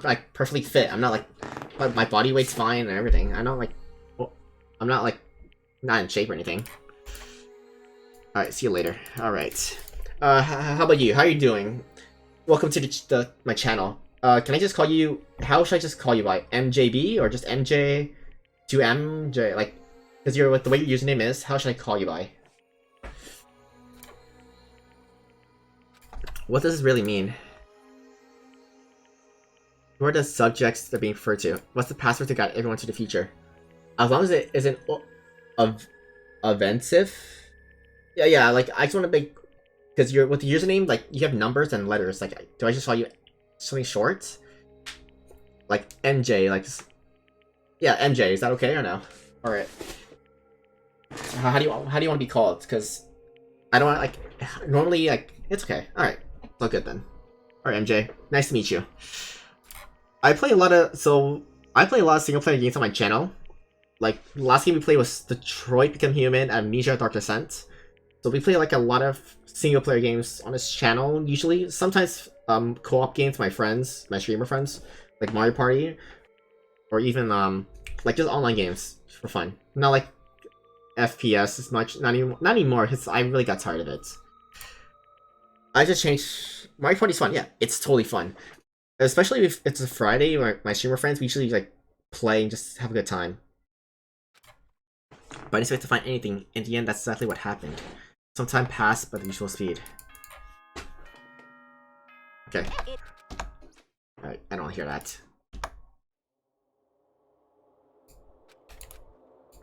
like perfectly fit. I'm not like my body weight's fine and everything. I'm not like not in shape or anything. All right, see you later. All right. How about you? How are you doing? Welcome to my channel. Can I just call you? How should I just call you by? MJB or just MJ? To MJ, like, because you're with the way your username is. How should I call you by? What does this really mean? Who are the subjects they're being referred to? What's the password to guide everyone to the future? As long as it isn't offensive. Yeah. Like I just want to make, because you're with the username, like you have numbers and letters. Like, do I just call you something short? Like MJ, like, yeah, MJ. Is that okay or no? All right. How do you want to be called? Because I don't want, like, normally, like, it's okay. All right, it's all good then. All right, MJ. Nice to meet you. I play a lot of single player games on my channel. Like, the last game we played was Detroit Become Human, Amnesia Dark Descent. So we play like a lot of single player games on this channel usually. Sometimes co-op games with my friends, my streamer friends, like Mario Party, or even like just online games for fun. Not like FPS as much. Not anymore. Cause I really got tired of it. I just changed. Mario Party's fun. Yeah, it's totally fun. Especially if it's a Friday where my streamer friends, we usually like play and just have a good time. But I didn't expect to find anything. In the end, that's exactly what happened. Some time passed, but the usual speed. Okay. Alright, I don't want to hear that.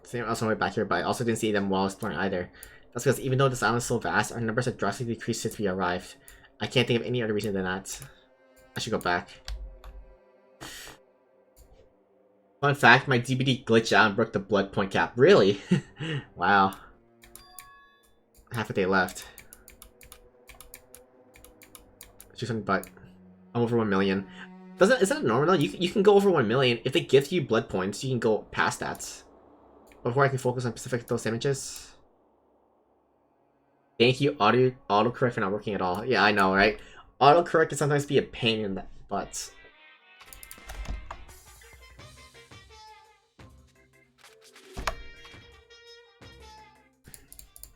Same else on my way back here, but I also didn't see them while exploring either. That's because even though this island is so vast, our numbers have drastically decreased since we arrived. I can't think of any other reason than that. I should go back. Fun fact, my DVD glitched out and broke the blood point cap. Really? Wow. Half a day left. Do something, but I'm over 1 million. Isn't it normal though? You can go over 1 million. If they give you blood points, you can go past that. Before I can focus on specific those images. Thank you, autocorrect for not working at all. Yeah, I know, right? Autocorrect can sometimes be a pain in the butt.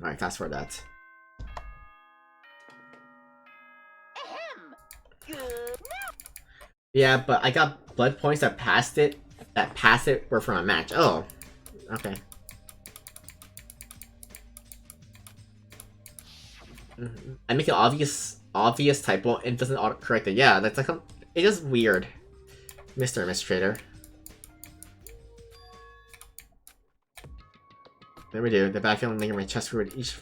Alright, fast forward that. Yeah, but I got blood points that passed it were from a match. Oh, okay. I make an obvious typo and doesn't autocorrect it. Yeah, that's like it is weird, Mr. Administrator. There we do. The backfield and my chest fluid each.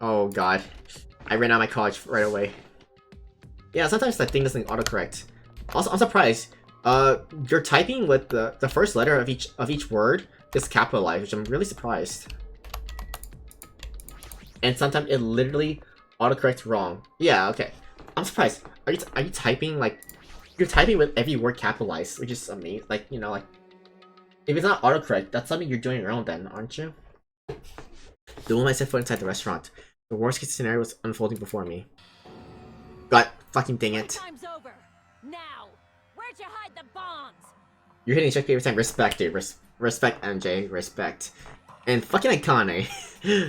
Oh god, I ran out of my college right away. Yeah, sometimes that thing doesn't autocorrect. Also, I'm surprised. You're typing with the first letter of each word is capitalized, which I'm really surprised. And sometimes it literally autocorrects wrong. Yeah, okay. I'm surprised. Are you typing like you're typing with every word capitalized, which is amazing. Like, you know, like if it's not autocorrect, that's something you're doing your own then, aren't you? The moment I set foot inside the restaurant, the worst case scenario was unfolding before me. God fucking dang it. Time's over. Now, where'd you hide the bombs? You're hitting check every time. Respect, dude. Respect, MJ. Respect. And fucking Akane.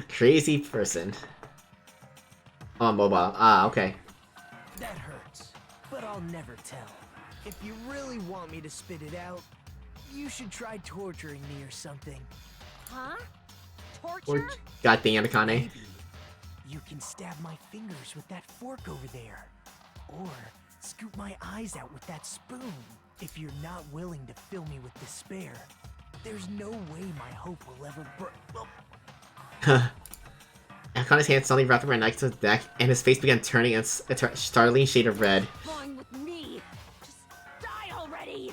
Crazy person. On mobile. Ah, okay. That hurts, but I'll never tell. If you really want me to spit it out, you should try torturing me or something. Huh? Torture? God dang it, Akane. Maybe you can stab my fingers with that fork over there. Or scoop my eyes out with that spoon. If you're not willing to fill me with despair, there's no way my hope will ever Akane's hand suddenly wrapped around my neck, and his face began turning a startling shade of red. Fine with me. Just die already.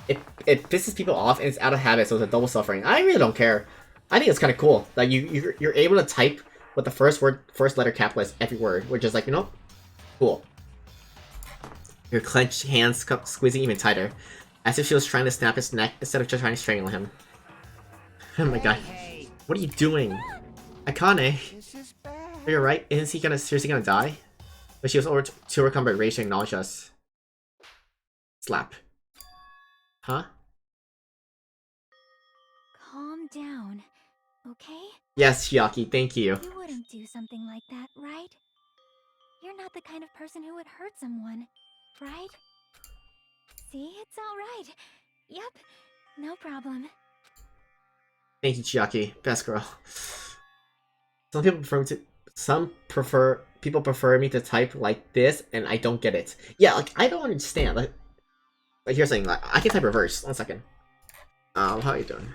It pisses people off, and it's out of habit, so it's a double suffering. I really don't care. I think it's kind of cool that you're able to type with the first letter capitalized every word, which is like, you know, cool. Your clenched hands squeezing even tighter, as if she was trying to snap his neck instead of just trying to strangle him. Oh my god. What are you doing? Akane, This is bad. are you alright? Isn't he seriously gonna die? But she was over to overcome by rage to acknowledge us. Slap. Huh? Calm down, okay? Yes, Chiaki, thank you. You wouldn't do something like that, right? You're not the kind of person who would hurt someone, right? See, it's all right. Yep, no problem. Thank you, Chiaki. Best girl. People prefer me to type like this, and I don't get it. Yeah, like I don't understand. Like here's something. Like I can type reverse. 1 second. How are you doing?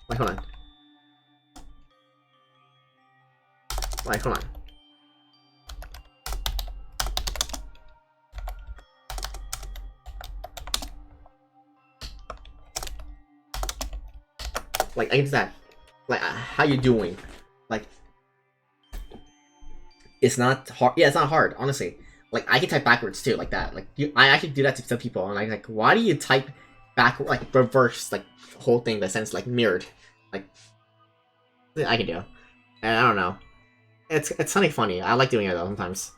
Wait, hold on. Wait, hold on. Like, I can do that. Like, how you doing? Like, it's not hard. Yeah, it's not hard, honestly. Like, I can type backwards too, like that. Like, I actually do that to some people, and I'm like, why do you type backward, like reverse, like whole thing that sense like mirrored? Like, I can do. And I don't know. It's something funny. I like doing it though sometimes.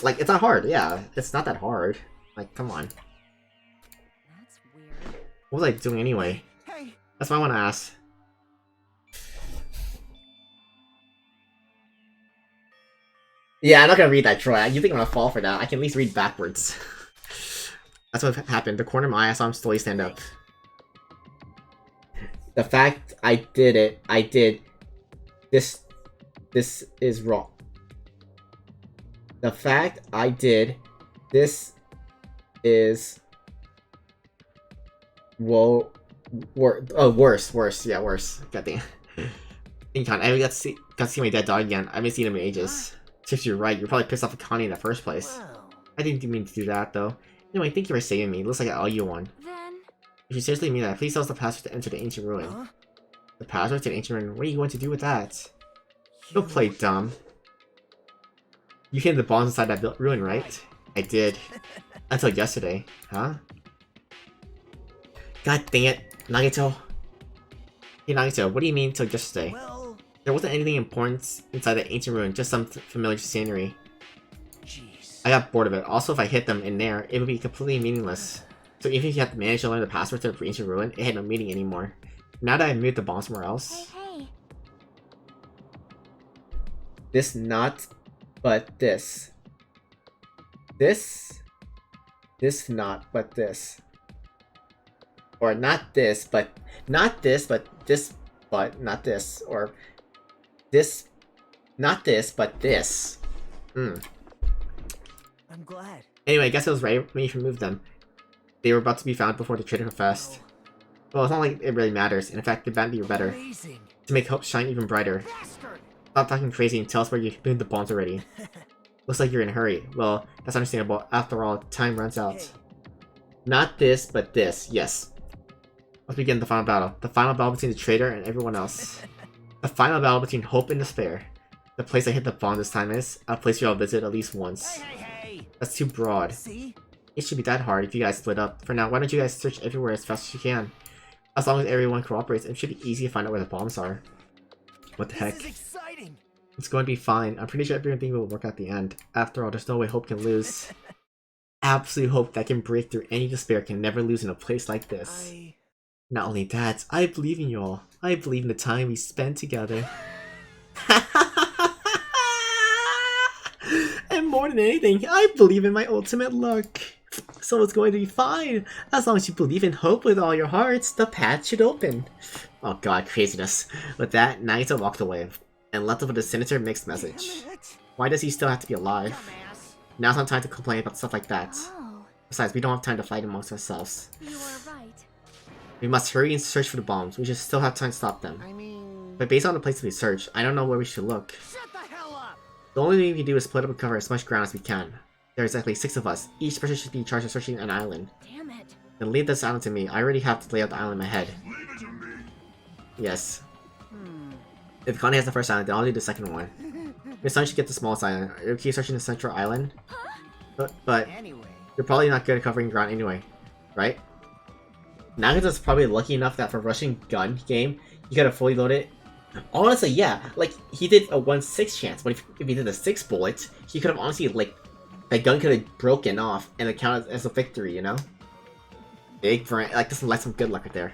Like, it's not hard. Yeah, it's not that hard. Like, come on. That's weird. What was I doing anyway? Hey, That's what I want to ask. Yeah, I'm not gonna read that, Troy. You think I'm gonna fall for that? I can at least read backwards. That's what happened. The corner of my eye, I saw him slowly stand up. The fact I did it, I did. This is wrong. The fact I did this is... Whoa. Worse. Yeah, worse. God damn. I got to see my dead dog again. I haven't seen him in ages. If you're right, you're probably pissed off at Connie in the first place. Wow. I didn't mean to do that, though. Anyway, thank you for saving me. Looks like I owe you one. Then, If you seriously mean that, please tell us the password to enter the ancient ruin. Huh? The password to the ancient ruin? What are you going to do with that? Don't play dumb. You hid the bombs inside that ruin, right? I did. Until yesterday. Huh? God dang it. Nagito. Hey Nagito, what do you mean until yesterday? Well, There wasn't anything important inside the ancient ruin, just some familiar scenery. jeez. I got bored of it. Also, if I hit them in there, it would be completely meaningless. So even if you had to manage to learn the password to the ancient ruin, it had no meaning anymore. Now that I've moved the bomb somewhere Hey, else... hey. This not, but this. This not, but this. Or not this, but this, but not this. Or this, not this, but this. I'm glad. Anyway, I guess it was right for me to remove them. They were about to be found before the traitor confessed. Well, it's not like it really matters. In fact, the bounty were better. Amazing. To make hope shine even brighter. Bastard! Stop talking crazy and tell us where you moved the bombs already. Looks like you're in a hurry. Well, that's understandable. After all, time runs out. Hey. Not this, but this. Yes. Let's begin the final battle. The final battle between the traitor and everyone else. The final battle between hope and despair. The place I hit the bomb this time is a place you'll visit at least once. Hey! That's too broad. See? It should be that hard if you guys split up. For now, why don't you guys search everywhere as fast as you can? As long as everyone cooperates, it should be easy to find out where the bombs are. What the heck? This is exciting. It's going to be fine. I'm pretty sure everything will work out at the end. After all, there's no way Hope can lose. Absolute hope that can break through any despair can never lose in a place like this. Not only that, I believe in y'all. I believe in the time we spent together. And more than anything, I believe in my ultimate luck. So it's going to be fine. As long as you believe in hope with all your hearts, the path should open. Oh god, craziness. With that, Nagito walked away, and left with a sinister mixed message. Damn it. Why does he still have to be alive? Dumbass. Now's not time to complain about stuff like that. Oh, Besides, we don't have time to fight amongst ourselves. you were right. We must hurry and search for the bombs. We should still have time to stop them. I mean... But based on the places we search, I don't know where we should look. Shut the hell up! The only thing we can do is split up and cover as much ground as we can. There are exactly 6 of us. Each person should be in charge of searching an island. Damn it. Then leave this island to me. I already have to lay out the island in my head. Leave it to me. Yes. Hmm. If Connie has the first island, then I'll do the second one. Miss Sun should get the smallest island. Are you okay searching the central island? But Anyway. you're probably not good at covering ground anyway, right? Nagito's probably lucky enough that for rushing gun game, he could have fully loaded. Honestly, yeah, like he did a 1/6 chance, but if he did a 6 bullet, he could have honestly like that gun could have broken off and it counted as a victory, you know? Big brain, like this is like some good luck right there.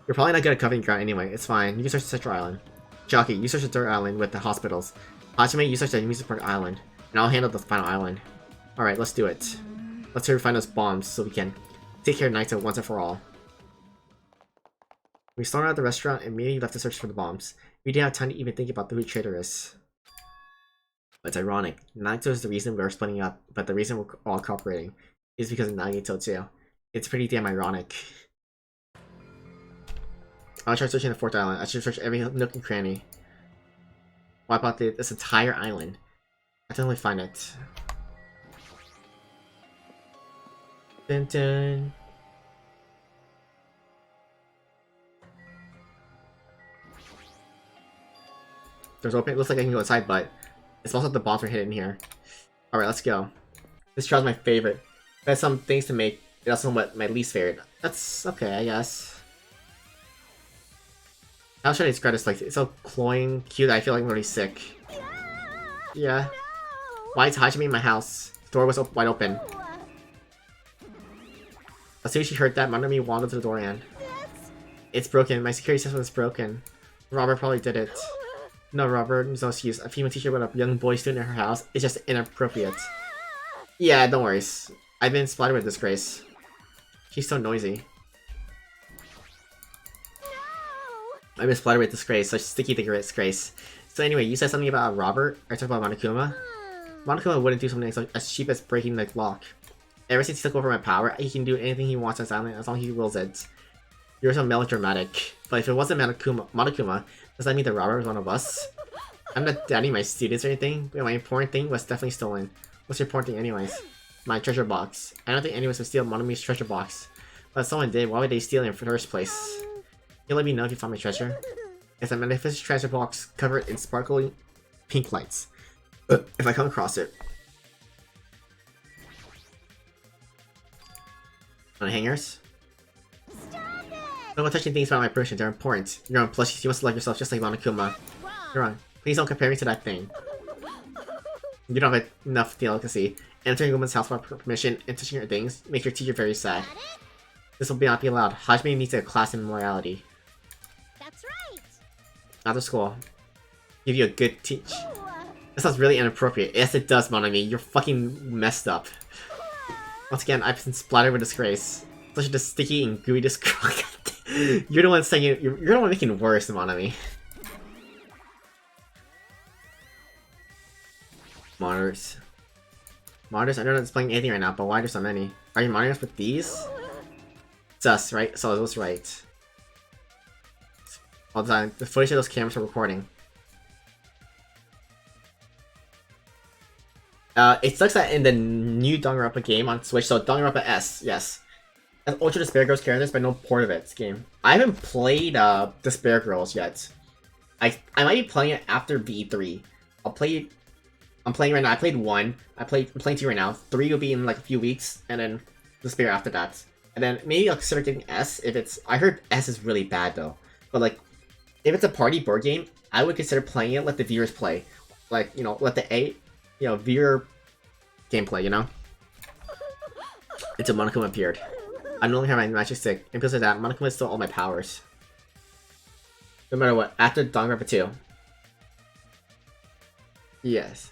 You're probably not good at covering ground anyway. It's fine. You can search the central island. Jockey, you search the third island with the hospitals. Hachime, you search the music park island, and I'll handle the final island. All right, let's do it. Let's hurry find those bombs so we can take care of Naito once and for all. We stormed out of the restaurant and immediately left to search for the bombs. We didn't have time to even think about who the traitor is. But it's ironic. Nagito is the reason we're splitting up, but the reason we're all cooperating is because of Nagito too. It's pretty damn ironic. I'll try searching the 4th island. I should search every nook and cranny. Wipe out this entire island. I definitely find it. Dun dun. There's open. It looks like I can go inside, but it's also the bombs are hidden here. Alright, let's go. This trial's my favorite. It has some things to make. It's also my least favorite. That's okay, I guess. How should I describe this? Like, it's so cloying, cute. I feel like I'm already sick. Yeah. Why is Hajime in my house? The door was wide open. As soon as she heard that, Manami wandered to the door and... It's broken. My security system is broken. Robert probably did it. No, Robert, there's no excuse. A female teacher with a young boy student in her house is just inappropriate. Yeah, don't worry. I've been splattered with disgrace. She's so noisy. I've been splattered with disgrace, such sticky disgrace. So anyway, you said something about Robert, or talking about Monokuma? Monokuma wouldn't do something as cheap as breaking the lock. Ever since he took over my power, he can do anything he wants on this island as long as he wills it. You're so melodramatic. But if it wasn't Monokuma, does that mean that Robert was one of us? I'm not doubting my students or anything, but my important thing was definitely stolen. What's your important thing anyways? My treasure box. I don't think anyone would steal Monomi's treasure box. But if someone did, why would they steal it in the first place? You'll let me know if you find my treasure. It's a magnificent treasure box covered in sparkling pink lights. If I come across it. On hangers? Stop it! Don't touching things about my person, they're important. You're on plushies, you must love yourself just like Monokuma. You're wrong. Please don't compare me to that thing. You don't have enough delicacy. Entering a woman's house without permission and touching her things make your teacher very sad. This will not be allowed. Hajime needs a class in morality. That's right! After school. Give you a good teach. This sounds really inappropriate. Yes, it does, Monami. You're fucking messed up. Once again, I've been splattered with disgrace. Such a sticky and gooey disgrace. You're the one saying you're the one making it worse, Monami. Monitors. Monitors, I don't know displaying anything right now, but why are there so many? Are you monitoring us with these? It's us, right? So it was right. All the time, the footage of those cameras are recording. It sucks that in the new Danganronpa game on Switch, so Danganronpa S, yes. Has Ultra Despair Girls characters, but no port of it game. I haven't played Despair Girls yet. I might be playing it after VE3. I'm playing right now. I played 1. I'm playing 2 right now. 3 will be in like a few weeks, and then Despair after that. And then maybe I'll consider getting S if it's... I heard S is really bad though. But like, if it's a party board game, I would consider playing it, let the viewers play. Like, you know, let the viewer gameplay, you know? Until Monokuma appeared. I no longer have my magic stick, and because of that, Monokuma is still all my powers. No matter what, after Danganronpa 2. Yes.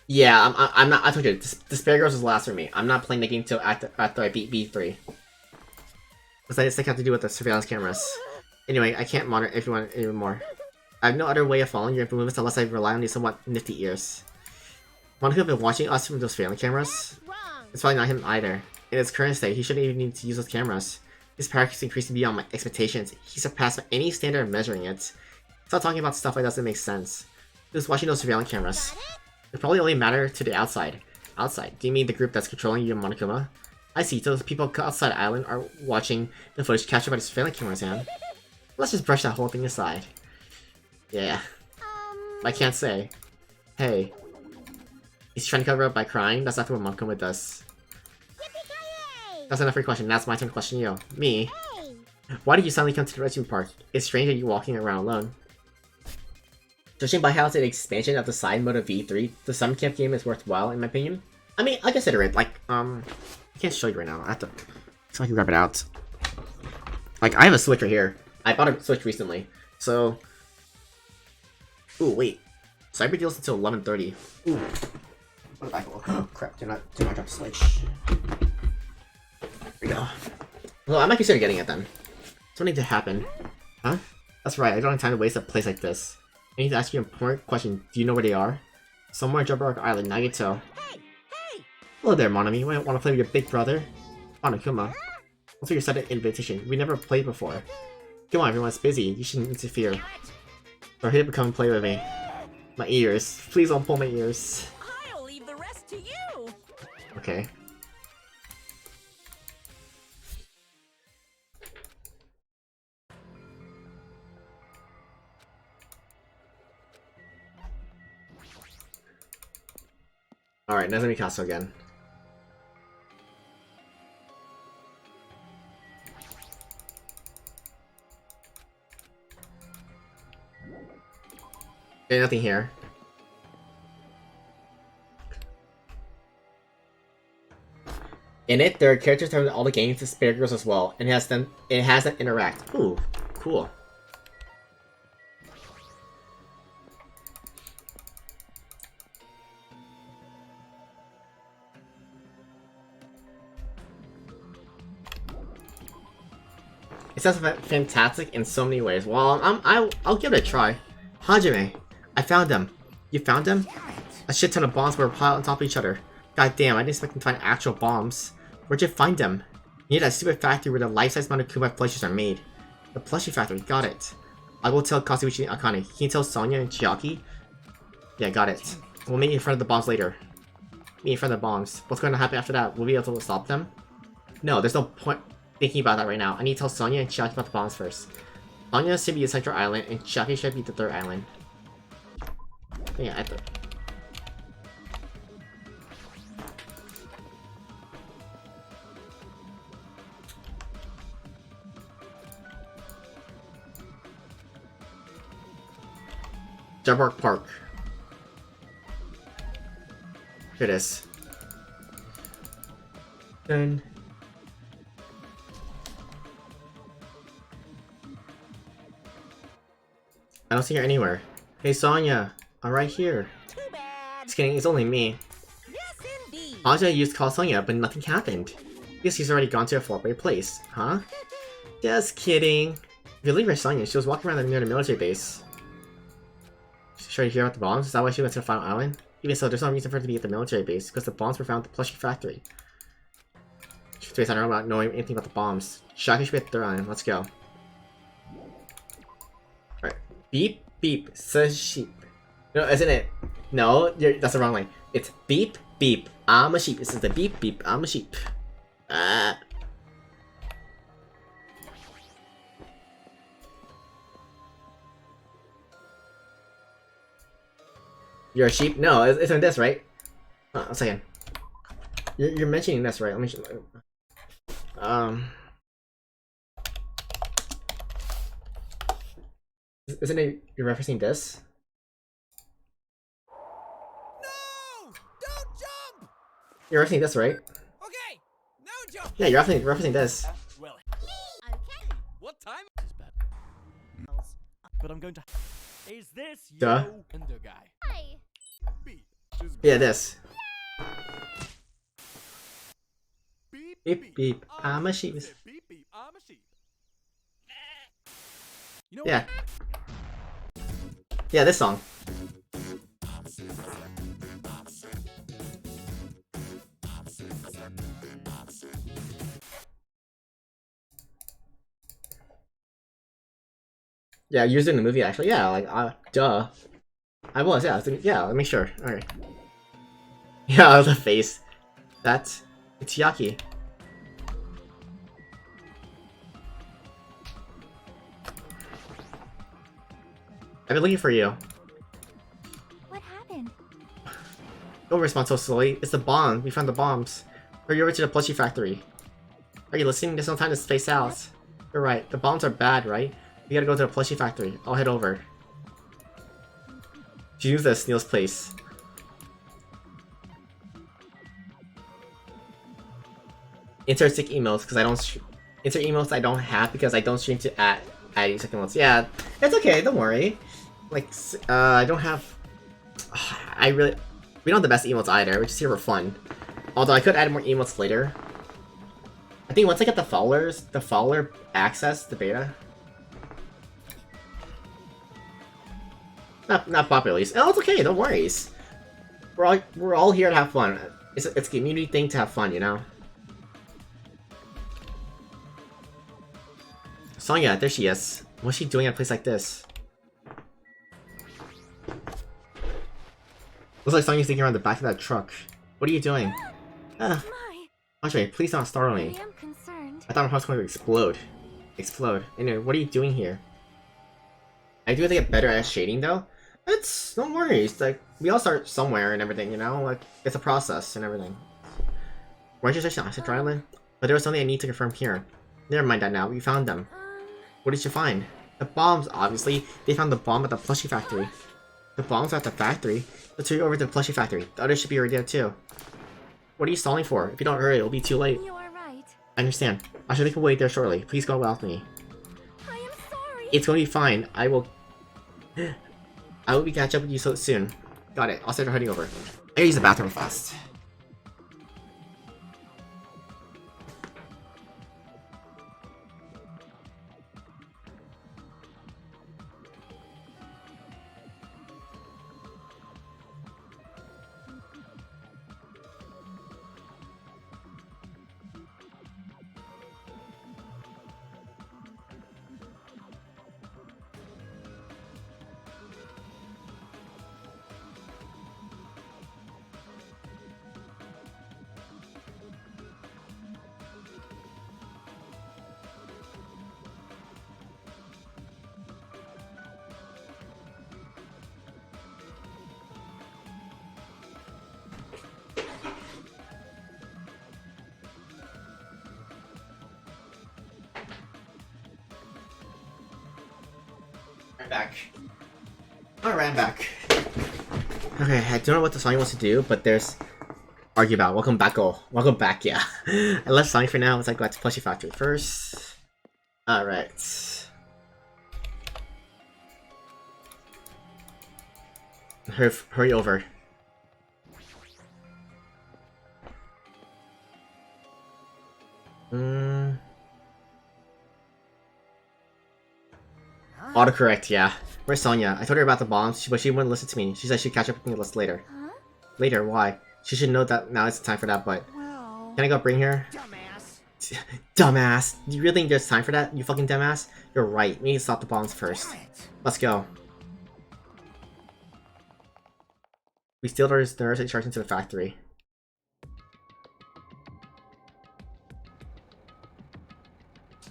Yeah, I'm not. I told you, Despair Girls is last for me. I'm not playing the game till after I beat B3. Because I just have to do with the surveillance cameras. Anyway, I can't monitor everyone anymore. I have no other way of following your movements unless I rely on these somewhat nifty ears. Monica have been watching us from those surveillance cameras? It's probably not him either. In his current state, he shouldn't even need to use those cameras. His power keeps increasing beyond my expectations. He surpassed any standard of measuring it. Stop talking about stuff that doesn't make sense. He was watching those surveillance cameras. They probably only matter to the outside. Outside? Do you mean the group that's controlling you and Monokuma? I see, those people outside the island are watching the footage captured by the surveillance cameras, man. Let's just brush that whole thing aside. Yeah. I can't say. Hey. He's trying to cover up by crying? That's not what Monokuma does. That's enough for your question. Now it's my turn to question you. Me? Why did you suddenly come to the rescue park? It's strange that you're walking around alone. Judging by how it's an expansion of the side mode of V3, the summer camp game is worthwhile in my opinion. I mean, I consider it. Like, I can't show you right now. I have to... So I can grab it out. Like, I have a Switch right here. I bought a Switch recently. So... Ooh, wait. Cyber deals until 11:30. Ooh. What did I go? Oh, crap. Do not drop the Switch. There we go. Well, I might consider getting it then. Something needs to happen. Huh? That's right. I don't have time to waste a place like this. I need to ask you an important question. Do you know where they are? Somewhere in Jump Rock Island, Nagito. Hey! Hey! Hello there, Monami. You want to play with your big brother? Monokuma. Also, your sudden invitation. We never played before. Come on, everyone's busy. You shouldn't interfere. Or here to come and play with me. My ears. Please don't pull my ears. I'll leave the rest to you. Okay. Alright, Nezumi Castle again. Okay, nothing here. In it, there are characters from all the games, Despair Girls as well, and it has them interact. Ooh, cool. It sounds fantastic in so many ways. Well, I'll give it a try. Hajime, I found them. You found them? A shit ton of bombs were piled on top of each other. God damn, I didn't expect them to find actual bombs. Where'd you find them? Near that stupid factory where the life-size Monokuma plushies are made. The plushie factory, got it. I'll go tell Kazuichi and Akane. Can you tell Sonya and Chiaki? Yeah, got it. We'll meet in front of the bombs later. Meet in front of the bombs. What's going to happen after that? Will we be able to stop them? No, there's no point thinking about that right now. I need to tell Sonya and Chiaki about the bombs first. Sonya should be the central island, and Chiaki should be the third island. Yeah, I thought. Jabbark Park. Here it is. Done. I don't see her anywhere. Hey Sonya, I'm right here. Too bad. Just kidding, it's only me. Yes, indeed. Anja used to call Sonya, but nothing happened. Guess she's already gone to a faraway place, huh? Just kidding. If you leave her Sonya, she was walking around near the military base. Sure you hear about the bombs? Is that why she went to the final island? Even so, there's no reason for her to be at the military base, because the bombs were found at the plushie factory. I don't know about knowing anything about the bombs. Shocking should be at the third island. Let's go. Alright. Beep, beep, says sheep. No, isn't it? No, that's the wrong line. It's beep, beep, I'm a sheep. This is the beep, beep, I'm a sheep. Ah. You're a sheep? No, isn't this right? A second. You're mentioning this, right? Let me. Isn't it? You're referencing this? No! Don't jump! You're referencing this, right? Okay, no jump. Yeah, you're referencing this. Well, Okay. what time is bad? But I'm going to. Is this Duh. yo Ender guy? Hi. Beep. Just Yeah, this. beep Beep, beep, I'm a sheep. Beep beep. I'm a sheep. You know Yeah. Yeah, this song. Yeah, used it in the movie actually. Yeah, like duh. I was, yeah, yeah, let me sure. Alright. Yeah, the face. It's Yaki. I've been looking for you. What happened? Don't respond so slowly. It's the bomb. We found the bombs. Hurry over to the plushie factory. Are you listening? There's no time to space out. You're right. The bombs are bad, right? We gotta go to the plushie factory. I'll head over. She used at Neil's place. Insert sick emails because I don't. Insert emails I don't have because I don't stream to adding sick emails. Yeah, it's okay. Don't worry. Like, I don't have. We don't have the best emails either. We're just here for fun. Although I could add more emotes later. I think once I get the follower access, the beta. Not popular at least. Oh, it's okay, no worries. We're all here to have fun. It's a community thing to have fun, you know? Sonya, there she is. What's she doing at a place like this? Looks like Sonya's sneaking around the back of that truck. What are you doing? Ah, My, Andre, please don't startle I me. am concerned. I thought my house was going to explode. Explode. Anyway, what are you doing here? I do have to get better at shading though. It's no worries. Like we all start somewhere and everything, you know. Like it's a process and everything. Weren't you searching Central Island? But there was something I need to confirm here. Never mind that now. We found them. What did you find? The bombs. Obviously, they found the bomb at the plushie factory. The bombs are at the factory. Let's hurry over to the plushie factory. The others should be already there too. What are you stalling for? If you don't hurry, it'll be too late. You are right. I understand. I should make a way there shortly. Please go without me. I am sorry. It's going to be fine. I will be catch up with you so soon. Got it. I'll start heading over. I gotta use the bathroom fast. Back. Alright, I'm back. Okay, I don't know what the Sonic wants to do, but there's argue about. Welcome back, welcome back, yeah. I left Sonic for now, let's go back to Plushie Factory first. Alright. Hurry over. Autocorrect, yeah. Where's Sonia? I told her about the bombs, but she wouldn't listen to me. She said she'd catch up with us later. Huh? Later, why? She should know that now it's time for that, but... Well, Can I go bring her? dumbass. Dumbass! Do you really think there's time for that, you fucking dumbass? You're right, we need to stop the bombs first. Damn it. Let's go. We steal the nurse and charge into the factory.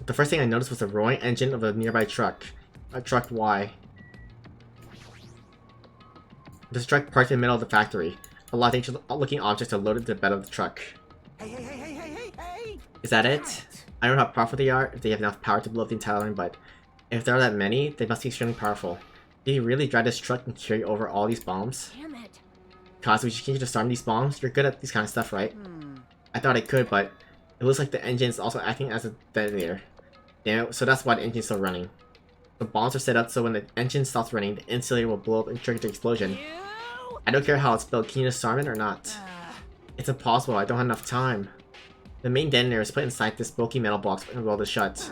The first thing I noticed was the roaring engine of a nearby truck. A truck Y. This truck parked in the middle of the factory. A lot of interesting-looking objects are loaded to the bed of the truck. Hey! Is that Damn it? I don't know how powerful they are, if they have enough power to blow up the entire line, but if there are that many, they must be extremely powerful. Did he really drive this truck and carry over all these bombs? Damn it. Kazumi, can you disarm these bombs? You're good at these kind of stuff, right? I thought I could, but it looks like the engine is also acting as a detonator. Yeah, so that's why the engine's still running. The bombs are set up so when the engine stops running, the insulator will blow up and trigger the explosion. I don't care how it's built, can you disarm it or not? It's impossible, I don't have enough time. The main detonator is put inside this bulky metal box and rolled it shut.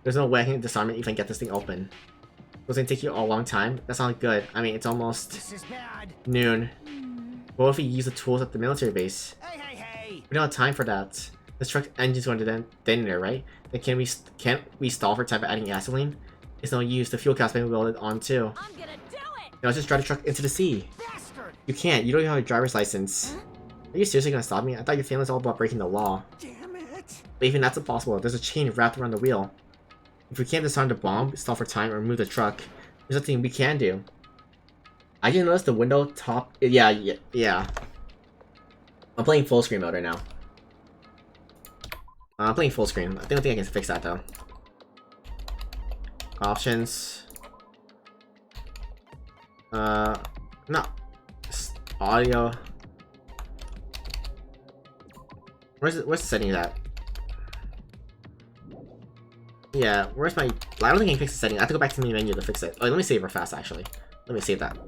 There's no way I can disarm it even get this thing open. Was it gonna take you a long time? That's not good. I mean, it's almost This is bad. noon. What if we use the tools at the military base? Hey! We don't have time for that. This truck's engine's going to detonator, right? Then can't we stall for time by adding gasoline? It's no use. The fuel cap's been welded on too. I'm gonna do it! Now let's just drive the truck into the sea. Bastard! You can't. You don't even have a driver's license. Are you seriously gonna stop me? I thought your family's all about breaking the law. Damn it! But even that's impossible. There's a chain wrapped around the wheel. If we can't disarm the bomb, stall for time, or move the truck, there's nothing we can do. I didn't notice the window top. Yeah. I'm playing full screen mode right now. I'm playing full screen. I don't think I can fix that though. Options. No. Audio. Where's the setting at? Yeah, where's my... I don't think I can fix the setting. I have to go back to the main menu to fix it. Oh, let me save real fast, actually. Let me save that.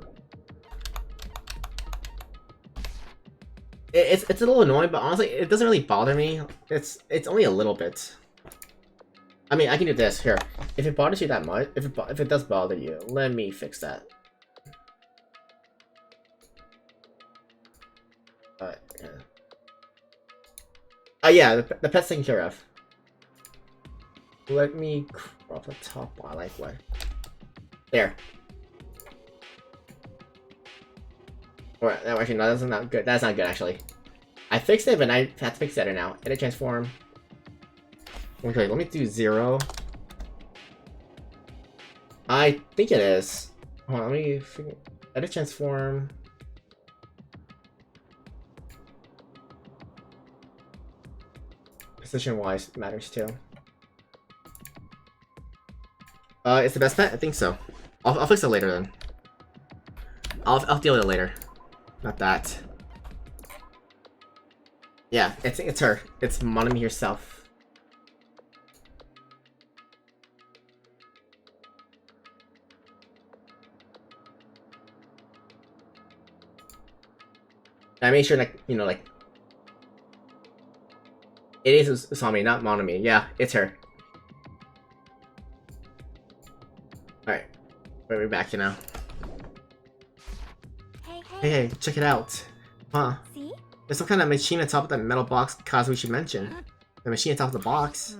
It's a little annoying, but honestly, it doesn't really bother me. It's only a little bit. I mean, I can do this. Here. If it bothers you that much, if it does bother you, let me fix that. Yeah, the pet's taken care of. Let me crop the top bar like what? There. Alright, no, actually, no, that's not good. That's not good, actually. I fixed it, but I have to fix it now. Edit transform. Okay, let me do 0. I think it is. Hold on, let me figure. Edit transform. Position wise matters too. It's the best bet? I think so. I'll fix it later then. I'll deal with it later. Not that. Yeah, it's her. It's Monami herself. I made sure, like, you know, like, it is Usami, not Monami. Yeah, it's her. Alright. We're back, you know. Hey, check it out. Huh. See? There's some kind of machine on top of that metal box Kazumi should mention. The machine on top of the box.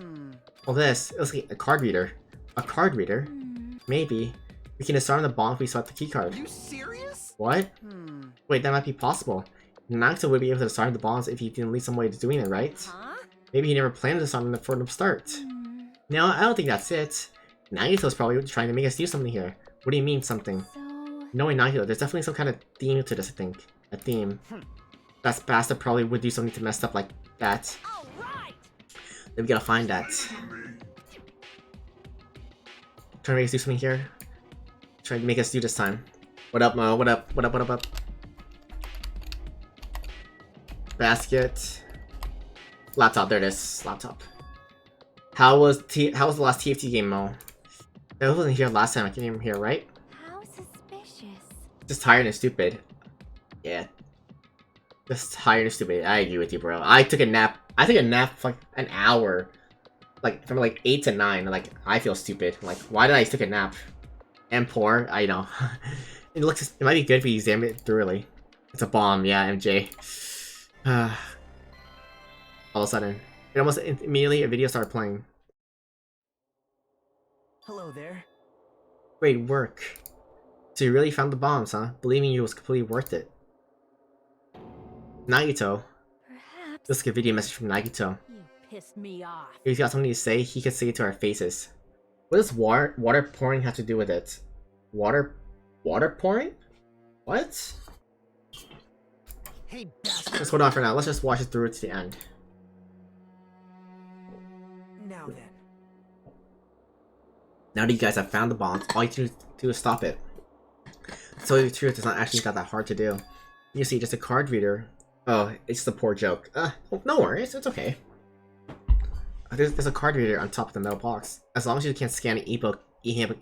Well, this, it looks like a card reader. A card reader? Maybe. We can disarm the bomb if we swipe the keycard. Are you serious? What? Wait, that might be possible. Nagito would be able to disarm the bombs if he didn't leave some way to doing it, right? Huh? Maybe he never planned to disarm them from the start. No, I don't think that's it. Nagito's probably trying to make us do something here. What do you mean, something? So... Knowing Nagito, there's definitely some kind of theme to this, I think. A theme. That bastard probably would do something to mess up like that. Alright! Then we gotta find that. Trying to make us do something here. Try to make us do this time. What up, Mo? What up? What up? What up? What up? Basket. Laptop. There it is. Laptop. How was the last TFT game, Mo? I wasn't here last time. I came here, right? How suspicious. Just tired and stupid. Yeah. Just tired and stupid. I agree with you, bro. I took a nap. I took a nap for like an hour. Like, from like 8 to 9. Like, I feel stupid. Like, why did I take a nap? And poor. I know. It might be good if you examine it thoroughly. It's a bomb. Yeah, MJ. All of a sudden. It almost immediately a video started playing. Hello there. Great work. So you really found the bombs, huh? Believing you was completely worth it. Nagito. Perhaps. This is a video message from Nagito. You pissed me off. If he's got something to say, he could say it to our faces. What does water pouring have to do with it? Water pouring? What? Hey, bastard. Let's hold on for now. Let's just watch it through to the end. Now then. Now that you guys have found the bombs, all you have to do is stop it. To tell you the truth, it's not actually that hard to do. You see, just a card reader. Oh, it's just a poor joke. No worries, it's okay. There's a card reader on top of the metal box. As long as you can't scan an e-handbook,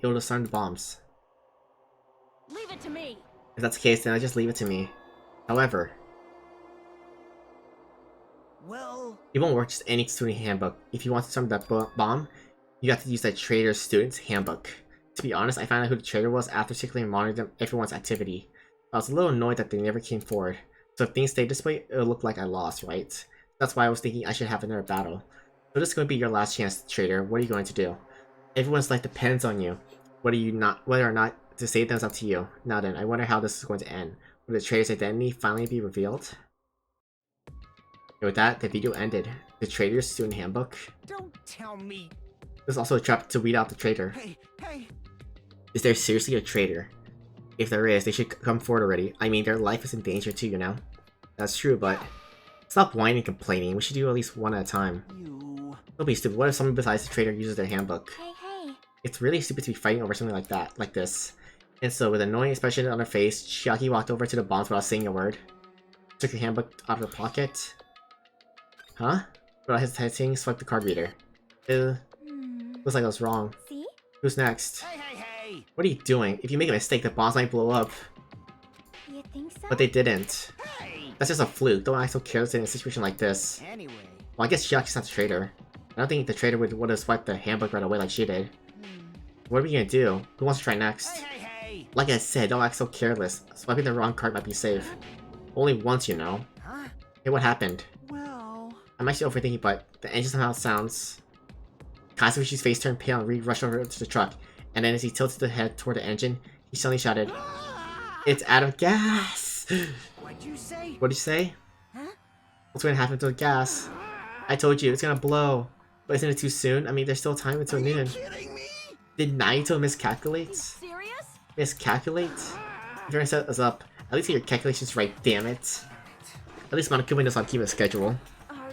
it'll discern the bombs. Leave it to me. If that's the case, then I just leave it to me. However, Well, it won't work just any student handbook. If you want to discern that bomb, you have to use that trader's student's handbook. To be honest, I found out who the trader was after secretly monitoring everyone's activity. I was a little annoyed that they never came forward. So if things stay this way, it'll look like I lost, right? That's why I was thinking I should have another battle. So this is going to be your last chance, trader. What are you going to do? Everyone's life depends on you. Whether or not to save them is up to you. Now then, I wonder how this is going to end. Will the trader's identity finally be revealed? And with that, the video ended. The trader's student handbook. Don't tell me. There's also a trap to weed out the traitor. Hey. Is there seriously a traitor? If there is, they should come forward already. I mean, their life is in danger too, you know? That's true, but stop whining and complaining. We should do at least one at a time. Don't be stupid. What if someone besides the traitor uses their handbook? Hey. It's really stupid to be fighting over something like that, like this. And so, with an annoying expression on her face, Chiaki walked over to the bombs without saying a word. Took her handbook out of her pocket. Huh? Without hesitating, swiped the card reader. Looks like I was wrong. See? Who's next? Hey. What are you doing? If you make a mistake, the bombs might blow up. You think so? But they didn't. Hey. That's just a fluke. Don't act so careless in a situation like this. Anyway. Well, I guess Chiaki's not the traitor. I don't think the traitor would have swiped the handbook right away like she did. What are we gonna do? Who wants to try next? Hey. Like I said, don't act so careless. Swiping the wrong card might be safe. Only once, you know. Huh? Hey, what happened? Well. I'm actually overthinking, but the engine somehow sounds... Kazuchi's face turned pale and Reed rushed over to the truck. And then as he tilted the head toward the engine, he suddenly shouted, "It's out of gas!" What'd you say? What'd you say? Huh? What's gonna happen to the gas? I told you, it's gonna blow. But isn't it too soon? I mean, there's still time until noon. Kidding me? Did Naito miscalculate? Serious? Miscalculate? If you're gonna set us up, at least get your calculations right, damn it. At least Monokuma knows how to keep a schedule. Are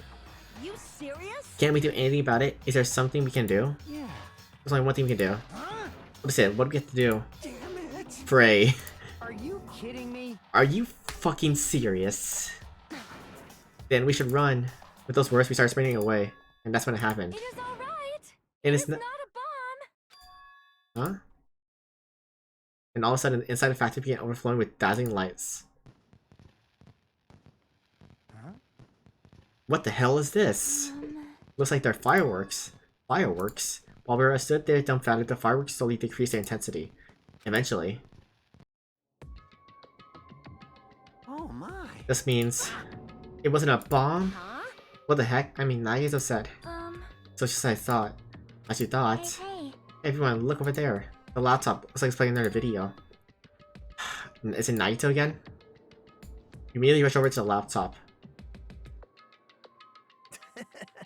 you serious? Can't we do anything about it? Is there something we can do? Yeah. There's only one thing we can do. Huh? What is it? What do we have to do? Damn it. Pray. Are you kidding me? Are you fucking serious? Then we should run. With those words, we started sprinting away. And that's when it happened. It is alright. And It's it's not a bomb. Huh? And all of a sudden, inside the factory began overflowing with dazzling lights. Huh? What the hell is this? Looks like they're fireworks. Fireworks? While we stood there dumbfounded, the fireworks slowly decreased their intensity. Eventually. Oh my. This means... It wasn't a bomb? Huh? What the heck? I mean, Nagi's upset. So just as I thought. As you thought. Hey. Everyone, look over there. The laptop looks like it's playing another video. Is it Naito again? You immediately rush over to the laptop.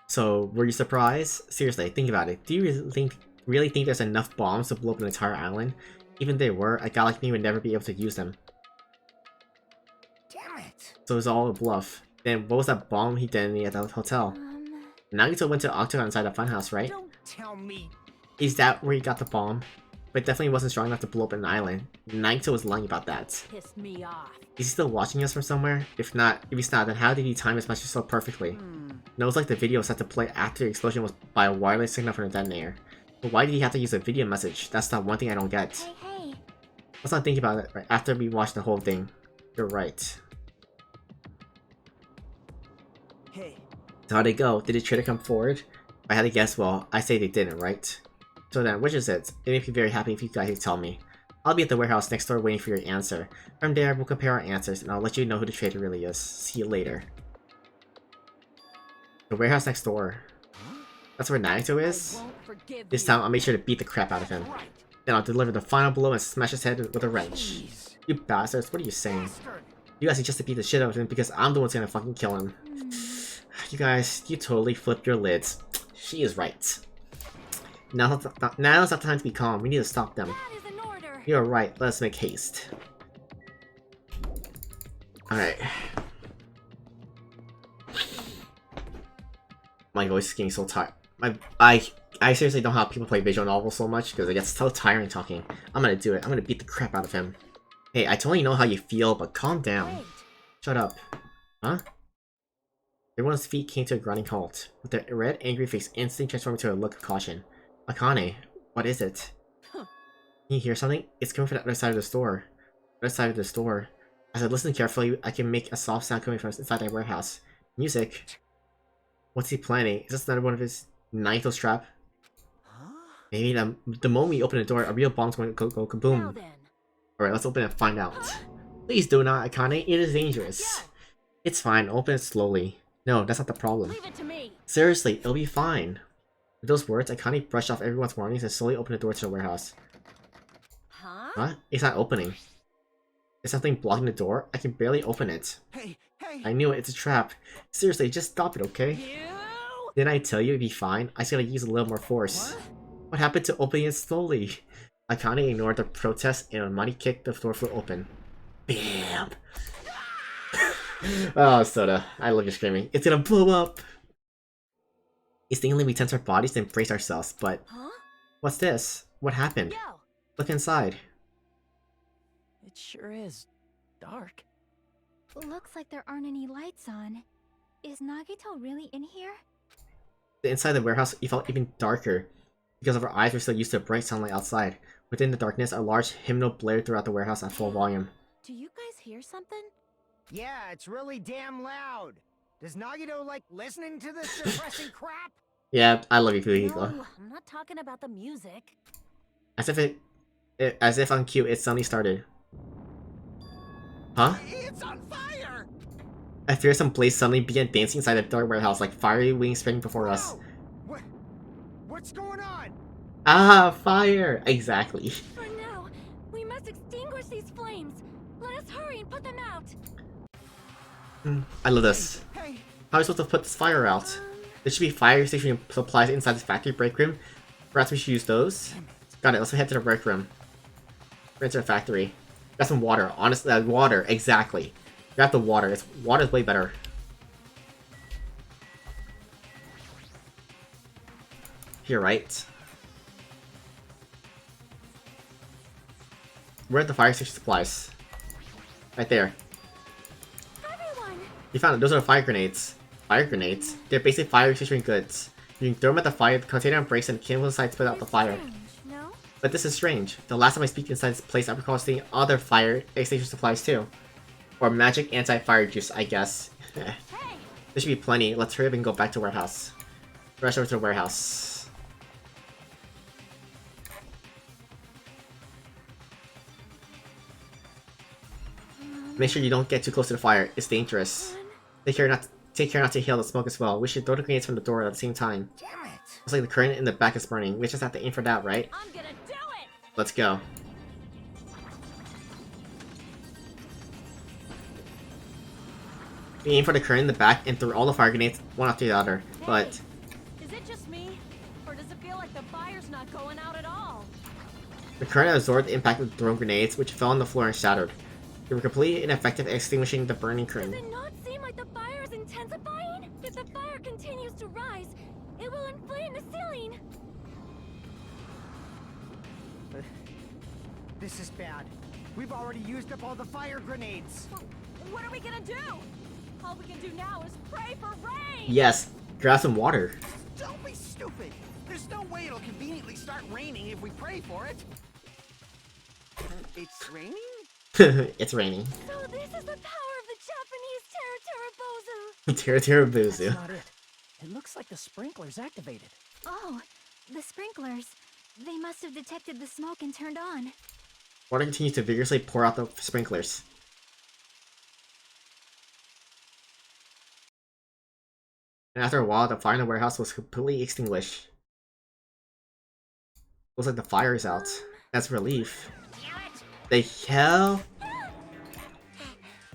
So, were you surprised? Seriously, think about it. Do you really think there's enough bombs to blow up an entire island? Even if they were, a guy like me would never be able to use them. Damn it. So it was all a bluff. Then what was that bomb he detonated at the hotel? Nagito went to Octagon inside the funhouse, right? Don't tell me. Is that where he got the bomb? but it definitely wasn't strong enough to blow up an island. Naito was lying about that. Pissed me off. Is he still watching us from somewhere? If he's not, then how did he time his message so perfectly? Knows like the video was set to play after the explosion was by a wireless signal from the detonator. But why did he have to use a video message? That's not one thing I don't get. Hey, Let's not think about it right after we watch the whole thing. You're right. Hey, So how'd it go? Did the traitor come forward? If I had to guess, well, I say they didn't, right? So then, which is it? It'd make me very happy if you guys could tell me. I'll be at the warehouse next door waiting for your answer. From there, we'll compare our answers, and I'll let you know who the traitor really is. See you later. The warehouse next door. That's where Naito is? I won't forgive This you. time, I'll make sure to beat the crap out of him. right. Then I'll deliver the final blow and smash his head with a wrench. Jeez. You bastards, what are you saying? Bastard. You guys need just to beat the shit out of him because I'm the one who's gonna fucking kill him. You guys, you totally flipped your lids. She is right. Now's not the time to be calm. We need to stop them. that is an order. You're right. Let's make haste. Alright. My voice is getting so tired. I seriously don't know how people play visual novels so much because it gets so tiring talking. I'm gonna do it. I'm gonna beat the crap out of him. Hey, I totally know how you feel, but calm down. Wait. Shut up. Huh? Everyone's feet came to a grinding halt, with their red, angry face instantly transforming to a look of caution. Akane, what is it? Huh. Can you hear something? It's coming from the other side of the store. Other side of the store. As I listen carefully, I can make a soft sound coming from inside the warehouse. Music. What's he planning? Is this another one of his Naito trap? Huh? Maybe the moment we open the door, a real bomb's going to go Now kaboom. then. Alright, let's open it and find out. Please do not, Akane. It is dangerous. Yeah. It's fine. Open it slowly. No, that's not the problem. Leave it to me. Seriously, it'll be fine. With those words, Akane brushed off everyone's warnings and slowly opened the door to the warehouse. Huh? What? It's not opening. Is something blocking the door? I can barely open it. Hey, hey. I knew it. It's a trap. Seriously, just stop it, okay? You? Didn't I tell you it'd be fine? I just gotta use a little more force. What happened to opening it slowly? Akane ignored the protest and a mighty kick, the door flew open. Bam! Oh, Soda. I love your screaming. It's gonna blow up! Instinctively, we tense our bodies and brace ourselves, but Huh? what's this? What happened? Yo. Look inside. It sure is dark. Looks like there aren't any lights on. Is Nagito really in here? The inside of the warehouse felt even darker because of our eyes were still used to bright sunlight outside. Within the darkness, a large hymnal blared throughout the warehouse at full volume. Do you guys hear something? Yeah, it's really damn loud. Does Nagito like listening to this depressing crap? Yeah, I love you, Fuyuhiko. No, I'm not talking about the music. As if on cue, it suddenly started. Huh? It's on fire! A fearsome blaze suddenly began dancing inside the dark warehouse like fiery wings spreading before us. Whoa! What's going on? Ah, fire! Exactly. For now, we must extinguish these flames. Let us hurry and put them out. I love this. Hey, How are we supposed to put this fire out? There should be fire station supplies inside this factory break room. Perhaps we should use those. Got it, let's head to the break room. We're into the factory. Got some water. Honestly, water, exactly. Grab the water. Water's way better. Here, right? Where are the fire station supplies? Right there. Everyone! You found it. Those are fire grenades. Fire grenades? They're basically fire extinguishing goods. You can throw them at the fire, the container breaks, and the chemical inside spit out the fire. Strange, no? But this is strange. The last time I speak inside this place, I recall seeing other fire extinguishing supplies too. Or magic anti-fire juice, I guess. There Hey! should be plenty. Let's hurry up and go back to warehouse. Rush over to the warehouse. Make sure you don't get too close to the fire. It's dangerous. Take care not to inhale the smoke as well. We should throw the grenades from the door at the same time. damn it! Looks like the current in the back is burning. We just have to aim for that, right? I'm gonna do it! Let's go. We aim for the current in the back and throw all the fire grenades one after the other. But Is it just me? Or does it feel like the fire's not going out at all? the current absorbed the impact of the thrown grenades, which fell on the floor and shattered. They were completely ineffective at extinguishing the burning Does current. it not seem like the fire is intensifying? If the fire continues to rise, it will inflame the ceiling. This is bad. We've already used up all the fire grenades. What are we gonna do? All we can do now is pray for rain! Yes, grab some water. Don't be stupid. There's no way it'll conveniently start raining if we pray for it. It's raining? It's raining. So this is the power of the Japanese Tera Tera Boozoo. That's not it. It looks like the sprinkler's activated. Oh, the sprinklers. They must have detected the smoke and turned on. Water continues to vigorously pour out the sprinklers. And after a while, the fire in the warehouse was completely extinguished. Looks like the fire is out. That's relief. The hell?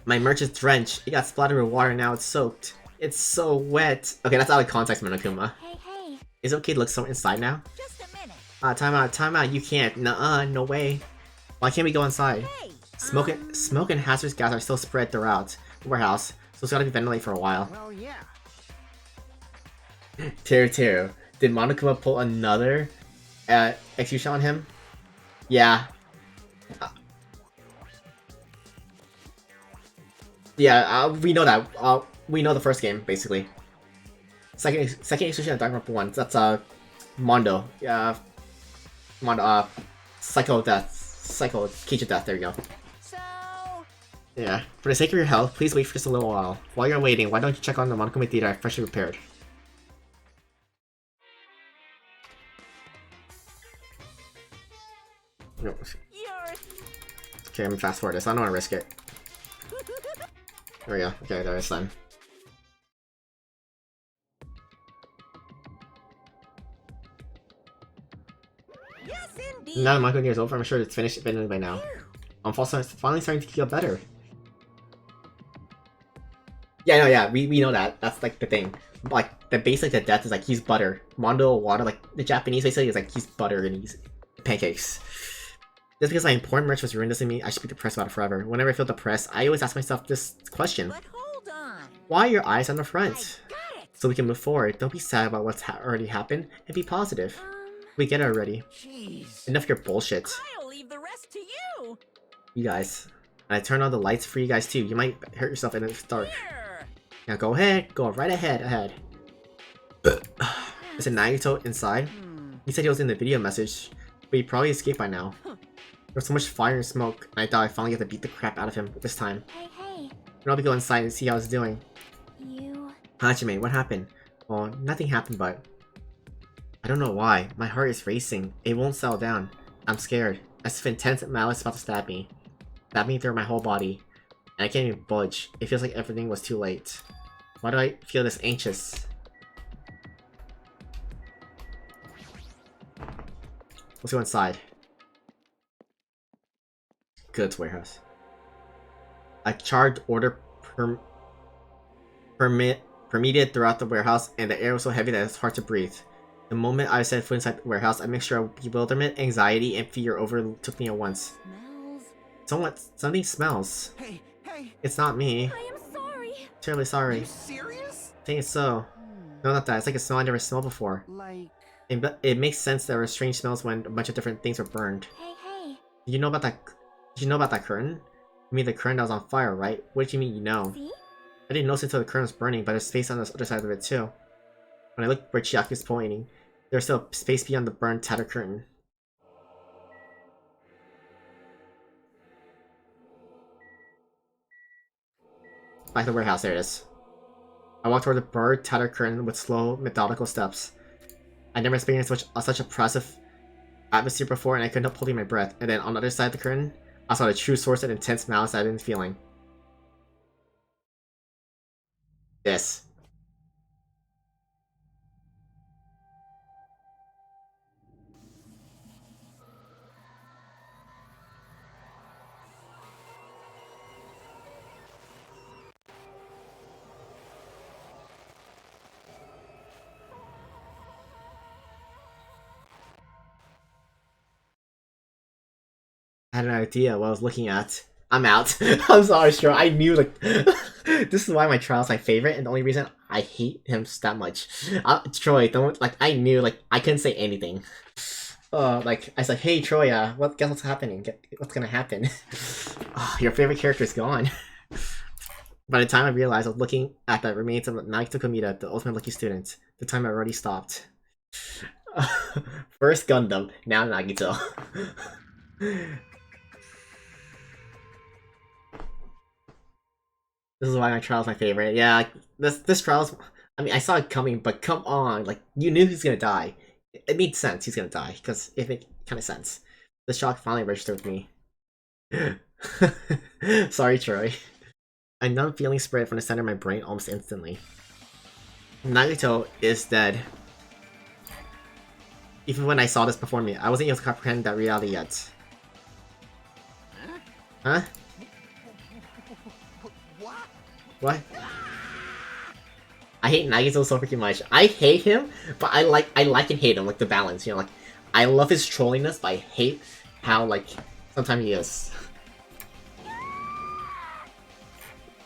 My merch is drenched. It got splattered with water and now it's soaked. It's so wet. Okay, that's out of context, Monokuma. Hey, hey. Is it okay to look someone inside now? Just a minute. Time out. You can't. Nuh-uh, no way. Why can't we go inside? Hey! Smoke and hazardous gas are still spread throughout the warehouse, so it's gotta be ventilated for a while. Well, yeah. Teru. Did Monokuma pull another execution on him? Yeah. We know that. We know the first game, basically. Second execution of Dark Rumble 1. That's Mondo. Psycho Keisha death, there you go. So... Yeah. For the sake of your health, please wait for just a little while. While you're waiting, why don't you check on the Monokuma Theater freshly repaired? No. You're... Okay, I'm gonna fast forward this. I don't want to risk it. There we go. Okay, there it's done. Yes, indeed! Now the Monokuma Theater is over, I'm sure it's finished by now. I'm finally starting to feel better. Yeah, no, yeah, we know that. That's like the thing. Like the basic to death is like he's butter. Mondo water, like the Japanese basically is like he's butter and he's pancakes. Just because my important merch was ruined doesn't mean I should be depressed about it forever. Whenever I feel depressed, I always ask myself this question. But hold on. Why are your eyes on the front? I got it! So we can move forward. Don't be sad about what's already happened and be positive. We get it already. Jeez. Enough of your bullshit. I'll leave the rest to you! You guys. And I turned on the lights for you guys too. You might hurt yourself in the dark. Here! Now go ahead. Go right ahead. Is it Nagito inside? He said he was in the video message, but he probably escaped by now. There was so much fire and smoke, and I thought I finally get to beat the crap out of him this time. Hey, hey. I'll probably go inside and see how he's doing. You... Hajime, what happened? Well, nothing happened, but... I don't know why. My heart is racing. It won't settle down. I'm scared. As if intense malice is about to stab me. Stab me through my whole body. And I can't even budge. It feels like everything was too late. Why do I feel this anxious? Let's go inside. Goods warehouse. A charged order permeated throughout the warehouse, and the air was so heavy that it's hard to breathe. The moment I set foot inside the warehouse, a mixture of bewilderment, anxiety, and fear overtook me at once. Smells? Something smells. Hey. It's not me. I am sorry. Terribly Are sorry. you serious? I think it's so. No, not that. It's like a smell I never smelled before. Like... It makes sense there were strange smells when a bunch of different things were burned. Hey, hey. Did you know about that curtain? You mean the curtain that was on fire, right? What do you mean you know? See? I didn't notice until the curtain was burning, but there's space on the other side of it too. When I looked where Chiaki was pointing, there's still space beyond the burned, tattered curtain. Back to the warehouse, there it is. I walked toward the burned, tattered curtain with slow, methodical steps. I never experienced such oppressive atmosphere before, and I couldn't help holding my breath. And then on the other side of the curtain, I saw the true source of intense malice I'd been feeling. This. I had an idea what I was looking at. I'm out. I'm sorry, Stro. I knew, like, this is why my trial's my favorite, and the only reason I hate him that much. Troy, don't, like, I knew, like, I couldn't say anything. Like I said, hey Troya, guess what's happening? What's gonna happen? Your favorite character is gone. By the time I realized I was looking at the remains of Naito Komita, the ultimate lucky student, the time I already stopped. First Gundam, now Nagito. This is why my trial's my favorite. Yeah, like, this trial's... I mean, I saw it coming, but come on, like, you knew he's gonna die. It made sense he's gonna die, because it made kind of sense. The shock finally registered with me. Sorry, Troy. A numb feeling spread from the center of my brain almost instantly. Nagito is dead. Even when I saw this before me, I wasn't able to comprehend that reality yet. Huh? What? I hate Nagito so freaking much. I hate him, but I like and hate him, like the balance, you know, like I love his trolliness, but I hate how like sometimes he is.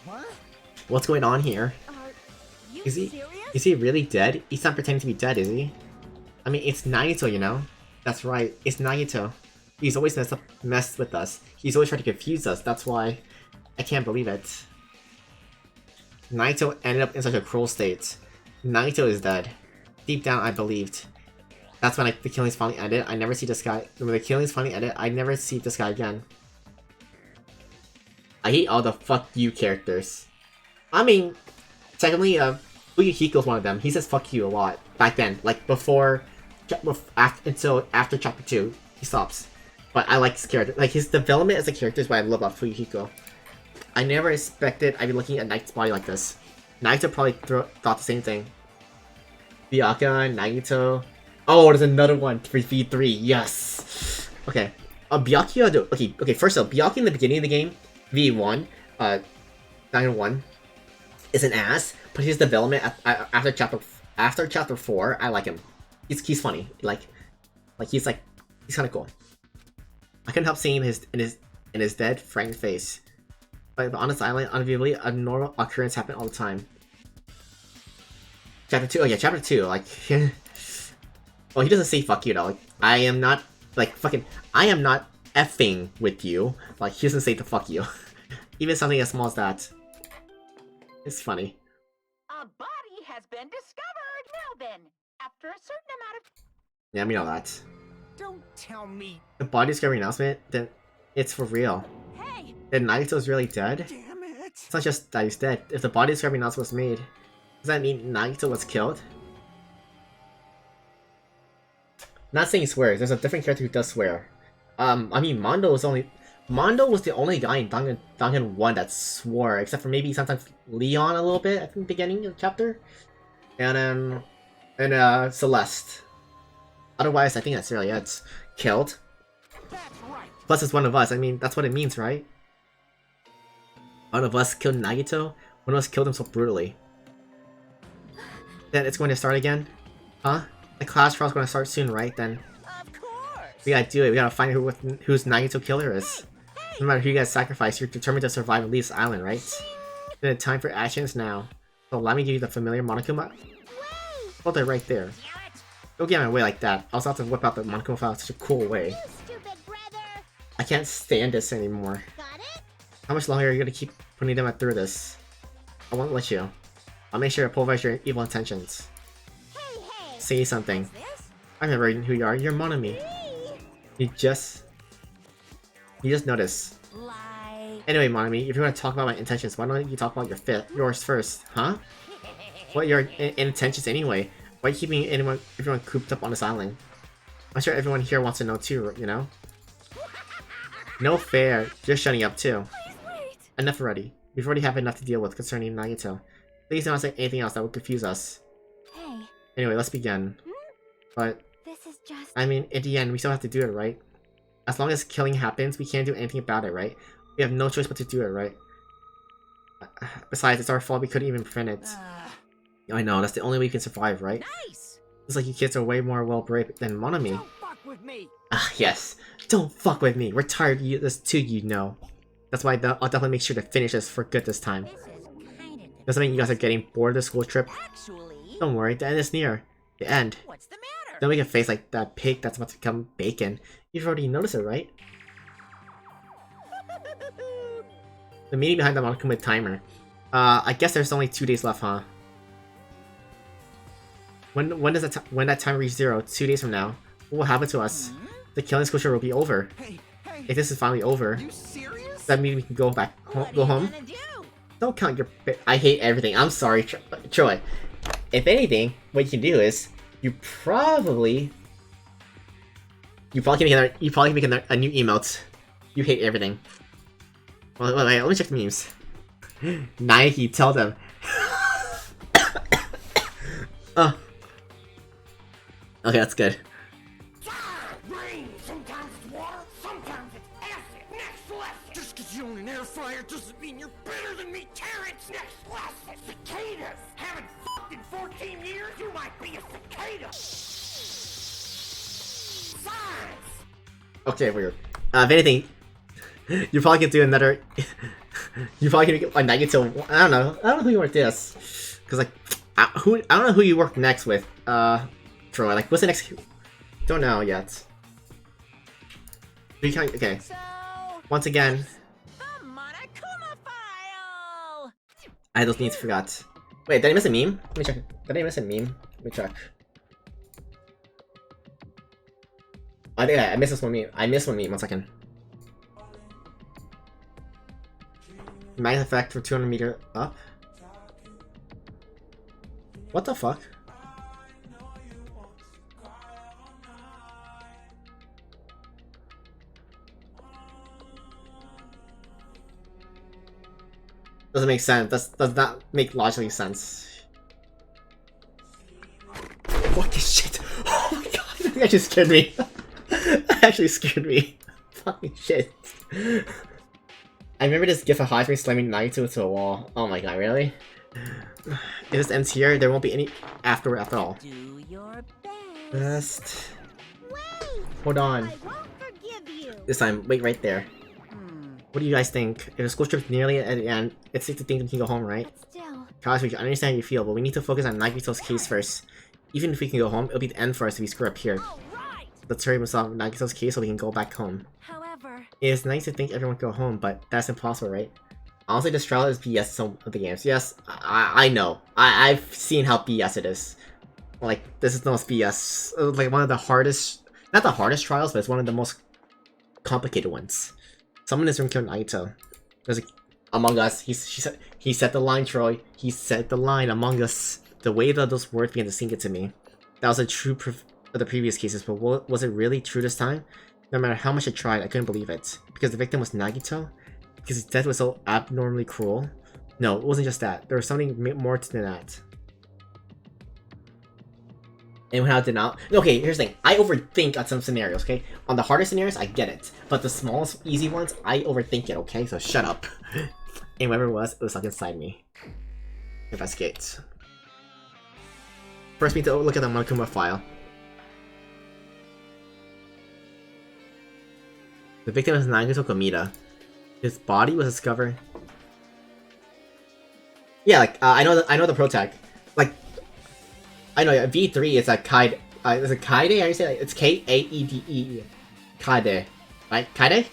What? What's going on here? You Is he serious? is he really dead? He's not pretending to be dead, is he? I mean, it's Nagito, you know? That's right, it's Nagito. He's always messed with us. He's always trying to confuse us, that's why I can't believe it. Naito ended up in such a cruel state. Naito is dead. Deep down, I believed. That's when the killings finally ended. I never see this guy. When the killings finally ended, I never see this guy again. I hate all the fuck you characters. I mean, technically, Fuyuhiko's one of them. He says fuck you a lot back then, like before, until after chapter 2, he stops. But I like his character, like his development as a character is what I love about Fuyuhiko. I never expected I'd be looking at Naito's body like this. Naito probably thought the same thing. Byakuya, Nagito. Oh, there's another one. 3v3. Yes. Okay. Byakuya. Okay. First up, Byakuya in the beginning of the game, V1, 9-1, is an ass. But his development after chapter 4, I like him. He's funny. Like he's kind of cool. I couldn't help seeing in his dead, frightened face. But on this island, unbelievably, a normal occurrence happened all the time. Chapter 2, oh yeah, chapter 2, like... well, he doesn't say fuck you though, like, I am not, like, I am not effing with you. Like, he doesn't say the fuck you. Even something as small as that. It's funny. A body has been discovered. Now then, after a certain amount of... Yeah, we know that. Don't tell me. The body discovery announcement, then it's for real. Hey, Then Nagito's really dead? Damn it. It's not just that he's dead. If the body discovery announcement was made, does that mean Nagito was killed? Not saying he swears, there's a different character who does swear. I mean, Mondo was the only guy in Dangan 1 that swore, except for maybe sometimes Leon a little bit at the beginning of the chapter. And Celeste. Otherwise, I think that's really it. Killed. That's right. Plus, it's one of us. I mean, that's what it means, right? One of us killed Nagito. One of us killed him so brutally. Then it's going to start again? Huh? The class trial's going to start soon, right? Then Of course. we gotta do it. We gotta find who's Nagito killer is. No matter who you guys sacrifice, you're determined to survive and leave this island, right? Then the time for actions now. So let me give you the familiar Monokuma. Hold it right there. Don't get in my way like that. I was about to whip out the Monokuma file in such a cool way. Stupid brother. I can't stand this anymore. Got it? How much longer are you gonna keep putting them through this? I won't let you. I'll make sure to pulverize your evil intentions. Hey, hey. Say something. This? I remember who you are. You're Monami. Me? You just noticed. like... Anyway, Monami, if you want to talk about my intentions, why don't you talk about yours first, huh? What are your intentions anyway? Why are you keeping everyone cooped up on this island? I'm sure everyone here wants to know too, you know? No fair. You're shutting up too. Wait, Enough already. We've already have enough to deal with concerning Nagito. Please don't say anything else that would confuse us. Hey, Anyway, let's begin. But, this is just... I mean, in the end, we still have to do it, right? As long as killing happens, we can't do anything about it, right? We have no choice but to do it, right? Besides, it's our fault we couldn't even prevent it. I know, that's the only way we can survive, right? Nice. It's like you kids are way more well-behaved than Monami. Don't fuck with me. Ah, yes. Don't fuck with me. We're tired of this too, you know. That's why I'll definitely make sure to finish this for good this time. This is kind of... Doesn't mean you guys are getting bored of the school trip. Actually, Don't worry, the end is near. The end. what's the matter? Don't make a face like that pig that's about to become bacon. You've already noticed it, right? The meaning behind the Monokuma timer. I guess there's only 2 days left, huh? When that time reaches 0, 2 days from now, what will happen to us? The killing sculpture will be over. Hey, If this is finally over, you serious? that means we can go back, go home. Gonna do? Don't count your. I hate everything. I'm sorry, Troy. If anything, what you can do is you probably can make a new emote. You hate everything. Well, wait, let me check the memes. Nike, tell them. Okay, that's good. Rain, sometimes it's water, sometimes it's acid. Next lesson. Just because you own an air fryer doesn't mean you're better than me, Terrence. Next lesson. Cicadas. Haven't fucked in 14 years. You might be a cicada. Science. Okay, weird. If anything, you probably could do another. You probably could get a negative. I don't know who you work this, because like, I don't know who you work next with. Troy, like, what's the next? Don't know yet. Okay. So, Once again, the Monokuma file. I those needs forgot. Wait, did I miss a meme? Let me check. Did I miss a meme? Let me check. I think I missed this one meme. I missed one meme. 1 second. Magnitude effect for 200 meter up. What the fuck? Doesn't make sense. Does not make logically sense. What the shit? Oh my god! That actually scared me. That actually scared me. Fucking shit. I remember this gif of Hajime slamming Naito into a wall. Oh my god, really? If this ends here, there won't be any afterward after all. Do your best. Best. Wait! Hold on. I won't forgive you! This time, wait right there. What do you guys think? If the school trip's nearly at the end, it's safe to think we can go home, right? But still, Gosh, we can understand how you feel, but we need to focus on Nagito's case first. Even if we can go home, it'll be the end for us if we screw up here. All right. Let's hurry and solve Nagito's case so we can go back home. however, It is nice to think everyone can go home, but that's impossible, right? Honestly, this trial is BS some of the games. Yes, I know. I've seen how BS it is. Like, this is the most BS. Like, one of the hardest... Not the hardest trials, but it's one of the most complicated ones. Someone in this room killed Naito. There's Among Us. He said the line, Troy. He said the line, Among Us. The way that those words began to sink into me. That was a true proof of the previous cases, but was it really true this time? No matter how much I tried, I couldn't believe it. Because the victim was Nagito? Because his death was so abnormally cruel? No, it wasn't just that. There was something more to that. Anyone how did not? Okay, here's the thing. I overthink on some scenarios, okay? On the harder scenarios, I get it. But the smallest, easy ones, I overthink it, okay? So shut up. And whatever it was stuck inside me. Investigate. First, we need to look at the Monokuma file. The victim is Nagito Komida. His body was discovered. Yeah, like I know the pro tag. Like I know V3 is a Kaede. Is it Kaede? How do you say it? It's Kaede. Kaede, right? Kaede.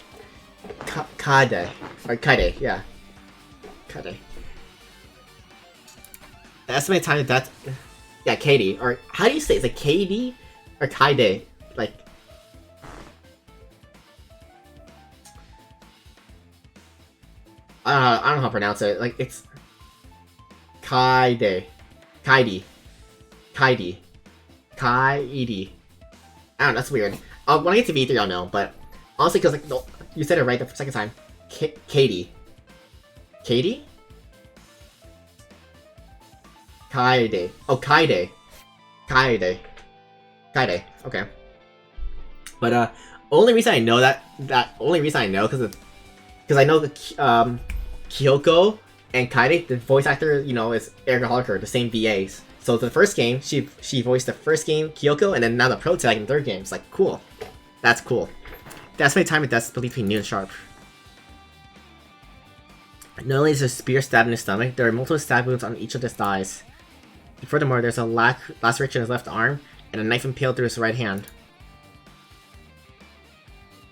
Kaede. Or Kaede. Yeah. Kaede. The estimated time of death. Yeah, Kaede. Or how do you say it? Is it KD or Kaede? Like. I don't know how to pronounce it. Like, it's... Kaede. Kaede. Kaede. Kaede. I don't know, that's weird. When I get to V3, I'll know, but... Honestly, because, like, no, you said it right the second time. Kaede. Kaede? Kaede. Oh, Kaede. Kaede. Kaede. Okay. But, only reason I know only reason I know, because I know the, Kyoko and Kaede, the voice actor, you know, is Erica Harker, the same VAs. So the first game, she voiced the first game, Kyoko, and then now the pro tag in the third game. It's like, cool. That's cool. That's my time of death believed to be new and sharp. Not only is a spear stabbed in his stomach, there are multiple stab wounds on each of his thighs. Furthermore, there's a laceration in his left arm, and a knife impaled through his right hand.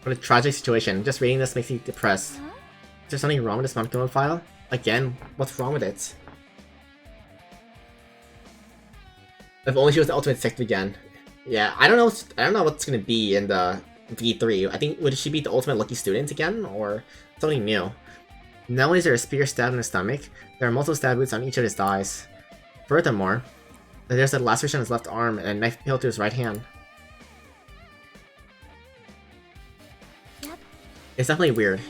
What a tragic situation. Just reading this makes me depressed. Huh? Is there something wrong with this Monkey file? Again, what's wrong with it? If only she was the ultimate detective again. Yeah, I don't know what's gonna be in the V3. I think, would she be the ultimate lucky student again, or something new? Not only is there a spear stabbed in his stomach, there are multiple stab wounds on each of his thighs. Furthermore, there's a laceration on his left arm and a knife impaled through his right hand. Yep. It's definitely weird.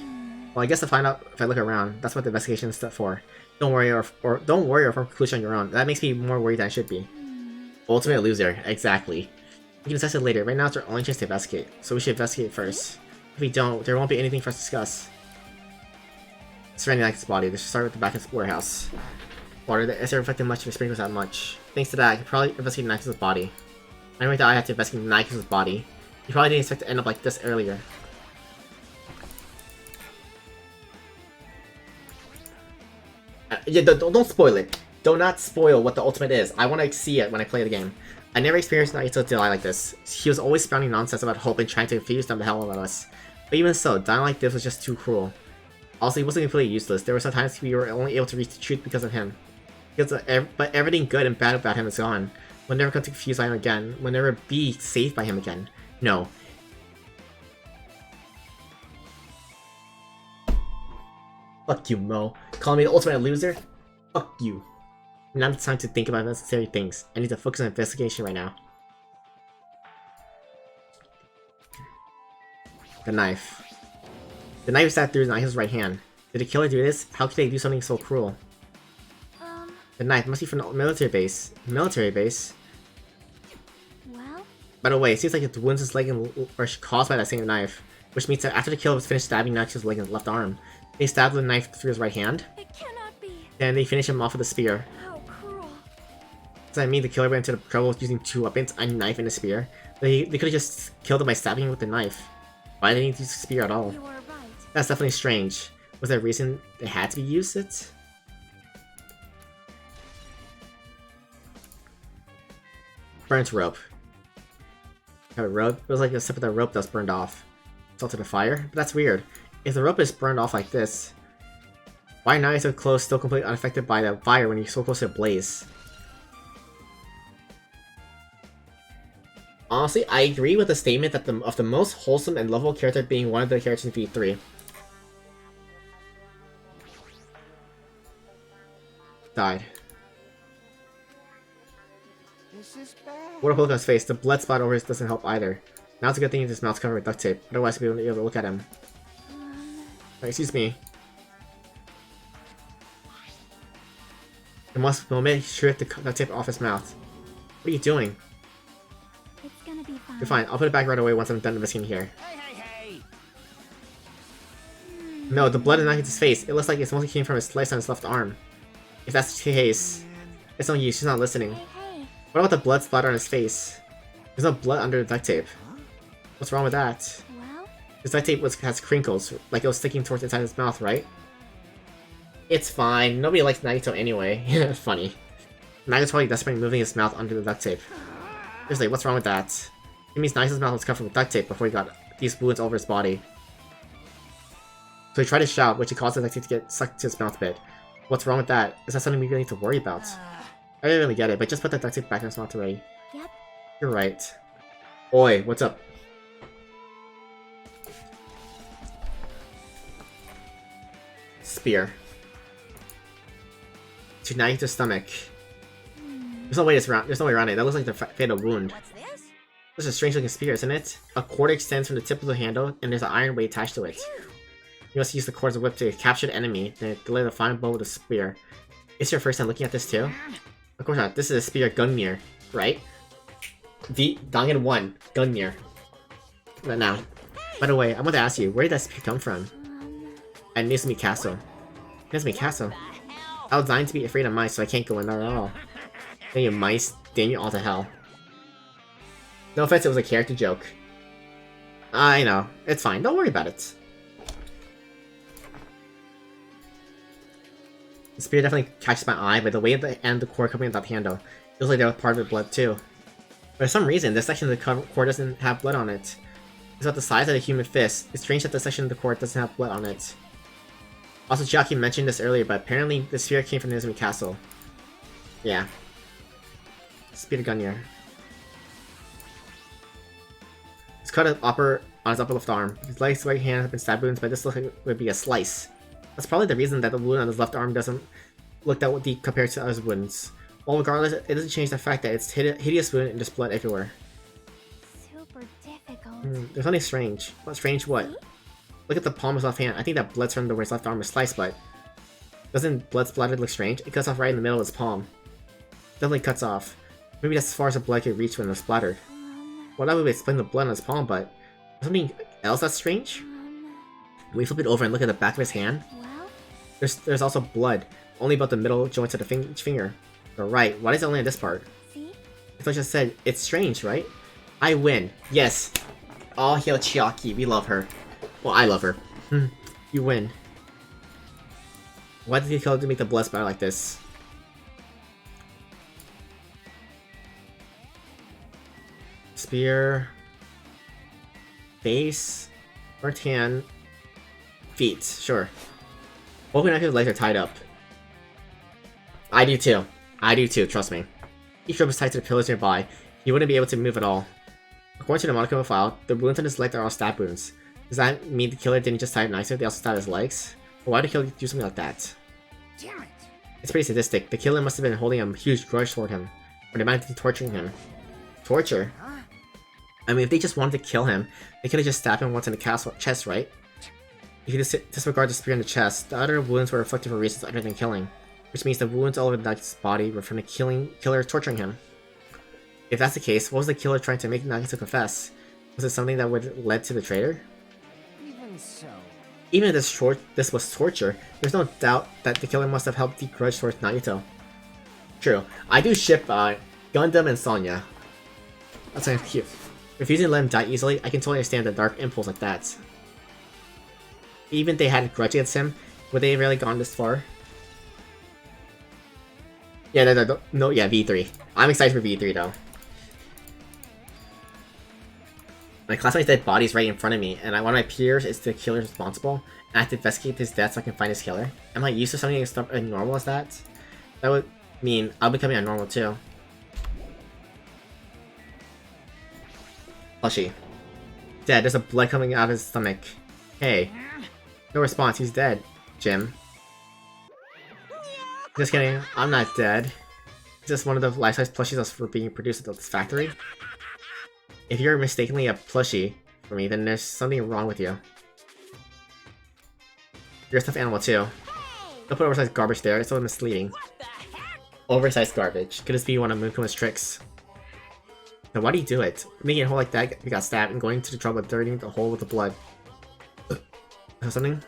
Well, I guess to find out if I look around, that's what the investigation is for. Don't worry or don't worry or form a conclusion on your own. That makes me more worried than I should be. Ultimate loser, exactly. We can assess it later. Right now it's our only chance to investigate, so we should investigate first. If we don't, there won't be anything for us to discuss. Surrounding Nike's body, let's start with the back of the warehouse. Water that isn't reflecting much if it sprinkles that much. Thanks to that, I could probably investigate Nike's body. I know that I had to investigate Nike's body. You probably didn't expect to end up like this earlier. Yeah, don't spoil it. Do not spoil what the ultimate is. I want to see it when I play the game. I never experienced Naito die like this. He was always spouting nonsense about hope and trying to confuse them the hell out of us. But even so, dying like this was just too cruel. Also, he wasn't completely useless. There were some times we were only able to reach the truth because of him. But everything good and bad about him is gone. We'll never come to confuse him again. We'll never be saved by him again. No. Fuck you, Mo. Calling me the ultimate loser? Fuck you. Not the time to think about necessary things. I need to focus on investigation right now. The knife. The knife stabbed through Naito's right hand. Did the killer do this? How could they do something so cruel? The knife must be from the military base. Military base? Well? By the way, it seems like the wounds in his leg were caused by that same knife. Which means that after the killer was finished stabbing Naito's leg and left arm, they stabbed the knife through his right hand. It cannot be. Then they finished him off with a spear. How cruel. Does that mean the killer went into the trouble of using two weapons, a knife and a spear? They could have just killed him by stabbing him with the knife. Why didn't they use the spear at all? You are right. That's definitely strange. Was there a reason they had to use it? Burnt rope. A rope? It was like a sip of the rope that was burned off. Salted the fire? But that's weird. If the rope is burned off like this, why are Nagito's clothes still completely unaffected by the fire when you're so close to a blaze? Honestly, I agree with the statement that of the most wholesome and lovable character being one of the characters in V3. Died. This is bad. What a look on his face. The blood spot over his doesn't help either. Now it's a good thing his mouth's covered with duct tape. Otherwise, we wouldn't be able to look at him. Excuse me. The moment he stripped the duct tape off his mouth. What are you doing? It's gonna be fine. You're fine. I'll put it back right away once I'm done investigating here. Hey! No, the blood is not his face. It looks like it mostly came from a slice on his left arm. If that's the case, it's on you. She's not listening. Hey. What about the blood splatter on his face? There's no blood under the duct tape. What's wrong with that? Well? His duct tape has crinkles, like it was sticking towards inside his mouth, right? It's fine. Nobody likes Nagito anyway. Funny. Nagito's probably desperately moving his mouth under the duct tape. Seriously, what's wrong with that? It means Nagito's mouth was covered with duct tape before he got these wounds over his body. So he tried to shout, which caused the duct tape to get sucked to his mouth a bit. What's wrong with that? Is that something we really need to worry about? I didn't really get it, but just put the duct tape back in his mouth already. Yep. You're right. Oi, what's up? Spear. To Nagito's stomach. There's no way around it. That looks like the fatal wound. What's this? This is a strange looking spear, isn't it? A cord extends from the tip of the handle, and there's an iron weight attached to it. You must use the cord as a whip to capture the enemy, then deliver the final blow with a spear. It's your first time looking at this too? Of course not. This is a spear Gungnir, right? Dangan 1, Gungnir. But now. By the way, I want to ask you, where did that spear come from? At Nezumi Castle. Nezumi Castle? I was dying to be afraid of mice, so I can't go in there at all. Then you mice, damn you all to hell. No offense, it was a character joke. I know. It's fine. Don't worry about it. The spear definitely catches my eye, but the way the end of the cord coming out that handle, feels like they were part of the blood too. For some reason, this section of the core doesn't have blood on it. It's about the size of a human fist. It's strange that this section of the core doesn't have blood on it. Also, Chiaki mentioned this earlier, but apparently the sphere came from the Izumi Castle. Yeah. Speed of Gunyar. It's cut on his upper left arm. His right hand has been stabbed wounds, but this looks like it would be a slice. That's probably the reason that the wound on his left arm doesn't look that deep compared to other wounds. Well, regardless, it doesn't change the fact that it's hideous wound and there's blood everywhere. Super difficult. There's nothing strange. What strange what? Look at the palm of his left hand. I think that blood's from where his left arm is sliced, but doesn't blood splattered look strange? It cuts off right in the middle of his palm. Definitely cuts off. Maybe that's as far as the blood could reach when it was splattered. Well, that would explain the blood on his palm, but something else that's strange? When we flip it over and look at the back of his hand, Well, there's also blood, only about the middle joints of each finger. But right, why is it only on this part? see? As I just said, it's strange, right? I win. Yes. All hail Chiaki. We love her. Well, I love her. You win. Why did he kill to make the blood splatter like this? Spear. Face. Burnt hand. Feet. Sure. Hoping his legs are tied up. I do too. I do too, trust me. Each rope is tied to the pillars nearby. He wouldn't be able to move at all. According to the Monokuma file, the wounds on his leg are all stab wounds. Does that mean the killer didn't just tie it nicer, they also stabbed his legs? But why did the killer do something like that? Damn it! It's pretty sadistic. The killer must have been holding a huge grudge toward him. Or they might have been torturing him. Torture? I mean, if they just wanted to kill him, they could have just stabbed him once in the chest, right? You could just disregard the spear in the chest. The other wounds were reflected for reasons other than killing. Which means the wounds all over the Nagitsu's body were from the killer torturing him. If that's the case, what was the killer trying to make Nagitsu confess? Was it something that would have led to the traitor? Even so. Even if this was torture, there's no doubt that the killer must have helped the grudge towards Nagito. True. I do ship Gundam and Sonya. That's kind of cute. Refusing to let him die easily, I can totally understand the dark impulse like that. Even if they had a grudge against him, would they have really gone this far? Yeah, no, yeah, V3. I'm excited for V3 though. My classmate's dead body is right in front of me, and one of my peers is the killer responsible, and I have to investigate his death so I can find his killer. Am I used to something as normal as that? That would mean I'll be becoming abnormal too. Plushie. Dead, there's a blood coming out of his stomach. Hey. No response, he's dead, Jim. Just kidding, I'm not dead. It's just one of the life-size plushies that's for being produced at this factory. If you're mistakenly a plushie for me, then there's something wrong with you. You're a stuffed animal too. Don't put oversized garbage there, it's so misleading. Oversized garbage. Could this be one of Moonkuma's tricks? Then why do you do it? Making a hole like that, you got stabbed, and going to the trouble of dirtying the hole with the blood. Something?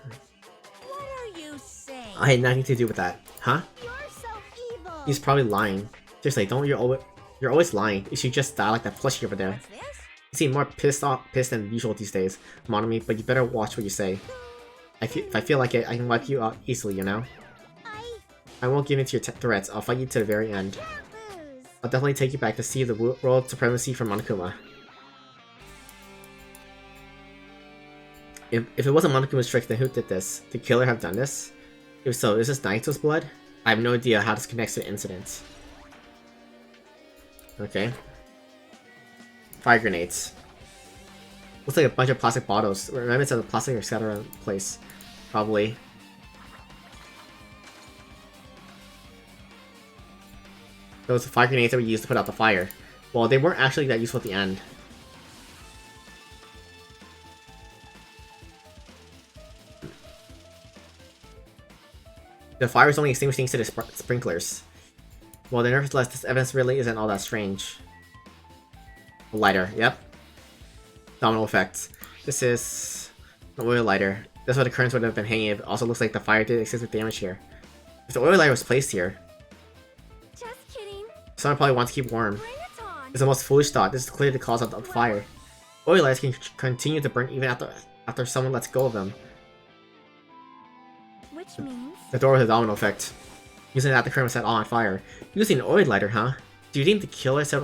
What are you saying? I had nothing to do with that. Huh? You're so evil. He's probably lying. Seriously, you're always lying. You should just die like that plushie over there. What's this? You seem more pissed than usual these days, Monomi, but you better watch what you say. If I feel like it, I can wipe you out easily, you know? I won't give in to your threats, I'll fight you to the very end. I'll definitely take you back to see the world supremacy from Monokuma. If it wasn't Monokuma's trick, then who did this? Did the killer have done this? If so, is this Naito's blood? I have no idea how this connects to the incident. Okay. Fire grenades. Looks like a bunch of plastic bottles. Remnants of the plastic are scattered around the place. Probably. Those fire grenades that were used to put out the fire. Well, they weren't actually that useful at the end. The fire is only extinguishing to the sprinklers. Well, nevertheless, this evidence really isn't all that strange. A lighter, yep. Domino effect. This is an oil lighter. That's why the currents would have been hanging. It also looks like the fire did extensive damage here. If the oil lighter was placed here, Just kidding. someone probably wants to keep warm. Bring it on. It's the most foolish thought. This is clearly the cause of the fire. Oil lighters can continue to burn even after someone lets go of them. Which means The door with the domino effect. Using that, the current was set all on fire. Using an oil lighter, huh? Do you think the killer set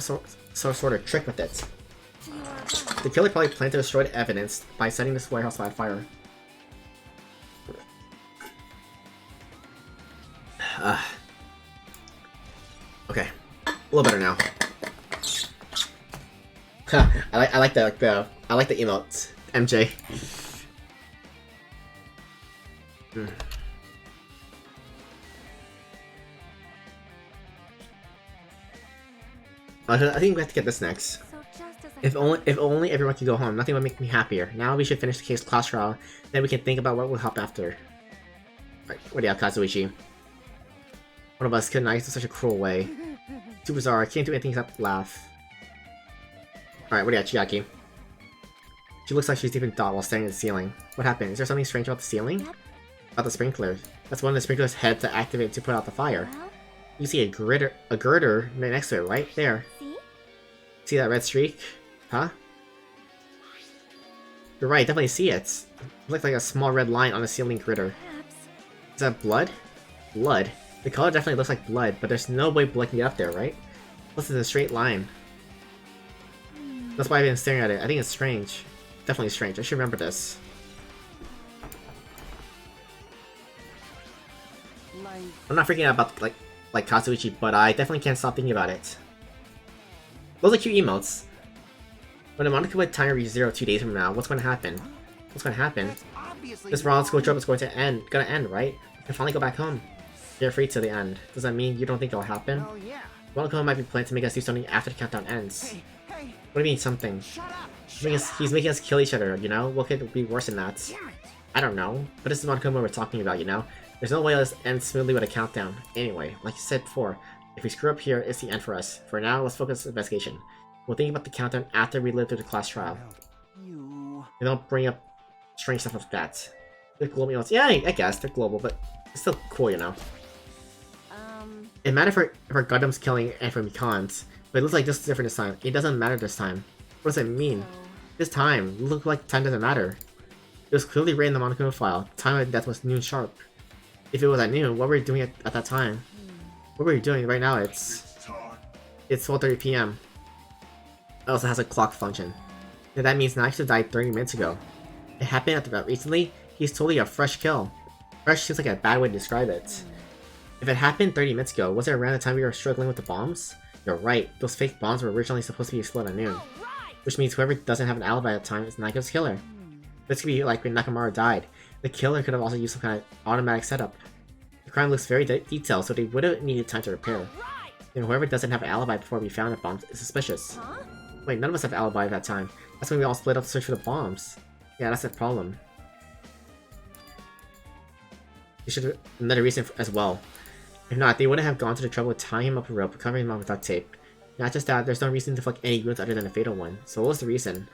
some sort of trick with it. The killer probably planned to destroy the evidence by setting this warehouse on fire. Okay, a little better now. I like the emotes, MJ. I think we have to get this next. So just as I If only everyone could go home, nothing would make me happier. Now we should finish the case class trial, then we can think about what will happen after. Right, what do you have, Kazuichi? One of us couldn't act in such a cruel way. Too bizarre, I can't do anything except laugh. Alright, what do you got, Chiaki? She looks like she's deep in thought while staring at the ceiling. What happened? Is there something strange about the ceiling? Yep. About the sprinkler. That's one of the sprinkler's head to activate to put out the fire. Well, You see a girder right next to it, right there. see? See that red streak? Huh? You're right, definitely see it. It looks like a small red line on the ceiling girder. Perhaps. Is that blood? Blood? The color definitely looks like blood, but there's no way blood can get up there, right? Plus it's a straight line. That's why I've been staring at it. I think it's strange. Definitely strange. I should remember this. I'm not freaking out about like Kazuichi, but I definitely can't stop thinking about it. Those are cute emotes. When the Monokuma timer reaches 0 2 days from now, what's going to happen? What's going to happen? This Ron school trip is going to end, right? I can finally go back home. You're free till the end. Does that mean you don't think it'll happen? Oh yeah. Monokuma might be planning to make us do something after the countdown ends. Hey, What do you mean something? shut up. He's making us kill each other, you know? What could be worse than that? Damn it. I don't know. But this is Monokuma we're talking about, you know? There's no way this ends smoothly with a countdown. Anyway, like you said before, if we screw up here, it's the end for us. For now, let's focus on investigation. We'll think about the countdown after we live through the class trial. You. They don't bring up strange stuff like that. They're global emotes. Yeah, I guess they're global, but it's still cool, you know? It matters if our Gundam's killing and for Mikans, but it looks like this is different this time. It doesn't matter this time. What does it mean? This time, look like time doesn't matter. It was clearly written in the Monokuma file. Time of death was noon sharp. If it was at noon, what were you doing at that time? What were you doing right now? It's 12:30 p.m. It also has a clock function. And that means Naxu died 30 minutes ago. It happened at the recently. He's totally a fresh kill. Fresh seems like a bad way to describe it. If it happened 30 minutes ago, was it around the time we were struggling with the bombs? You're right, those fake bombs were originally supposed to be exploded at noon. Which means whoever doesn't have an alibi at the time is Naiko's killer. This could be like when Nakamura died. The killer could have also used some kind of automatic setup. The crime looks very detailed, so they would have needed time to repair. And whoever doesn't have an alibi before we found the bombs is suspicious. Wait, none of us have an alibi at that time. That's when we all split up to search for the bombs. Yeah, that's the problem. You should have another reason as well. If not, they wouldn't have gone to the trouble of tying him up with a rope, covering him up with duct tape. Not just that, there's no reason to inflict any wounds other than a fatal one. So what was the reason?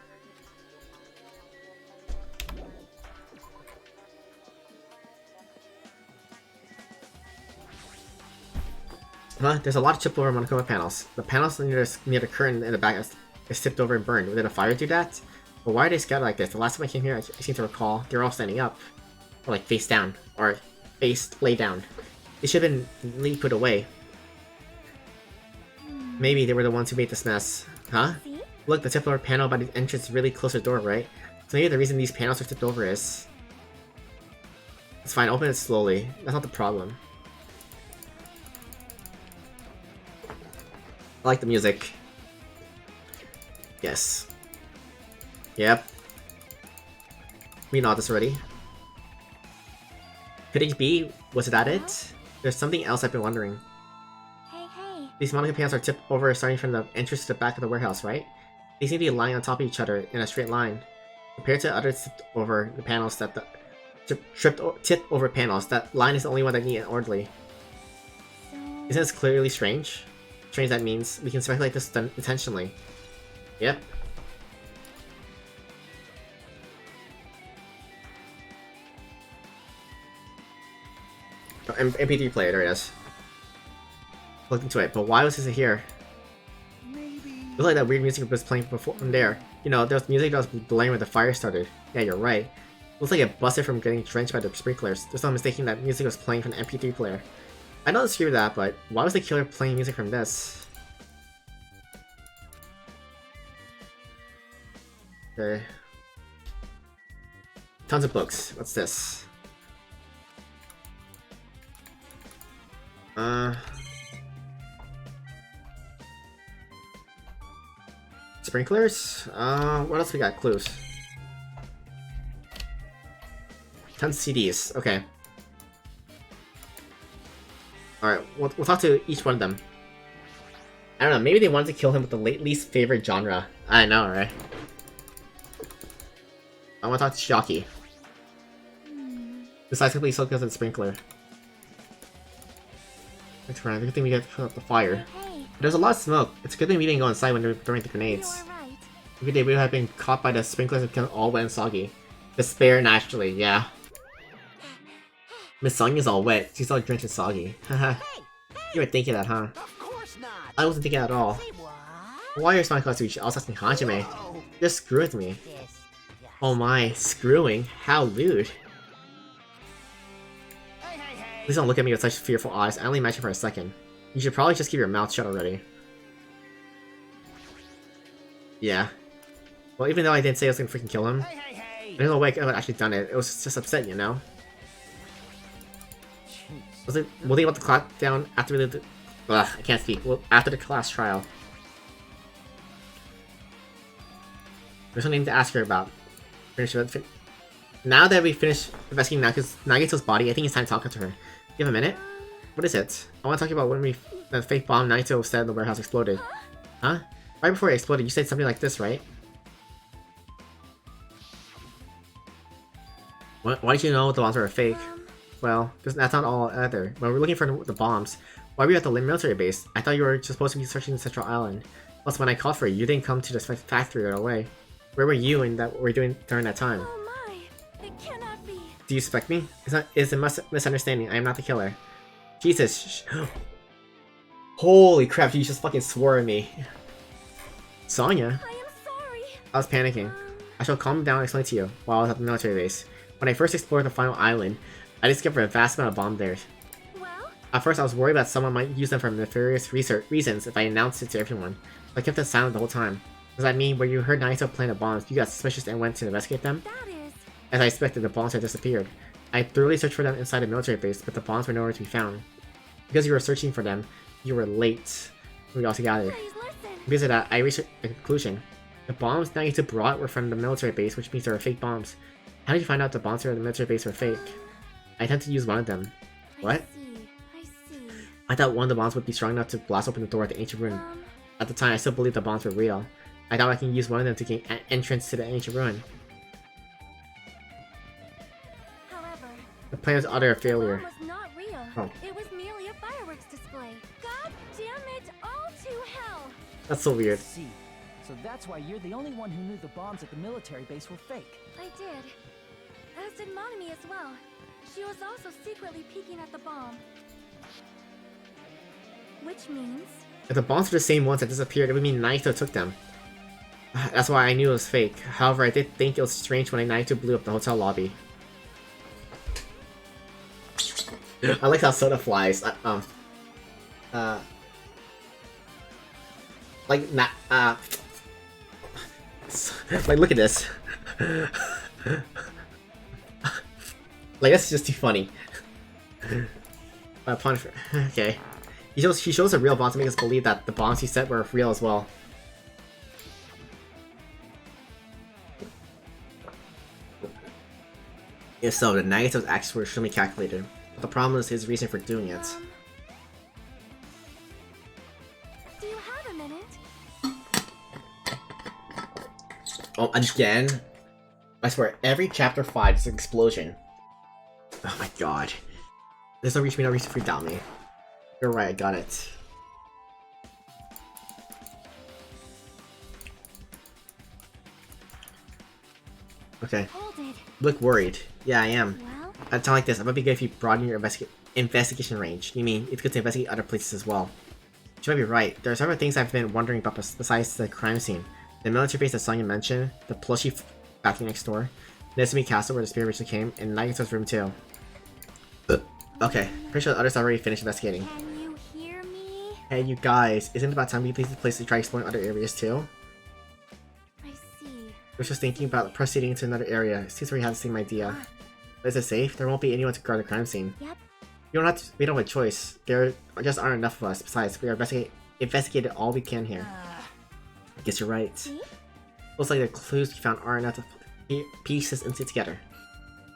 There's a lot of chipped over Monokuma panels. The panels near the curtain in the back is tipped over and burned. Did a fire do that? But why are they scattered like this? The last time I came here, I seem to recall, they were all standing up. Or like face down. Or face lay down. They should have been neatly put away. Maybe they were the ones who made this mess. Huh? See? Look, the tipped over panel by the entrance is really close to the door, right? So maybe the reason these panels are tipped over is... It's fine, open it slowly. That's not the problem. I like the music. Yes. Yep. We know this already. Could it be? Was that it? There's something else I've been wondering. Hey. These Monokuma panels are tipped over starting from the entrance to the back of the warehouse, right? They seem to be lying on top of each other in a straight line. Compared to others tipped over the panels that tipped over panels, that line is the only one that neat and orderly. So... Isn't this clearly strange? Strange, that means we can speculate this done intentionally. Yep. Oh, MP3 player, there it is. Looked into it, but why was this here? Maybe. It looked like that weird music was playing before from there. You know, there was music that was blaring when the fire started. Yeah, you're right. Looks like it busted from getting drenched by the sprinklers. There's no mistaking that music was playing from the MP3 player. I don't disagree with that, but why was the killer playing music from this? Okay. Tons of books. What's this? Sprinklers? What else we got? Clues. Tons of CDs. Okay. Alright, we'll talk to each one of them. I don't know, maybe they wanted to kill him with the least favorite genre. I know, right? I want to talk to Shocky. Besides completely soaked as a sprinkler. Thanks, Brian. Good thing we got to put up the fire. Hey, There's a lot of smoke. It's a good thing we didn't go inside when they were throwing the you grenades. are right. Every day we would have been caught by the sprinklers and become all wet and soggy. Despair naturally, yeah. Miss Sonya's all wet. She's all drenched and soggy. Haha. You were thinking that, huh? Of course not. I wasn't thinking at all. Say what? Why are you responding close to each other? I was asking Hajime. Oh, You're screwing with me. this. Oh my, screwing? How lewd. Hey. Please don't look at me with such fearful eyes. I only imagine for a second. You should probably just keep your mouth shut already. Yeah. Well, even though I didn't say I was gonna freaking kill him, Hey. there's no way I could have actually done it. It was just upset, you know? Was it? We'll think about the clock down after the... Ugh, I can't speak. Well, after the class trial. There's something to ask her about. Now that we finished investigating Nagito's body, I think it's time to talk to her. You have a minute? What is it? I want to talk about when the fake bomb Nagito said in the warehouse exploded. Huh? Right before it exploded, you said something like this, right? Why did you know the bombs were fake? Well, because that's not all either. When we're looking for the bombs, why were you at the military base? I thought you were just supposed to be searching the Central Island. Plus, when I called for you, you didn't come to the factory right away. Where were you and that were you doing during that time? Oh my, it cannot be. Do you suspect me? It's a misunderstanding. I am not the killer. Jesus. Holy crap, you just fucking swore at me. Sonya? I am sorry. I was panicking. I shall calm down and explain to you while I was at the military base. When I first explored the final island, I discovered a vast amount of bombs there. Well, At first I was worried that someone might use them for nefarious reasons if I announced it to everyone. I kept it silent the whole time. Does that mean when you heard Nagito plant the bombs, you got suspicious and went to investigate them? that is. As I expected, the bombs had disappeared. I thoroughly searched for them inside the military base, but the bombs were nowhere to be found. Because you were searching for them, you were late. We all together. Please listen. Because of that, I reached a conclusion. The bombs Nagito brought were from the military base, which means they were fake bombs. How did you find out the bombs from the military base were fake? I intend to use one of them. What? I see. I thought one of the bombs would be strong enough to blast open the door at the ancient ruin. At the time, I still believed the bombs were real. I thought I can use one of them to gain entrance to the ancient ruin. However, The plan was utter the failure. bomb was not real. Oh. It was merely a fireworks display. God damn it, all to hell. That's so weird. See, so that's why you're the only one who knew the bombs at the military base were fake. I did. As did Monami as well. She was also secretly peeking at the bomb. Which means... If the bombs were the same ones that disappeared, it would mean Naito took them. That's why I knew it was fake. However, I did think it was strange when Naito blew up the hotel lobby. I like how Soda flies. Like, like, look at this. Like, that's just too funny. Okay. He shows a real bomb to make us believe that the bombs he set were real as well. If so, then Nagito's actions were extremely calculated. But the problem is his reason for doing it. Do you have a minute? Oh, again? I swear, every chapter 5 is an explosion. Oh my god. There's no reason to freak out me. You're right, I got it. Okay. Hold it. Look worried. Yeah, I am. Well, I'd tell like this, it might be good if you broaden your investigation range. You mean, it's good to investigate other places as well. You might be right. There are several things I've been wondering about besides the crime scene. The military base that Sonya mentioned, the plushy factory next door, Nezumi Castle where the spirit originally came, and Nagito's room too. Okay, pretty sure the others already finished investigating. can you hear me? Hey you guys, isn't it about time we leave this place to try exploring other areas too? I see. was just thinking about proceeding to another area. It seems we have the same idea. But is it safe? There won't be anyone to guard the crime scene. Yep. We don't have a choice. There just aren't enough of us. Besides, we are investigated all we can here. I guess you're right. See? Looks like the clues we found aren't enough to piece this incident together.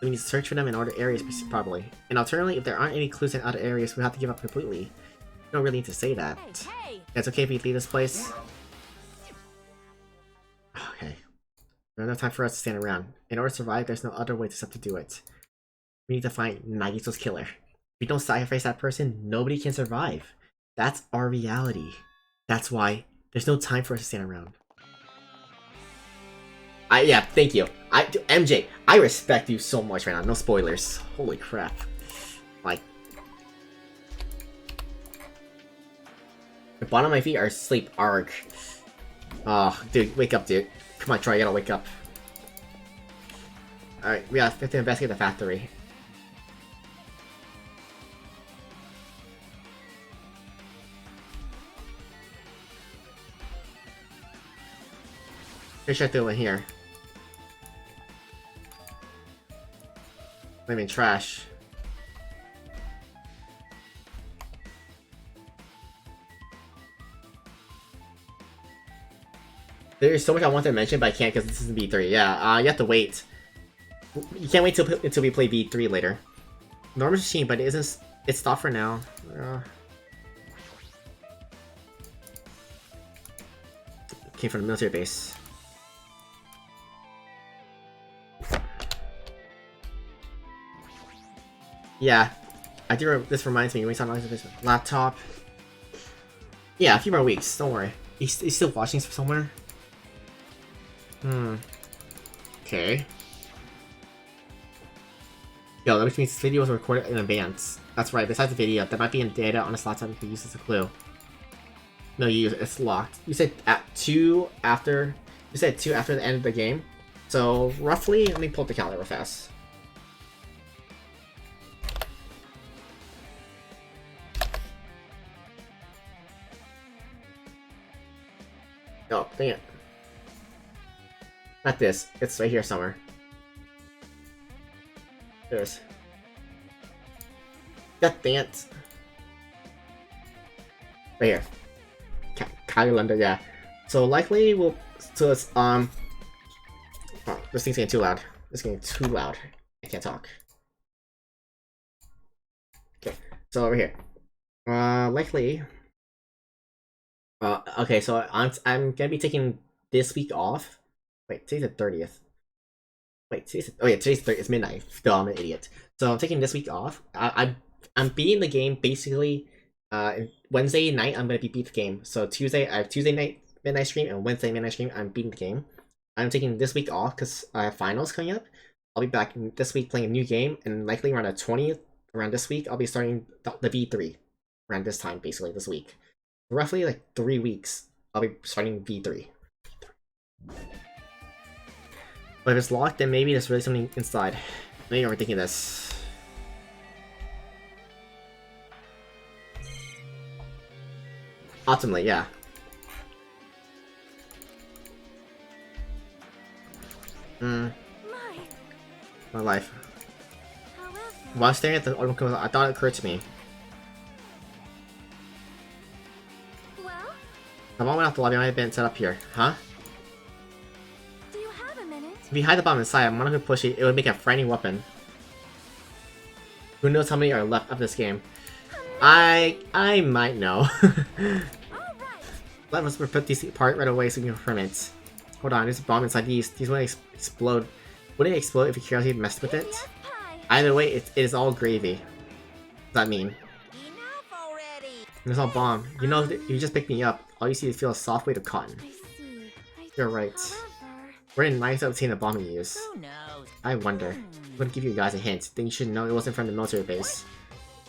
We need to search for them in other areas probably. And alternatively, if there aren't any clues in other areas, we'll have to give up completely. You don't really need to say that. Hey, It's okay if we leave this place. Okay. There's no time for us to stand around. In order to survive, there's no other way except to do it. We need to find Nagito's killer. If we don't sacrifice that person, nobody can survive. That's our reality. That's why there's no time for us to stand around. Yeah, thank you. MJ, I respect you so much right now. No spoilers. Holy crap. Like, the bottom of my feet are asleep. Arg. Oh, dude, wake up, dude. Come on, Troy, you gotta wake up. Alright, we have to investigate the factory. Pretty sure I threw in here. I mean, trash. There's so much I want to mention, but I can't because this is V3. Yeah, you have to wait. You can't wait until we play V3 later. Normal machine, but it isn't. It's stopped for now. Came from the military base. Yeah, I do. This reminds me. We saw laptop. Yeah, a few more weeks. Don't worry. He's still watching somewhere. Okay. Yo, that means this video was recorded in advance. That's right. Besides the video, there might be in data on this laptop you can use as a clue. No, it's locked. You said at 2 after. You said 2 after the end of the game. So roughly, let me pull up the calendar real fast. Oh, dang it. Not this. It's right here somewhere. There's. God dang it. Right here. Calendar, yeah. So likely we'll. So it's oh, this thing's getting too loud. It's getting too loud. I can't talk. Okay. So over here. Likely. Okay. So I'm gonna be taking this week off. Wait, today's the 30th. Wait, today's the 30th. It's midnight. Duh, I'm an idiot. So I'm taking this week off. I'm beating the game basically. Wednesday night I'm gonna beat the game. So Tuesday I have Tuesday night midnight stream and Wednesday midnight stream I'm beating the game. I'm taking this week off because I have finals coming up. I'll be back this week playing a new game, and likely around the 20th, around this week, I'll be starting the V3 around this time, basically this week. Roughly like 3 weeks, I'll be starting V3. But if it's locked, then maybe there's really something inside. Maybe I'm overthinking this. Ultimately, yeah. My life. However, While staring at the article, I thought it occurred to me. well, The bomb went out the lobby. I might have been set up here, huh? do you have a minute? If you hide the bomb inside, I'm gonna push it. It would make a frightening weapon. Who knows how many are left of this game? I might know. Alright. Let us put these apart right away so we can confirm it. Hold on, there's a bomb inside these. These wouldn't explode. Wouldn't it explode if Curiosity messed with it? Enough pie. Either way, it is all gravy. What does that mean? Enough already. It's all bomb. You know, you just picked me up. All you see is feel a soft weight of cotton. I see. You're right. However, We're in nice obtain the bomb you use. Who knows? I wonder. I'm gonna give you guys a hint. Then you should know it wasn't from the military base.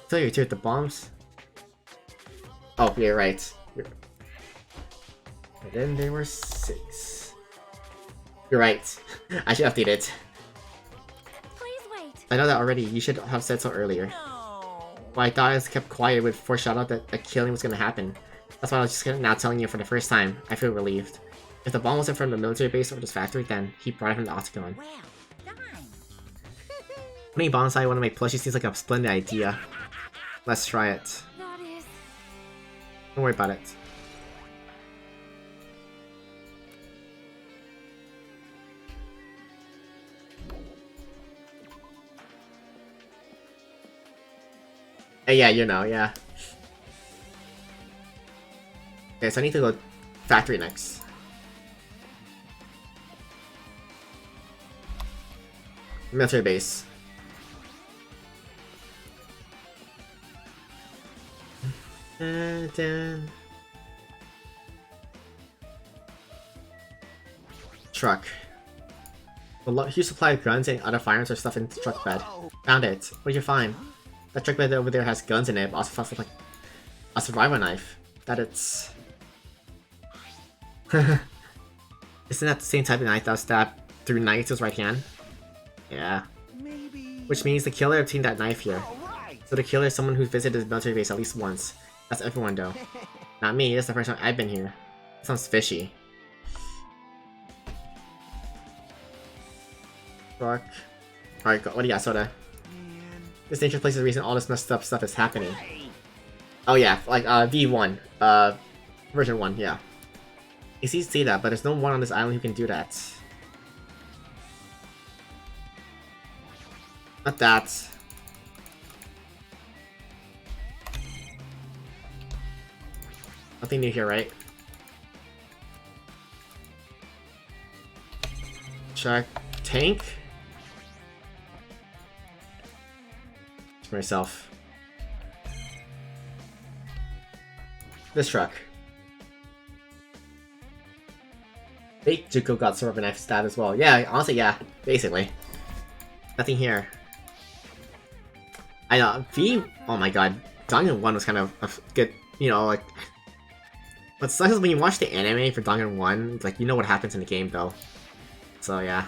Tell you too, the bombs. Oh, you're right. And then there were 6. You're right. I should update it. please wait. I know that already. You should have said so earlier. No. Well, I thought I was kept quiet with foreshadow that the killing was gonna happen. That's why I was just now telling you for the first time. I feel relieved. If the bomb wasn't from the military base or this factory, then he brought it from the Octagon. Well done. Putting bombs inside one of my plushies seems like a splendid idea. Let's try it. That is... Don't worry about it. Yeah, you know, yeah. Okay, so I need to go factory next. Military base. Dun. Truck. A huge supply of guns and other firearms are stuffed in the truck bed. Found it. What did you find? That truck bed over there has guns in it, but also sounds like a survival knife. That it's... Isn't that the same type of knife that was stabbed through Nagito's right hand? Yeah. Maybe. Which means the killer obtained that knife here. Alright. So the killer is someone who's visited the military base at least once. That's everyone though. Not me, it's the first time I've been here. That sounds fishy. Fuck. Alright, what do you got, Soda? This dangerous place is the reason all this messed up stuff is happening. Oh yeah, like V1. Version 1, yeah. It's easy to see that, but there's no one on this island who can do that. Not that. Nothing new here, right? Check. Tank? For myself. This truck. Fake Juko got sort of a knife stab as well. Yeah, honestly, yeah. Basically. Nothing here. I know, oh my god. Dangan 1 was kind of a good, you know, like... What sucks is when you watch the anime for Dangan 1, like, you know what happens in the game, though. So, yeah.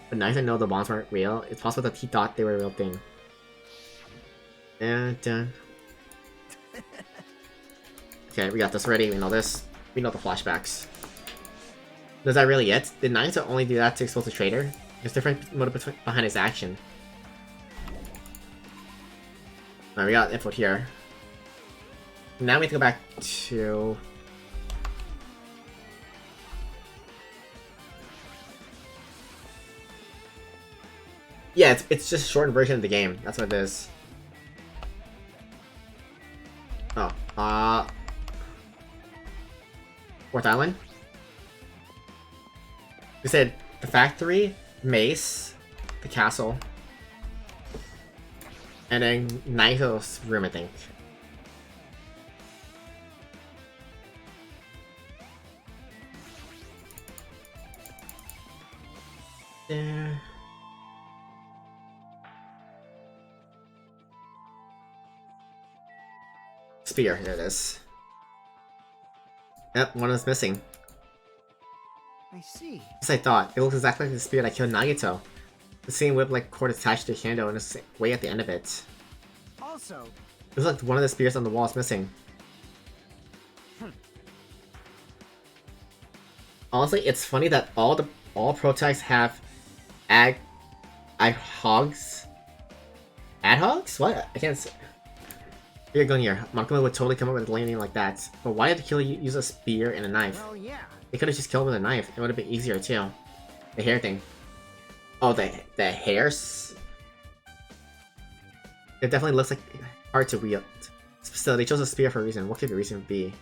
But nice to know the bombs weren't real. It's possible that he thought they were a real thing. And, okay, we got this ready. We know this. We know the flashbacks. Was that really it? Did Nagito only do that to expose the traitor? There's different motive behind his action. Alright, we got info here. Now we have to go back to... Yeah, it's just a shortened version of the game. That's what it is. Oh, Fourth Island? We said the factory, Mace, the castle, and then Naito's room, I think. There. Spear, there it is. Yep, one is missing. I see. As I thought, it looks exactly like the spear that killed Nagito. The same whip-like cord attached to the handle and it's way at the end of it. Also, It looks like one of the spears on the wall is missing. Honestly, it's funny that all protags have adhogs? Adhogs? What? I can't say. You're going here. Monokuma would totally come up with a landing like that. But why did the killer use a spear and a knife? well, yeah. They could have just killed him with a knife. It would have been easier too. The hair thing. Oh, the hairs? It definitely looks like hard to wield. Still, they chose a spear for a reason. What could the reason be?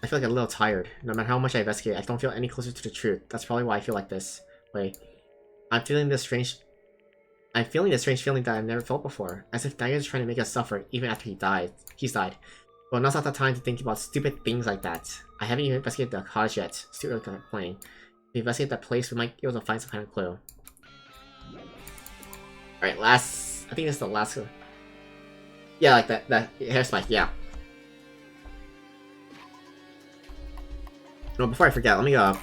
I feel like I'm a little tired. No matter how much I investigate, I don't feel any closer to the truth. That's probably why I feel like this way. I'm feeling this strange feeling that I've never felt before. As if Daigo is trying to make us suffer even after he's died. Well, now's not the time to think about stupid things like that. I haven't even investigated the cottage yet. Stupid playing. If we investigate that place, we might be able to find some kind of clue. Alright, I think this is the last one. Yeah, like that hair spike, yeah. No, before I forget, let me go.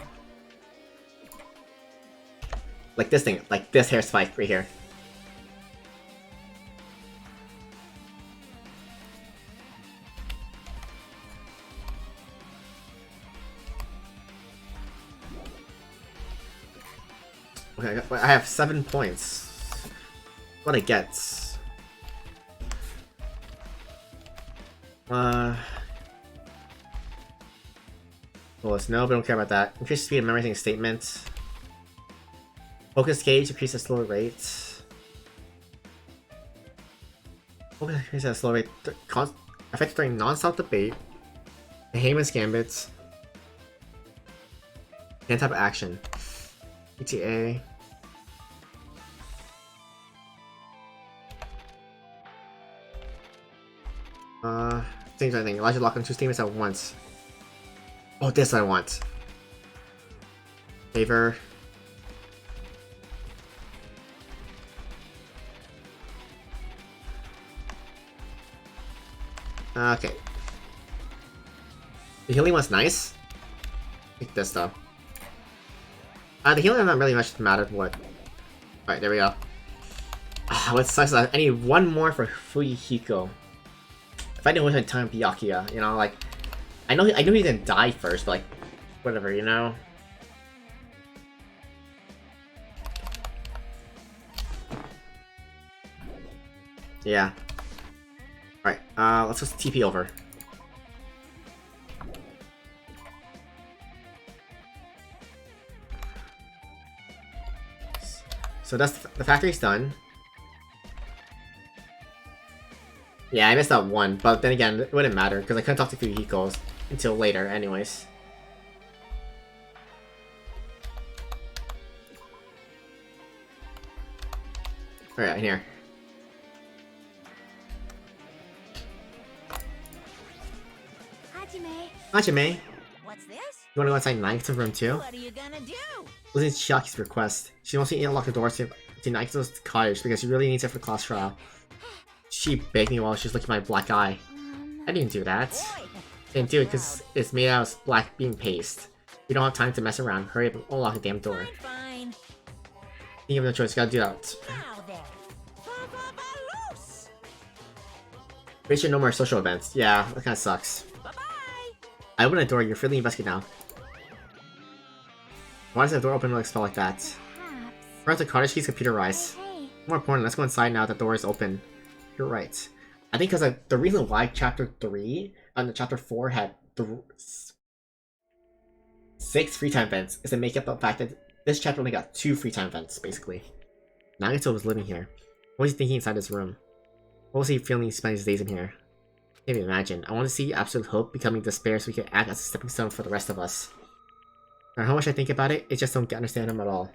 Like this thing, like this hair spike right here. Okay, I have 7 points. What I get? Well, it's no, but don't care about that. Increase speed of memorizing statements. Focus gauge, increase at slower rates. Focus increase at a slower rate. Effective during non-stop debate. The Heyman's Gambits. And type of action. ETA. Things I think. Elijah lock on 2 statements at once. Oh, this I want. Favor. Okay. The healing one's nice. Take this though. The healing not really much mattered what. Alright, there we go. What sucks is I need 1 more for Fuyuhiko. If I didn't waste my time with Byakuya, you know, like I knew he didn't die first, but like whatever, you know. Yeah. Alright, let's just TP over. So that's the factory's done. Yeah, I missed that one, but then again, it wouldn't matter because I couldn't talk to Fuyuhiko until later, anyways. Alright, in here. Hajime. Hajime, you What's this? wanna go inside Nagito's room too? What are you gonna do? Listening to Chiaki's request. She wants me to unlock the doors to Nagito's cottage because she really needs it for class trial. She begged me while she was looking at my black eye. I didn't do that. Boy. Didn't do it because it's made out of black bean paste. We don't have time to mess around. Hurry up and unlock the damn door. Fine. You have no choice, gotta do that. Now then. Loose. Pretty sure no more social events. Yeah, that kinda sucks. Bye-bye. I open the door, you're freely investigated now. Why does the door open like a spell like that? Perhaps. Perhaps the cottage key's computerized. Hey, More important, let's go inside now that the door is open. You're right. I think because the reason why chapter 3 and chapter 4 had 6 free time events is to make up the fact that this chapter only got 2 free time events, basically. Nagito was living here. What was he thinking inside this room? What was he feeling spending his days in here? Can't even imagine. I want to see absolute hope becoming despair so we can act as a stepping stone for the rest of us. No matter how much I think about it, I just don't understand him at all.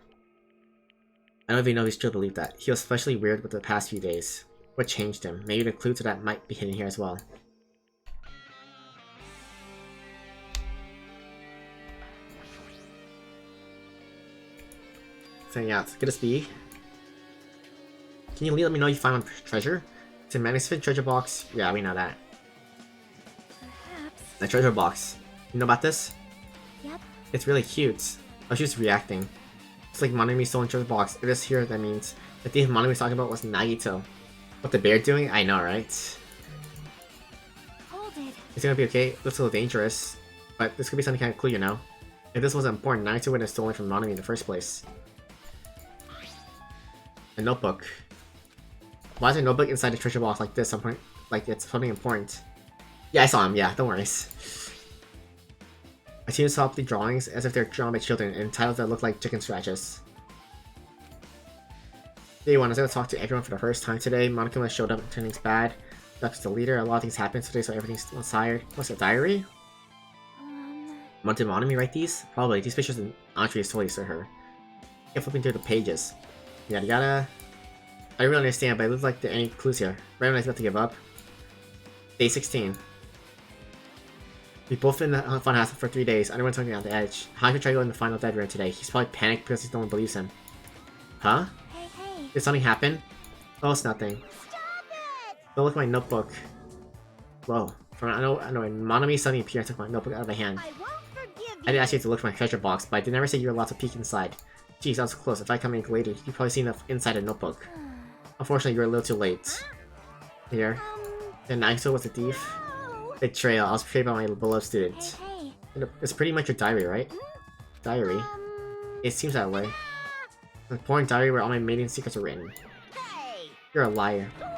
I don't even know if he's true to believe that. He was especially weird with the past few days. What changed him? Maybe the clue to that might be hidden here as well. Saying out. Good to speak. Can you let me know you found treasure? It's a magnificent treasure box. Yeah, we know that. perhaps. The treasure box. You know about this? Yep. It's really cute. Oh, she was reacting. It's like Monami stole in treasure box. It is here, that means the thief Monami was talking about was Nagito. What the bear doing? I know, right? Hold it. It's gonna be okay. It looks a little dangerous. But this could be some kind of clue, you know? If this wasn't important, Nagito would have stolen from Monami in the first place. A notebook. Why is there a notebook inside the treasure box like this? Something like it's something important. Yeah, I saw him. Yeah, don't worry. I see the drawings as if they're drawn by children and titles that look like chicken scratches. Day 1, I was able to talk to everyone for the first time today. Monokuma showed up and turning's bad. Duck's the leader. A lot of things happened today, so everything's still tired. What's a diary? Did Monami write these? Probably. These pictures and entries totally to her. Keep flipping through the pages. Yada yada. I don't really understand, but it looks like there are any clues here. Right when I was about to give up. Day 16. We both been in the funhouse for 3 days. I don't want to talk me on the edge. Hanko tried to go in the final dead room today. He's probably panicked because no one believes him. Huh? Hey, hey. Did something happen? Oh, it's nothing. Stop it! Don't look at my notebook. Whoa. I know, Monami suddenly appeared and took my notebook out of my hand. I won't forgive you. I didn't ask you to look for my treasure box, but I did never say you were allowed to peek inside. Jeez, that was close. If I come in later, you've probably seen the inside a notebook. Unfortunately, you're a little too late. Here. And Nagito was a thief. No. Betrayal. I was betrayed by my beloved student. Hey, It's pretty much your diary, right? Diary. hey. It seems that way. The porn diary where all my mating secrets are written. Hey! You're a liar. Why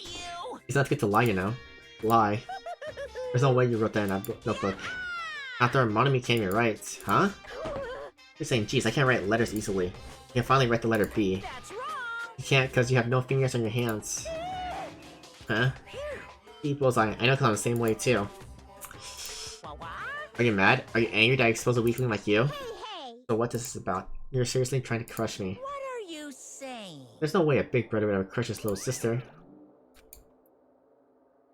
you? It's not good to lie, you know. Lie. There's no way you wrote that in that notebook. After Monami came, you're right. Huh? You're saying, geez, I can't write letters easily. You can finally write the letter B. That's wrong! You can't because you have no fingers on your hands. Huh? People's I know because I'm the same way too. What? Are you mad? Are you angry that I exposed a weakling like you? Hey! So what this is about? You're seriously trying to crush me. What are you saying? There's no way a big brother would ever crush his little sister.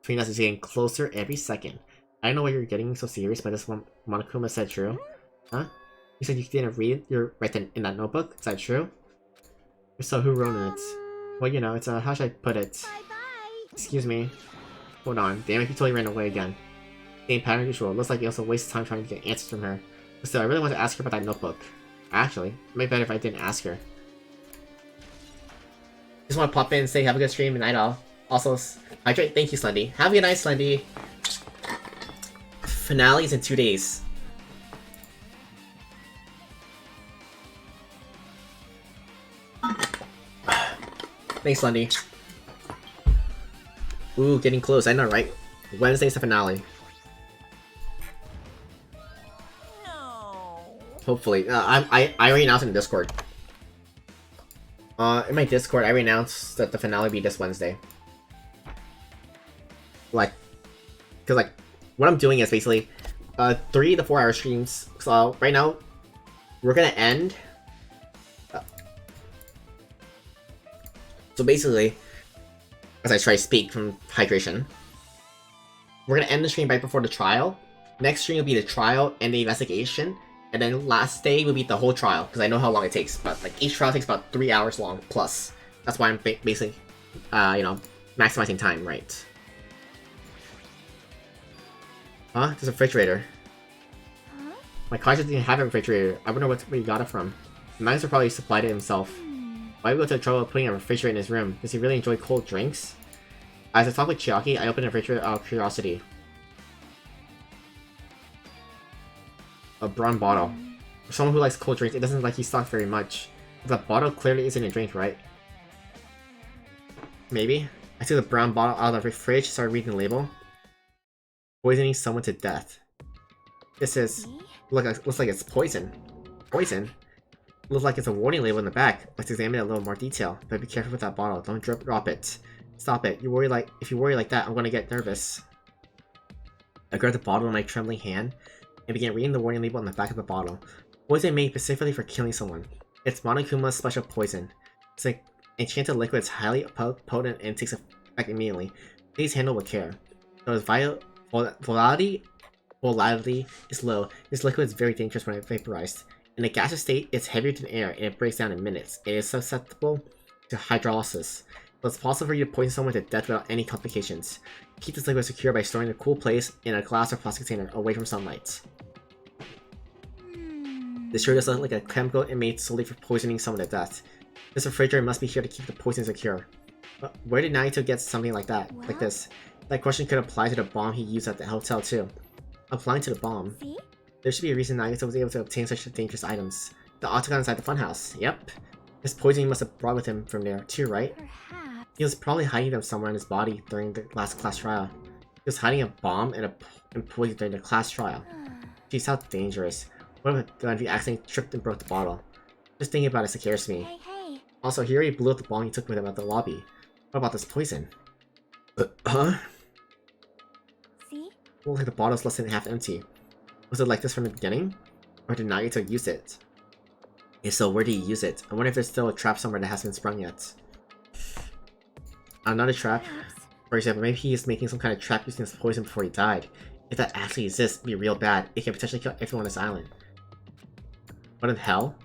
Between us is getting closer every second. I don't know why you're getting so serious, but this one Monokuma said true. Huh? You said you didn't read in that notebook? Is that true? If so, who wrote it? Well, you know, it's how should I put it? Bye-bye. Excuse me. Hold on. Damn it, he totally ran away again. Same pattern as usual. Looks like he also wasted time trying to get answers from her. But still, I really want to ask her about that notebook. Actually, it might be better if I didn't ask her. Just want to pop in and say have a good stream and night all. Also, hydrate. Thank you, Slendy. Have a good night, Slendy. Finale's in 2 days. Thanks, Slendy. Ooh, getting close. I know, right? Wednesday's the finale. No. Hopefully. I already announced in Discord. In my Discord, I already announced that the finale will be this Wednesday. Like, cause like, what I'm doing is basically, 3 to 4 hour streams. So right now, we're gonna end. So basically, as I try to speak from hydration, we're gonna end the stream right before the trial. Next stream will be the trial and the investigation, and then last day will be the whole trial because I know how long it takes. But like each trial takes about 3 hours long plus. That's why I'm basically, you know, maximizing time, right? Huh? There's a refrigerator. Huh? My conscience didn't have a refrigerator. I wonder where he got it from. The master probably supplied it himself. Why go to the trouble of putting a refrigerator in his room? Does he really enjoy cold drinks? As I talk with Chiaki, I open the refrigerator out of curiosity. A brown bottle. For someone who likes cold drinks, it doesn't look like he stocks very much. The bottle clearly isn't a drink, right? Maybe? I took the brown bottle out of the fridge, started reading the label. Poisoning someone to death. This is... See? looks like it's poison. Poison? Looks like it's a warning label in the back. Let's examine it in a little more detail. But be careful with that bottle. Don't drop it. Stop it. If you worry like that, I'm gonna get nervous. I grabbed the bottle in my trembling hand and began reading the warning label on the back of the bottle. Poison made specifically for killing someone. It's Monokuma's special poison. It's an enchanted liquid that's highly potent and takes effect immediately. Please handle with care. Though its volatility is low, this liquid is very dangerous when it's vaporized. In a gaseous state, it's heavier than air and it breaks down in minutes. It is susceptible to hydrolysis, so it's possible for you to poison someone to death without any complications. Keep this liquid secure by storing in a cool place in a glass or plastic container away from sunlight. This sure does look like a chemical made solely for poisoning someone to death. This refrigerator must be here to keep the poison secure. But where did Naito get something like that? Like this? That question could apply to the bomb he used at the hotel too. Applying to the bomb. See? There should be a reason Nagito was able to obtain such dangerous items. The octagon inside the funhouse. Yep. This poison he must have brought with him from there too, right? Perhaps. He was probably hiding them somewhere in his body during the last class trial. He was hiding a bomb and poison during the class trial. Geez, how dangerous. What if he accidentally tripped and broke the bottle? Just thinking about it scares me. Hey. Also, he already blew up the bomb he took with him at the lobby. What about this poison? Huh? See? Looks like the bottle's less than half empty. Was it like this from the beginning? Or did Nagito use it? If so, where did he use it? I wonder if there's still a trap somewhere that hasn't been sprung yet. Another trap? Perhaps. For example, maybe he is making some kind of trap using this poison before he died. If that actually exists, it'd be real bad. It can potentially kill everyone on this island. What in hell?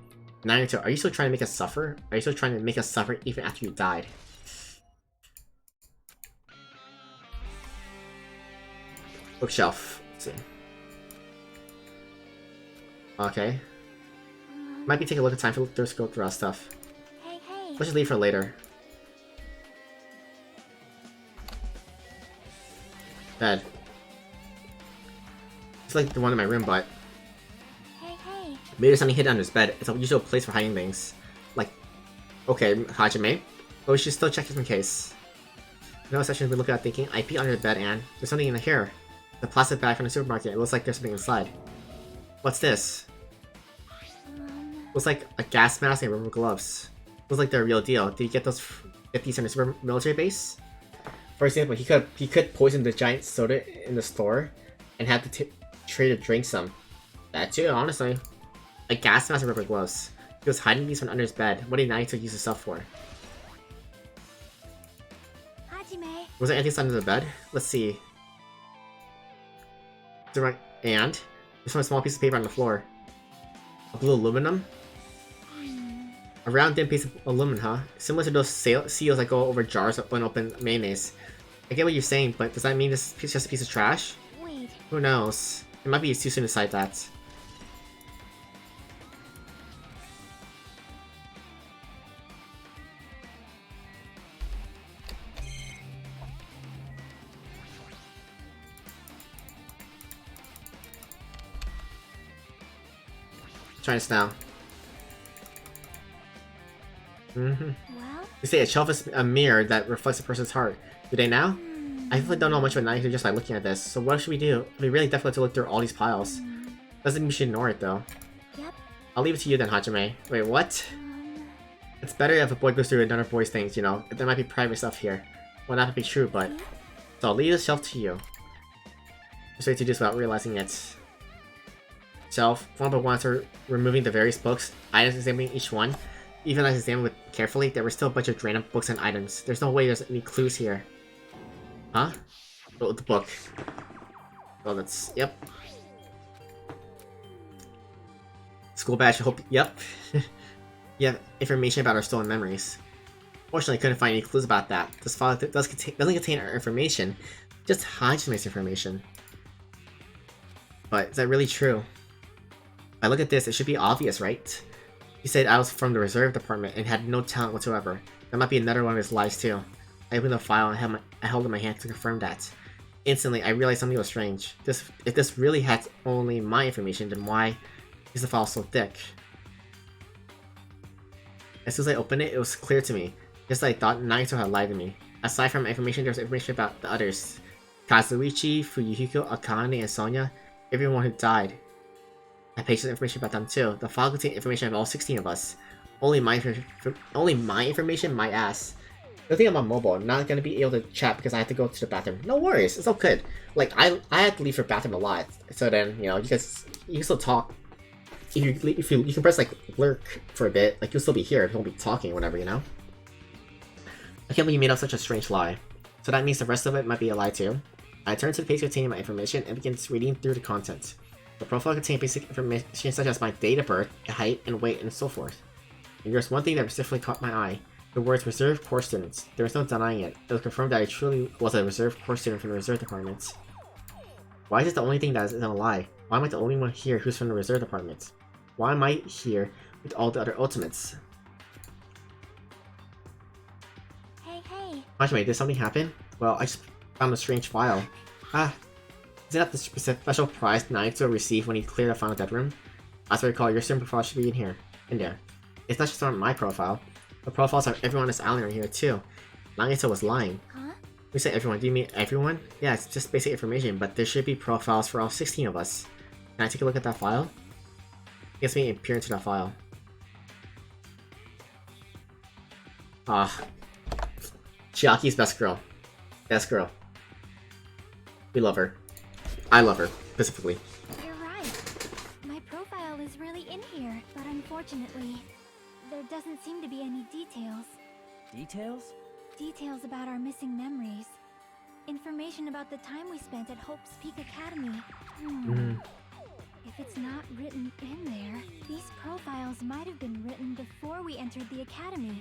Nagito, are you still trying to make us suffer? Are you still trying to make us suffer even after you died? Bookshelf. Let's see. Okay. Might be taking a look at time for the scope through our stuff. Hey. Let's just leave for later. Bed. It's like the one in my room, but Hey. Maybe there's something hidden under his bed. It's a usual place for hiding things. Like, okay, Hajime. But we should still check just in case. No section we look at thinking, I peek under the bed and there's something in here. The plastic bag from the supermarket. It looks like there's something inside. What's this? Looks like a gas mask and rubber gloves. Looks like they're a real deal. Did you get these from the super military base? For example, he could poison the giant soda in the store and have the trader drink some. That too, honestly. A gas mask and rubber gloves. He was hiding these from under his bed. What did Naito use stuff for? Hajime. Was there anything under the bed? Let's see. And there's one small piece of paper on the floor. A blue aluminum? A round thin piece of aluminum, huh? Similar to those seals that go over jars when open mayonnaise. I get what you're saying, but does that mean this is just a piece of trash? Wait. Who knows? It might be too soon to decide that. Trying this now. Well? They say a shelf is a mirror that reflects a person's heart. Do they now? I really don't know much about Naito just by looking at this, so what should we do? We really definitely have to look through all these piles. Doesn't mean we should ignore it though. Yep. I'll leave it to you then, Hajime. Wait, what? It's better if a boy goes through another boy's things, you know. There might be private stuff here. Well, that would be true, but... So I'll leave the shelf to you. Just ready to do this without realizing it. Shelf. Form by one after removing the various books, items examining each one. Even as I examined it carefully, there were still a bunch of random books and items. There's no way there's any clues here. Huh? Oh, the book. Oh, that's... Yep. School badge, I hope... Yep. You have information about our stolen memories. Fortunately, I couldn't find any clues about that. This file doesn't contain our information, just Hajime's information. But is that really true? If I look at this, it should be obvious, right? He said I was from the reserve department and had no talent whatsoever. That might be another one of his lies too. I opened the file and I held it in my hand to confirm that. Instantly, I realized something was strange. If this really had only my information, then why is the file so thick? As soon as I opened it, it was clear to me. Just like I thought, Naito had lied to me. Aside from my information, there was information about the others. Kazuichi, Fuyuhiko, Akane, and Sonya. Everyone who died. I pasted information about them too. The file contained information of all 16 of us. Only my information, my ass. The thing I'm mobile, I'm not gonna be able to chat because I have to go to the bathroom. No worries, it's all good. Like I had to leave for bathroom a lot, so then you know you can still talk. If you can press like lurk for a bit, like you'll still be here. You won't be talking or whatever, you know. I can't believe you made up such a strange lie. So that means the rest of it might be a lie too. I turned to the page containing my information and began reading through the content. The profile contained basic information such as my date of birth, height, and weight, and so forth. And there's one thing that specifically caught my eye. The words reserve course students. There was no denying it. It was confirmed that I truly was a reserve course student from the reserve department. Why is this the only thing that isn't a lie? Why am I the only one here who's from the reserve department? Why am I here with all the other ultimates? Hey. Hajime, did something happen? Well, I just found a strange file. Isn't that the special prize Naito received when he cleared the final dead room? As I recall, your student profile should be in there. It's not just on my profile. The profiles of everyone on this island are here too. Naito was lying. Huh? We say everyone, do you mean everyone? Yeah, it's just basic information, but there should be profiles for all 16 of us. Can I take a look at that file? It gets me peer into that file. Chiaki's best girl. Best girl. We love her. I love her, specifically. You're right. My profile is really in here, but unfortunately, there doesn't seem to be any details. Details? Details about our missing memories. Information about the time we spent at Hope's Peak Academy. If it's not written in there, these profiles might have been written before we entered the academy.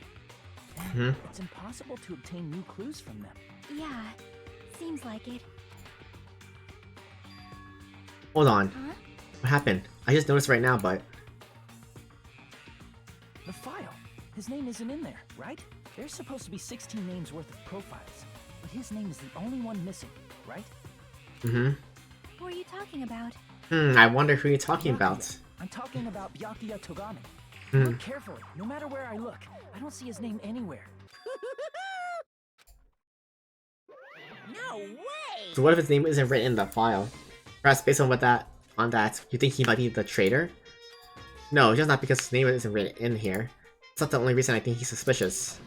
It's impossible to obtain new clues from them. Yeah, seems like it. Hold on. Huh? What happened? I just noticed right now, but... The file. His name isn't in there, right? There's supposed to be 16 names worth of profiles, but his name is the only one missing, right? Who are you talking about? I wonder who you're talking about. I'm talking about Byakuya Togami. Hmm. Look carefully. No matter where I look, I don't see his name anywhere. No way! So what if his name isn't written in the file? Perhaps based on that, you think he might be the traitor? No, just not because his name isn't written in here. It's not the only reason I think he's suspicious.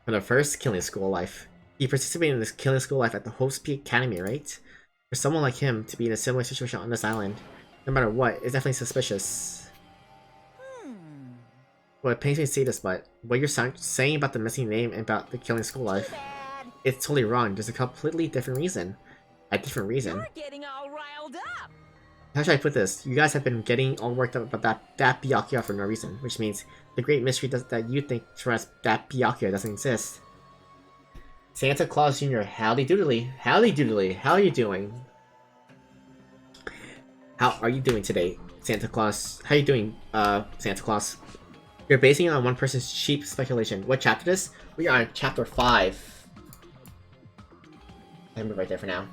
For the first killing school life. He participated in this killing school life at the Hope's Peak Academy, right? For someone like him to be in a similar situation on this island, no matter what, is definitely suspicious. Well, it pains me to say this, but what you're saying about the missing name and about the killing school life, it's totally wrong. There's a completely different reason. A different reason. You're getting all riled up! How should I put this? You guys have been getting all worked up about that Byakuya for no reason, which means the great mystery that you think trust that Byakuya doesn't exist. Santa Claus Jr., howdy doodly. Howdy doodly. How are you doing? How are you doing today, Santa Claus? How are you doing, Santa Claus? You're basing it on one person's cheap speculation. What chapter is this? We are on chapter 5. I move right there for now.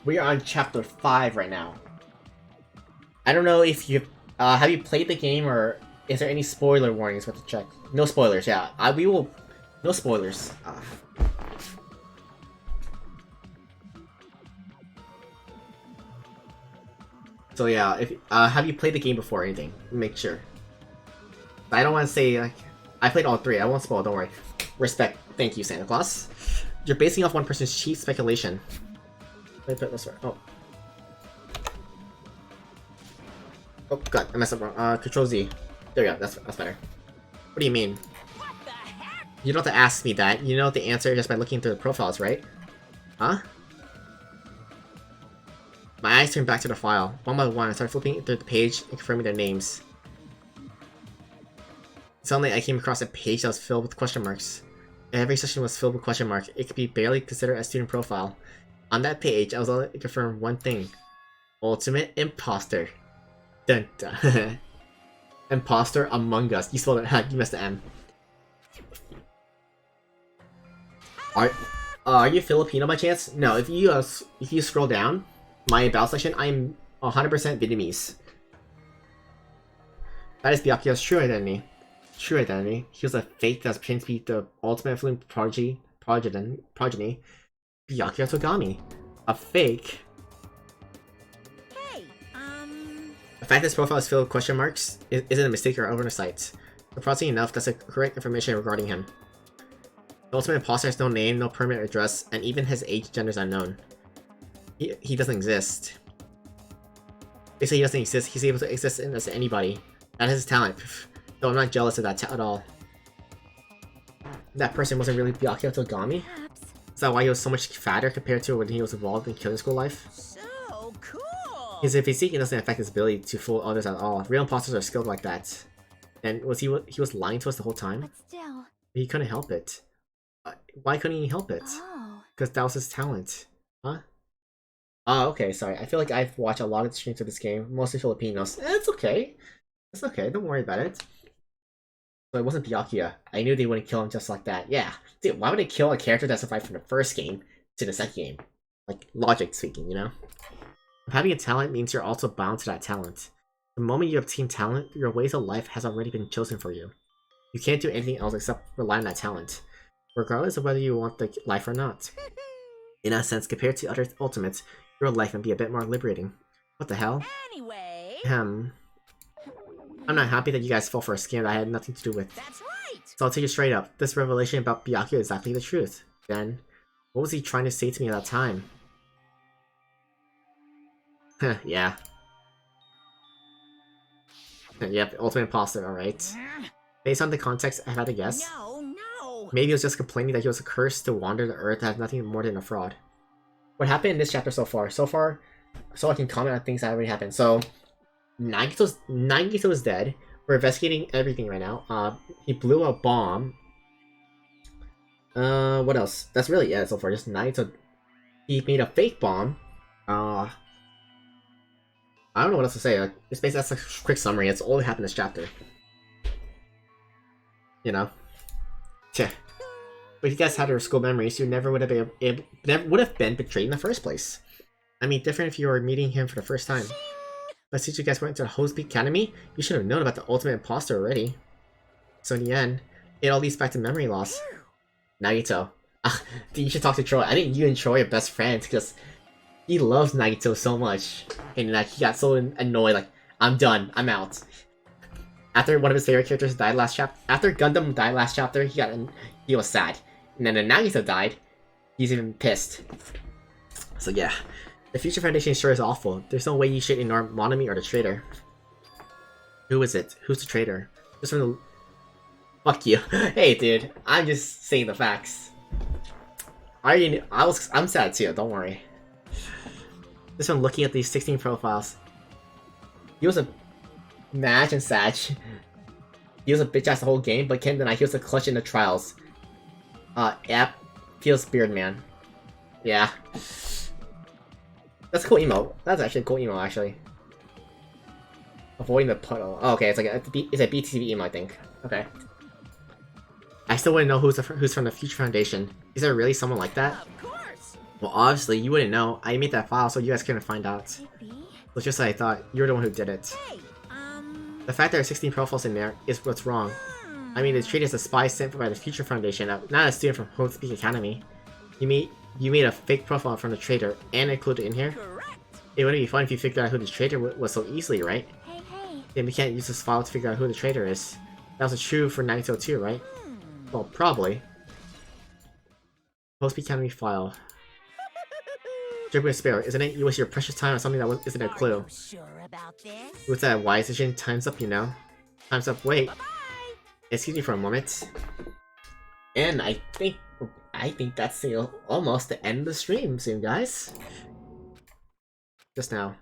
We are on chapter 5 right now. I don't know if you have you played the game, or is there any spoiler warnings we have to check? No spoilers, yeah. We will. No spoilers. So yeah, if have you played the game before or anything? Make sure. I don't want to say like I played all 3. I won't spoil. Don't worry. Respect. Thank you, Santa Claus. You're basing off one person's cheap speculation. Let me put this right. Oh god, I messed up wrong. Control Z. There we go. That's better. What do you mean? What the heck? You don't have to ask me that. You know the answer just by looking through the profiles, right? Huh? My eyes turned back to the file. One by one, I started flipping through the page and confirming their names. Suddenly, I came across a page that was filled with question marks. Every section was filled with question marks. It could be barely considered a student profile. On that page, I was able to confirm one thing. Ultimate Imposter. Dun dun. Imposter Among Us. You spelled it. You missed the M. Are you Filipino by chance? No. If you scroll down my about section, I'm 100% Vietnamese. That is Byakuya's true identity. True identity. He was a fake that's pretending to be the ultimate fluent progeny. Byakuya Togami. A fake. Hey, The fact this profile is filled with question marks isn't a mistake or oversight. Surprisingly enough, that's the correct information regarding him. The ultimate imposter has no name, no permanent address, and even his age and gender is unknown. He doesn't exist. They say he doesn't exist, he's able to exist as anybody. That is his talent. Though I'm not jealous of that at all. That person wasn't really Byakuya Togami? Perhaps. Is that why he was so much fatter compared to when he was involved in killing school life? so cool! His physique doesn't affect his ability to fool others at all. Real imposters are skilled like that. And he was lying to us the whole time? But still. He couldn't help it. Why couldn't he help it? Oh. Because that was his talent. Huh? Oh, okay, sorry. I feel like I've watched a lot of streams of this game, mostly Filipinos. It's okay. It's okay, don't worry about it. So it wasn't Byakuya. I knew they wouldn't kill him just like that. Yeah. Dude, why would they kill a character that survived from the first game to the second game? Like, logic speaking, you know? Having a talent means you're also bound to that talent. The moment you obtain talent, your ways of life has already been chosen for you. You can't do anything else except rely on that talent, regardless of whether you want the life or not. In that sense, compared to other ultimates, your life can be a bit more liberating. What the hell? Anyway, I'm not happy that you guys fell for a scam that I had nothing to do with. that's right! So I'll tell you straight up, this revelation about Byakuya is exactly the truth. Then, what was he trying to say to me at that time? Yeah. Yep, ultimate imposter, alright. Based on the context, I had to guess. No! Maybe he was just complaining that he was cursed to wander the earth as nothing more than a fraud. What happened in this chapter so far? So I can comment on things that already happened. So, Nagito is dead. We're investigating everything right now. He blew a bomb. What else? That's really it so far. Just Nagito. He made a fake bomb. I don't know what else to say. Like, it's basically that's a quick summary. It's all that happened in this chapter. You know. Tch. But if you guys had your school memories, you never would have been betrayed in the first place. I mean, different if you were meeting him for the first time. But since you guys went to the Hope's Peak Academy, you should have known about the ultimate imposter already. So in the end, it all leads back to memory loss. Nagito. Dude, you should talk to Troy. I think you and Troy are best friends because he loves Nagito so much. And like, he got so annoyed, like, I'm done, I'm out. After one of his favorite characters died last chapter, after Gundam died last chapter, he was sad. And then when Nagito died, he's even pissed. So yeah, the Future Foundation sure is awful. There's no way you should ignore Monami or the traitor. Who is it? Who's the traitor? Just from the... Fuck you. Hey dude, I'm just saying the facts. I'm sad too, don't worry. Just from looking at these 16 profiles. He was a match and Sag. He was a bitch ass the whole game, but Ken denied he was a clutch in the trials. Yep. Feels Beard Man. Yeah. That's a cool emo. That's actually a cool emo, actually. Avoiding the puddle. Oh, okay, it's like a BTV emo, I think. Okay. I still wouldn't know who's from the Future Foundation. Is there really someone like that? Of course. Well, obviously, you wouldn't know. I made that file so you guys couldn't find out. It's just that I thought you were the one who did it. Hey, The fact there are 16 profiles in there is what's wrong. I mean, it's treated as a spy sent by the Future Foundation, not a student from Hope's Peak Academy. You made a fake profile from the traitor and included it in here? correct. It wouldn't be fun if you figured out who the traitor was so easily, right? Hey, hey. Then we can't use this file to figure out who the traitor is. That was true for Nagito too, right? Well, probably. Hope's Peak Academy file. Dripping Sparrow, isn't it? You waste your precious time on something that isn't a clue. Are you sure about this? What's that wise decision? Time's up, you know. Time's up, wait. Bye-bye. Excuse me for a moment. And I think that's almost the end of the stream soon, guys. Just now.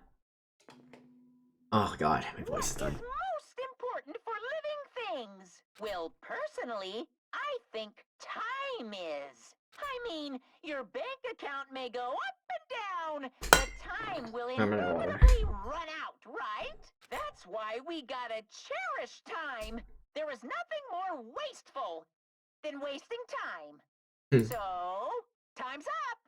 Oh god, my voice is done. Most important for living things. Well, personally, I think time is. I mean, your bank account may go up and down, but time will I'm gonna order. inevitably run out, right? That's why we gotta cherish time. There is nothing more wasteful than wasting time. Hmm. So, time's up.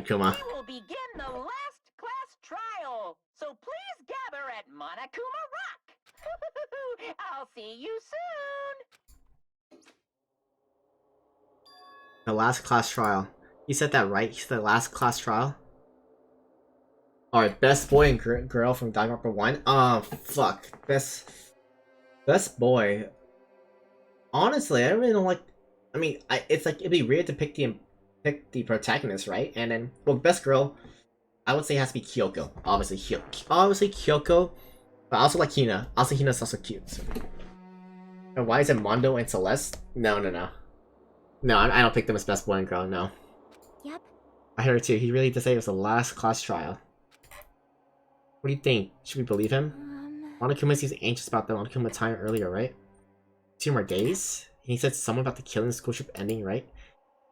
Akuma. We will begin the last class trial. So please gather at Monokuma Rock. I'll see you soon. The last class trial. You said that right? He said the last class trial? Alright, best boy and girl from Danganronpa 1? Fuck. Best boy. Honestly, I really don't like... I mean, it's like, it'd be weird to pick the protagonist, right? And then, well, best girl, I would say it has to be Kyoko. Obviously Kyoko. But I also like Hina. Also, Hina's also cute. So. And why is it Mondo and Celeste? No. No, I don't pick them as best boy and girl, no. Yep. I heard it too. He really did say it was the last class trial. What do you think? Should we believe him? Monokuma seems anxious about the Monokuma time earlier, right? 2 more days? And he said something about the killing school trip ending, right?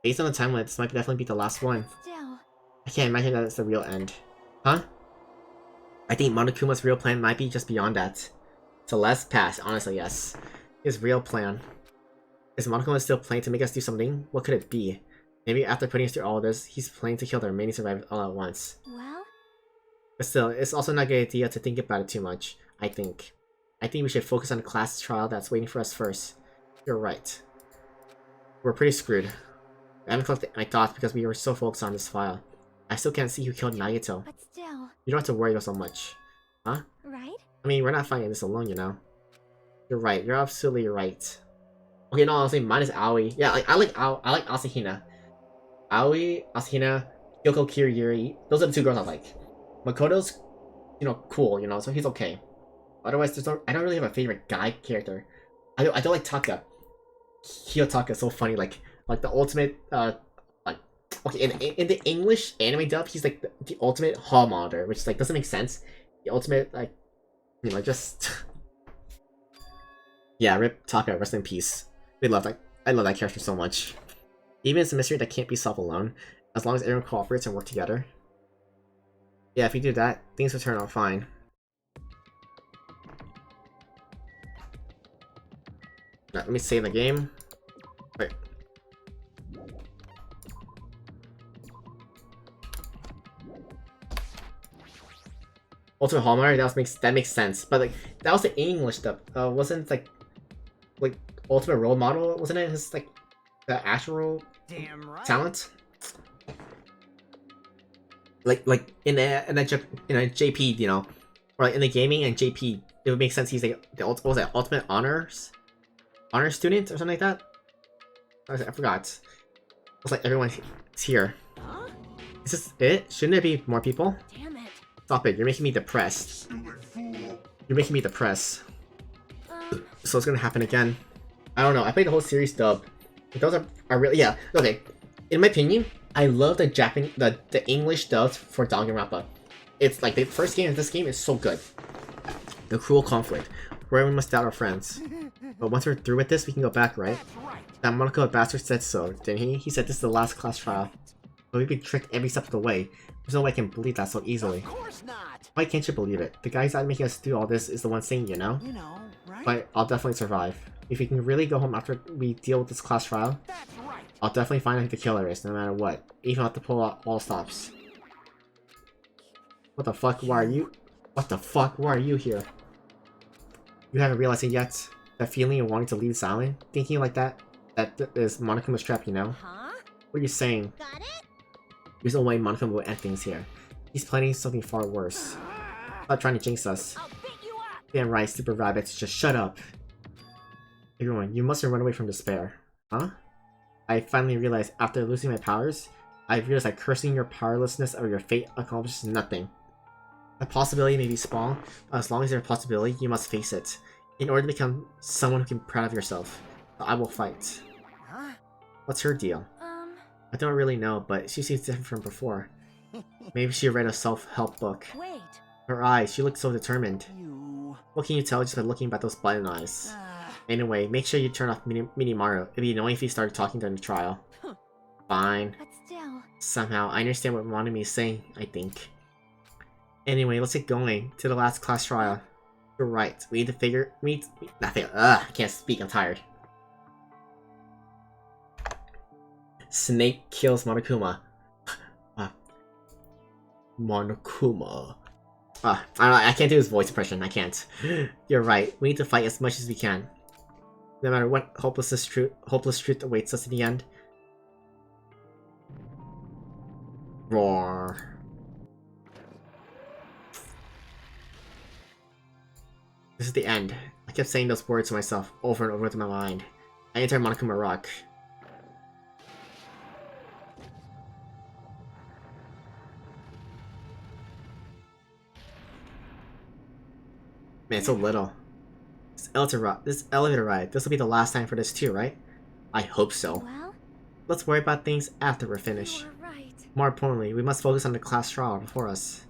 Based on the timeline, this might definitely be the last one. Still. I can't imagine that it's the real end. Huh? I think Monokuma's real plan might be just beyond that. Celeste pass, honestly, yes. His real plan. Is Monokuma still planning to make us do something? What could it be? Maybe after putting us through all of this, he's planning to kill the remaining survivors all at once. Well, But still, it's also not a good idea to think about it too much, I think. I think we should focus on the class trial that's waiting for us first. You're right. We're pretty screwed. I haven't collected my thoughts because we were so focused on this file. I still can't see who killed Nagito. but still. You don't have to worry about so much. Huh? Right? I mean, we're not fighting this alone, you know? You're right, you're absolutely right. Okay, no, honestly, mine is Aoi. Yeah, like, I like Asahina. Aoi, Asahina, Kyoko Kiryuri. Those are the 2 girls I like. Makoto's, cool, so he's okay. Otherwise, I don't really have a favorite guy character. I don't like Taka. Kiyotaka is so funny, like the ultimate, okay, in the English anime dub, he's like the ultimate hall monitor, which like doesn't make sense. The ultimate, like, just yeah, rip Taka, rest in peace. I love that character so much. Even it's a mystery that can't be solved alone, as long as everyone cooperates and work together. Yeah, if you do that, things will turn out fine. Now, let me save the game. Wait. Ultimate Hallmark, that makes sense. But like that was the English dub. Wasn't like Ultimate Role Model, wasn't it? His like the actual Damn right. talent. Like in a JP, you know, or like in the gaming and JP, it would make sense he's like what was it, Ultimate Honor student or something like that. I forgot. It's like everyone's here. Huh? Is this it? Shouldn't there be more people? Damn it. Stop it! You're making me depressed. Stupid fool. You're making me depressed. So it's gonna happen again. I don't know. I played the whole series dub. Those are really, yeah. Okay. In my opinion, I love the English dubs for Danganronpa. It's like the first game of this game is so good. The cruel conflict, where we must doubt our friends. But once we're through with this, we can go back, right? That Monaco bastard said so, didn't he? He said this is the last class trial. But we've been tricked every step of the way. There's no way I can believe that so easily. Of course not. Why can't you believe it? The guys that making us do all this is the one saying, you know? You know, right? But I'll definitely survive. If we can really go home after we deal with this class trial, That's right. I'll definitely find out who the killer is, no matter what. Even if I have to pull out all stops. What the fuck? Why are you? What the fuck? Why are you here? You haven't realized it yet? That feeling of wanting to leave this island? Thinking like that? That is Monokuma's trap, you know? Huh? What are you saying? Got it? There's no way Monokuma will end things here. He's planning something far worse. Stop trying to jinx us. I'll beat you up. Damn right, stupid rabbits, just shut up. Everyone, you mustn't run away from despair. Huh? I finally realized after losing my powers, I realized that cursing your powerlessness or your fate accomplishes nothing. The possibility may be small, but as long as there's a possibility, you must face it. In order to become someone who can be proud of yourself. I will fight. Huh? What's her deal? I don't really know, but she seems different from before. Maybe she read a self-help book. Wait. Her eyes, she looks so determined. You. What can you tell just by looking at those button eyes? Ah. Anyway, make sure you turn off Minimaru. It'd be annoying if he started talking during the trial. Fine. But still, Somehow, I understand what Monami is saying, I think. Anyway, let's get going to the last class trial. You're right. We need to figure... I can't speak, I'm tired. Snake kills Monokuma. Monokuma. I can't do his voice impression, I can't. You're right, we need to fight as much as we can. No matter what hopeless truth awaits us in the end. Roar. This is the end. I kept saying those words to myself over and over in my mind. I entered Monokuma Rock. Man, so little. This elevator ride, this will be the last time for this too, right? I hope so. well, Let's worry about things after we're finished. you're right. More importantly, we must focus on the class trial before us.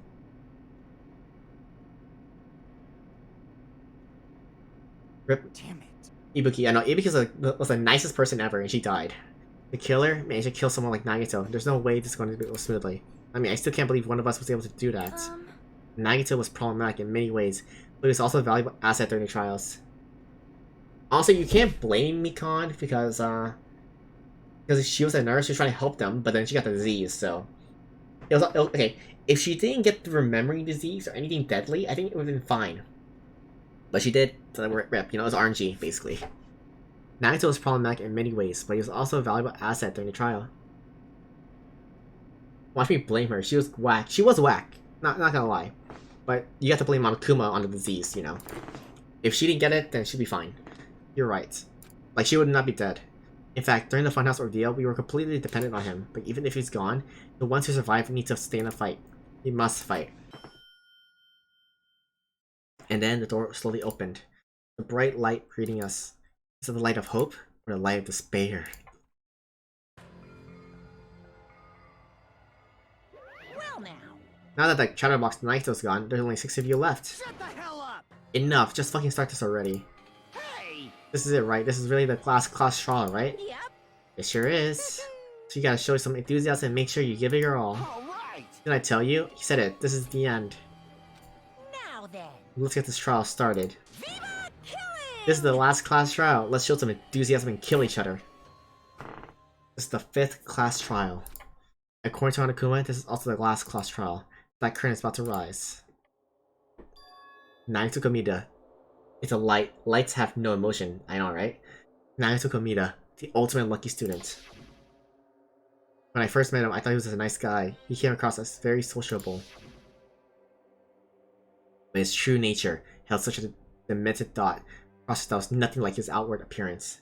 Rip Damn it. Ibuki. I know Ibuki was the nicest person ever, and she died. The killer managed to kill someone like Nagito. There's no way this is going to go smoothly. I mean, I still can't believe one of us was able to do that. Nagito was problematic in many ways, but he was also a valuable asset during the trials. Also, you can't blame Mikan because she was a nurse, she was trying to help them, but then she got the disease, so... It was okay, if she didn't get the remembering disease or anything deadly, I think it would have been fine. But she did, so rip, you know, it was RNG, basically. Nagito was problematic in many ways, but he was also a valuable asset during the trial. Watch me blame her, she was whack. She was whack, not gonna lie. But you have to blame Monokuma on the disease, you know. If she didn't get it, then she'd be fine. You're right. Like, she would not be dead. In fact, during the Funhouse ordeal, we were completely dependent on him, but even if he's gone, the ones who survive need to stay in the fight. We must fight. And then the door slowly opened. The bright light greeting us. Is it the light of hope, or the light of despair? Well now. Now that the Chatterbox Naito's gone, there's only 6 of you left. Shut the hell up. Enough, just fucking start this already. Hey. This is it, right? This is really the class trial, right? Yep. It sure is. So you gotta show some enthusiasm and make sure you give it your all. All right. Did I tell you? He said it. This is the end. Now then. Let's get this trial started. Viva killing! This is the last class trial. Let's show some enthusiasm and kill each other. This is the 5th class trial. According to Hanakuma, this is also the last class trial. That curtain is about to rise. Naruto Komida. It's a light. Lights have no emotion. I know, right? Naruto Komida, the ultimate lucky student. When I first met him, I thought he was a nice guy. He came across as very sociable. But his true nature held such a demented thought process that was nothing like his outward appearance.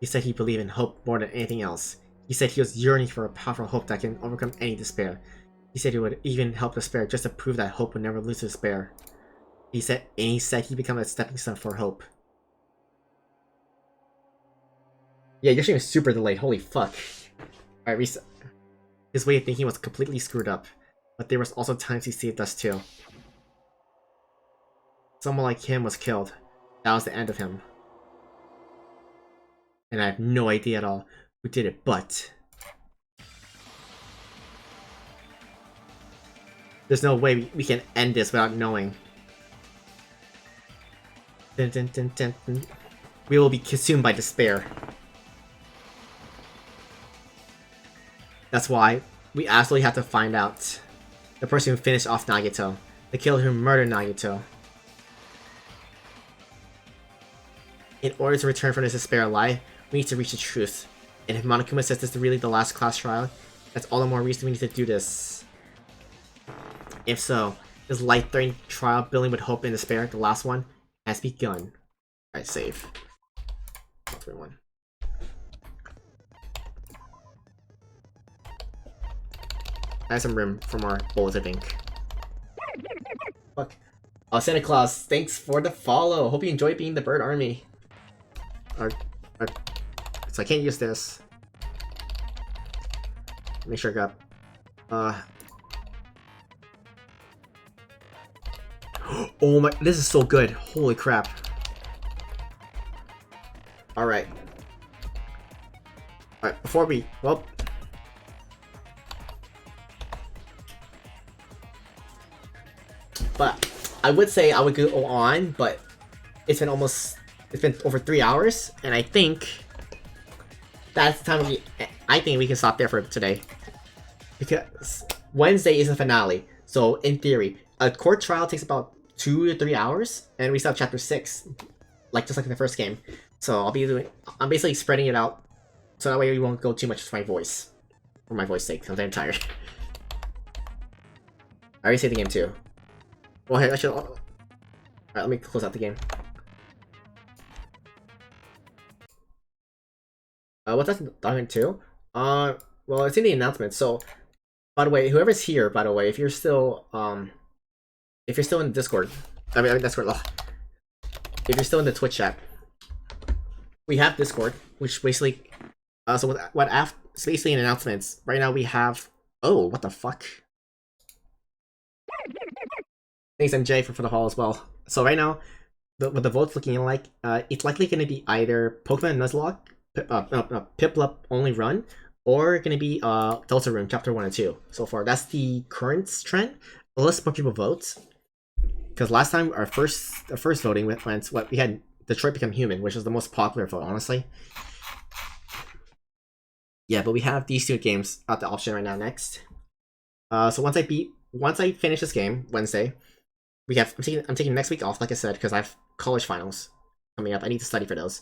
He said he believed in hope more than anything else. He said he was yearning for a powerful hope that can overcome any despair. He said he would even help despair just to prove that hope would never lose to despair. He said he'd become a stepping stone for hope. Yeah, your stream is super delayed. Holy fuck. Alright, reset. His way of thinking was completely screwed up, but there was also times he saved us too. Someone like him was killed. That was the end of him. And I have no idea at all who did it, but... there's no way we can end this without knowing. Dun, dun, dun, dun, dun. We will be consumed by despair. That's why we absolutely have to find out the person who finished off Nagito, the killer who murdered Nagito. In order to return from this despair alive, we need to reach the truth. And if Monokuma says this is really the last class trial, that's all the more reason we need to do this. If so, this life-threatening trial building with hope and despair, the last one, has begun. Alright, save. 131. I have some room for more bullets, I think. Fuck. Oh, Santa Claus, thanks for the follow. Hope you enjoy being the bird army. So I can't use this. Make sure I got... Oh my, this is so good. Holy crap. Alright. Alright, before we... well... but I would say I would go on, but it's been over 3 hours, and I think that's the time I think we can stop there for today. Because Wednesday is the finale, so in theory, a court trial takes about 2 to 3 hours, and we still have chapter 6, just like in the first game. So I'm basically spreading it out, so that way we won't go too much with my voice. For my voice's sake, because I'm tired. I already saved the game too. Well, hey, alright, let me close out the game. What's that document 2? Well, it's in the announcement, so... by the way, whoever's here, by the way, if you're still in the Discord... I mean, Discord, ugh. If you're still in the Twitch chat, we have Discord, which basically... so it's basically in announcements. Right now we have... oh, what the fuck? Thanks, MJ, for the haul as well. So right now, what the vote's looking like, it's likely going to be either Pokemon Nuzlocke, Piplup Only Run, or going to be Deltarune Chapter 1 and 2. So far, that's the current trend. Let's more people vote. Because last time, our first voting went what we had Detroit Become Human, which was the most popular vote, honestly. Yeah, but we have these two games at the option right now next. So once I finish this game, Wednesday, I'm taking next week off, like I said, because I have college finals coming up. I need to study for those.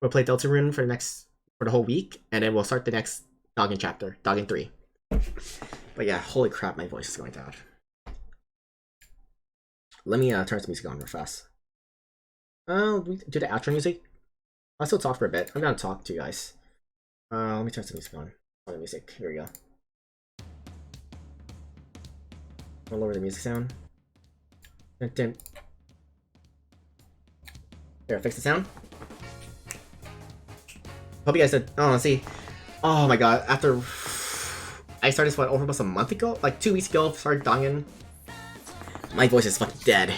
We'll play Deltarune for the whole week, and then we'll start the next Doggin chapter, Doggin 3. But yeah, holy crap, my voice is going down. Let me turn some music on real fast. We do the outro music. I'll still talk for a bit. I'm gonna talk to you guys. Let me turn some music on. The music. Here we go. I'll lower the music sound. There, fix the sound. Hope you guys did. Oh, let's see. Oh my god, after I started this almost a month ago, like 2 weeks ago, started Doggin. My voice is fucking dead.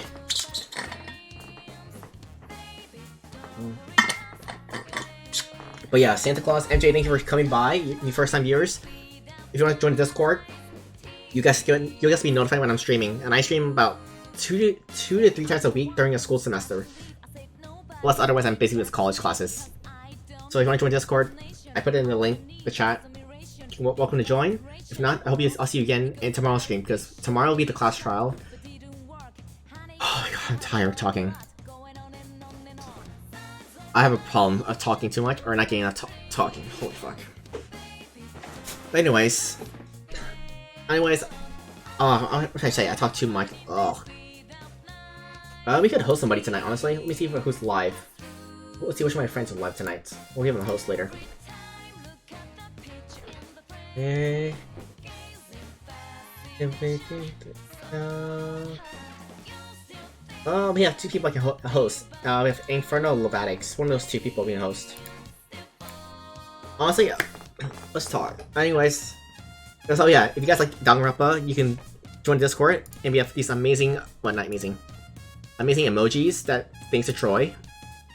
But yeah, Santa Claus, MJ, thank you for coming by. You first time viewers. If you want to join the Discord, you'll just be notified when I'm streaming, and I stream about 2 to 3 times a week during a school semester. Plus, otherwise I'm busy with college classes. So if you want to join Discord, I put it in the link, the chat. Welcome to join. If not, I'll see you again in tomorrow's stream, because tomorrow will be the class trial. I'm tired of talking. I have a problem of talking too much or not getting enough talking. Holy fuck. But anyways, what should I say? I talk too much. Ugh. We could host somebody tonight, honestly. Let me see who's live. Let's see which of my friends are live tonight. We'll give them a host later. We have two people I can host. We have Inferno Levatics. One of those two people we can host. Honestly, let's talk. Anyways, so yeah, if you guys like Danganronpa, you can join Discord, and we have these amazing, well, not amazing, amazing emojis that thanks to Troy.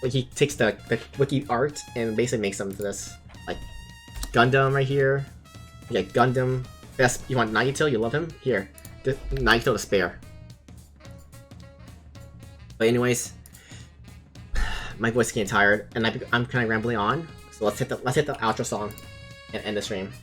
Like, he takes the wiki art and basically makes them for this. Like, Gundam right here. Yeah, Gundam. Yes, you want Nagito? You love him? Here. Nagito to spare. But anyways, my voice is getting tired, and I'm kind of rambling on. So let's hit the outro song and end the stream.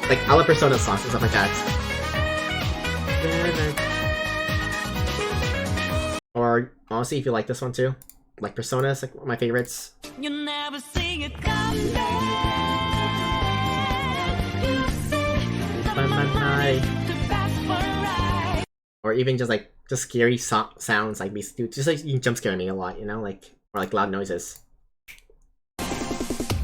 Like, I love Persona songs and stuff like that. Or, honestly, if you like this one too. Like, Persona is like one of my favorites. You never see it come back. You say or even just like scary sounds like these, just like you can jump scare me a lot, you know, like, or like loud noises.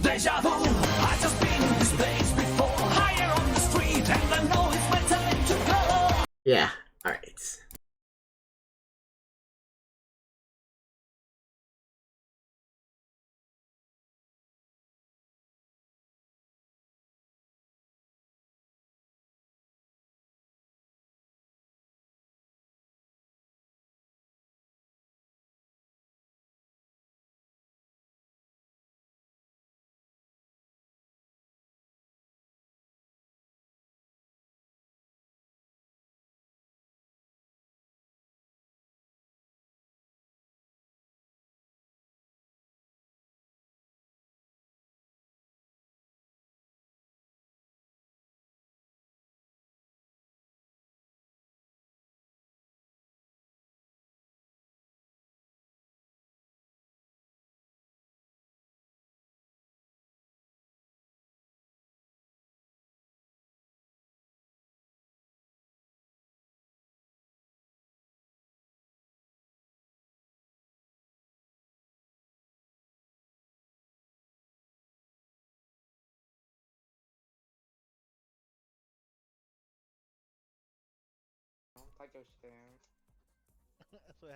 Deja vu, I just been in this place before. Higher on the street, and I know it's my time to go. Yeah, alright. Don't touch your stairs.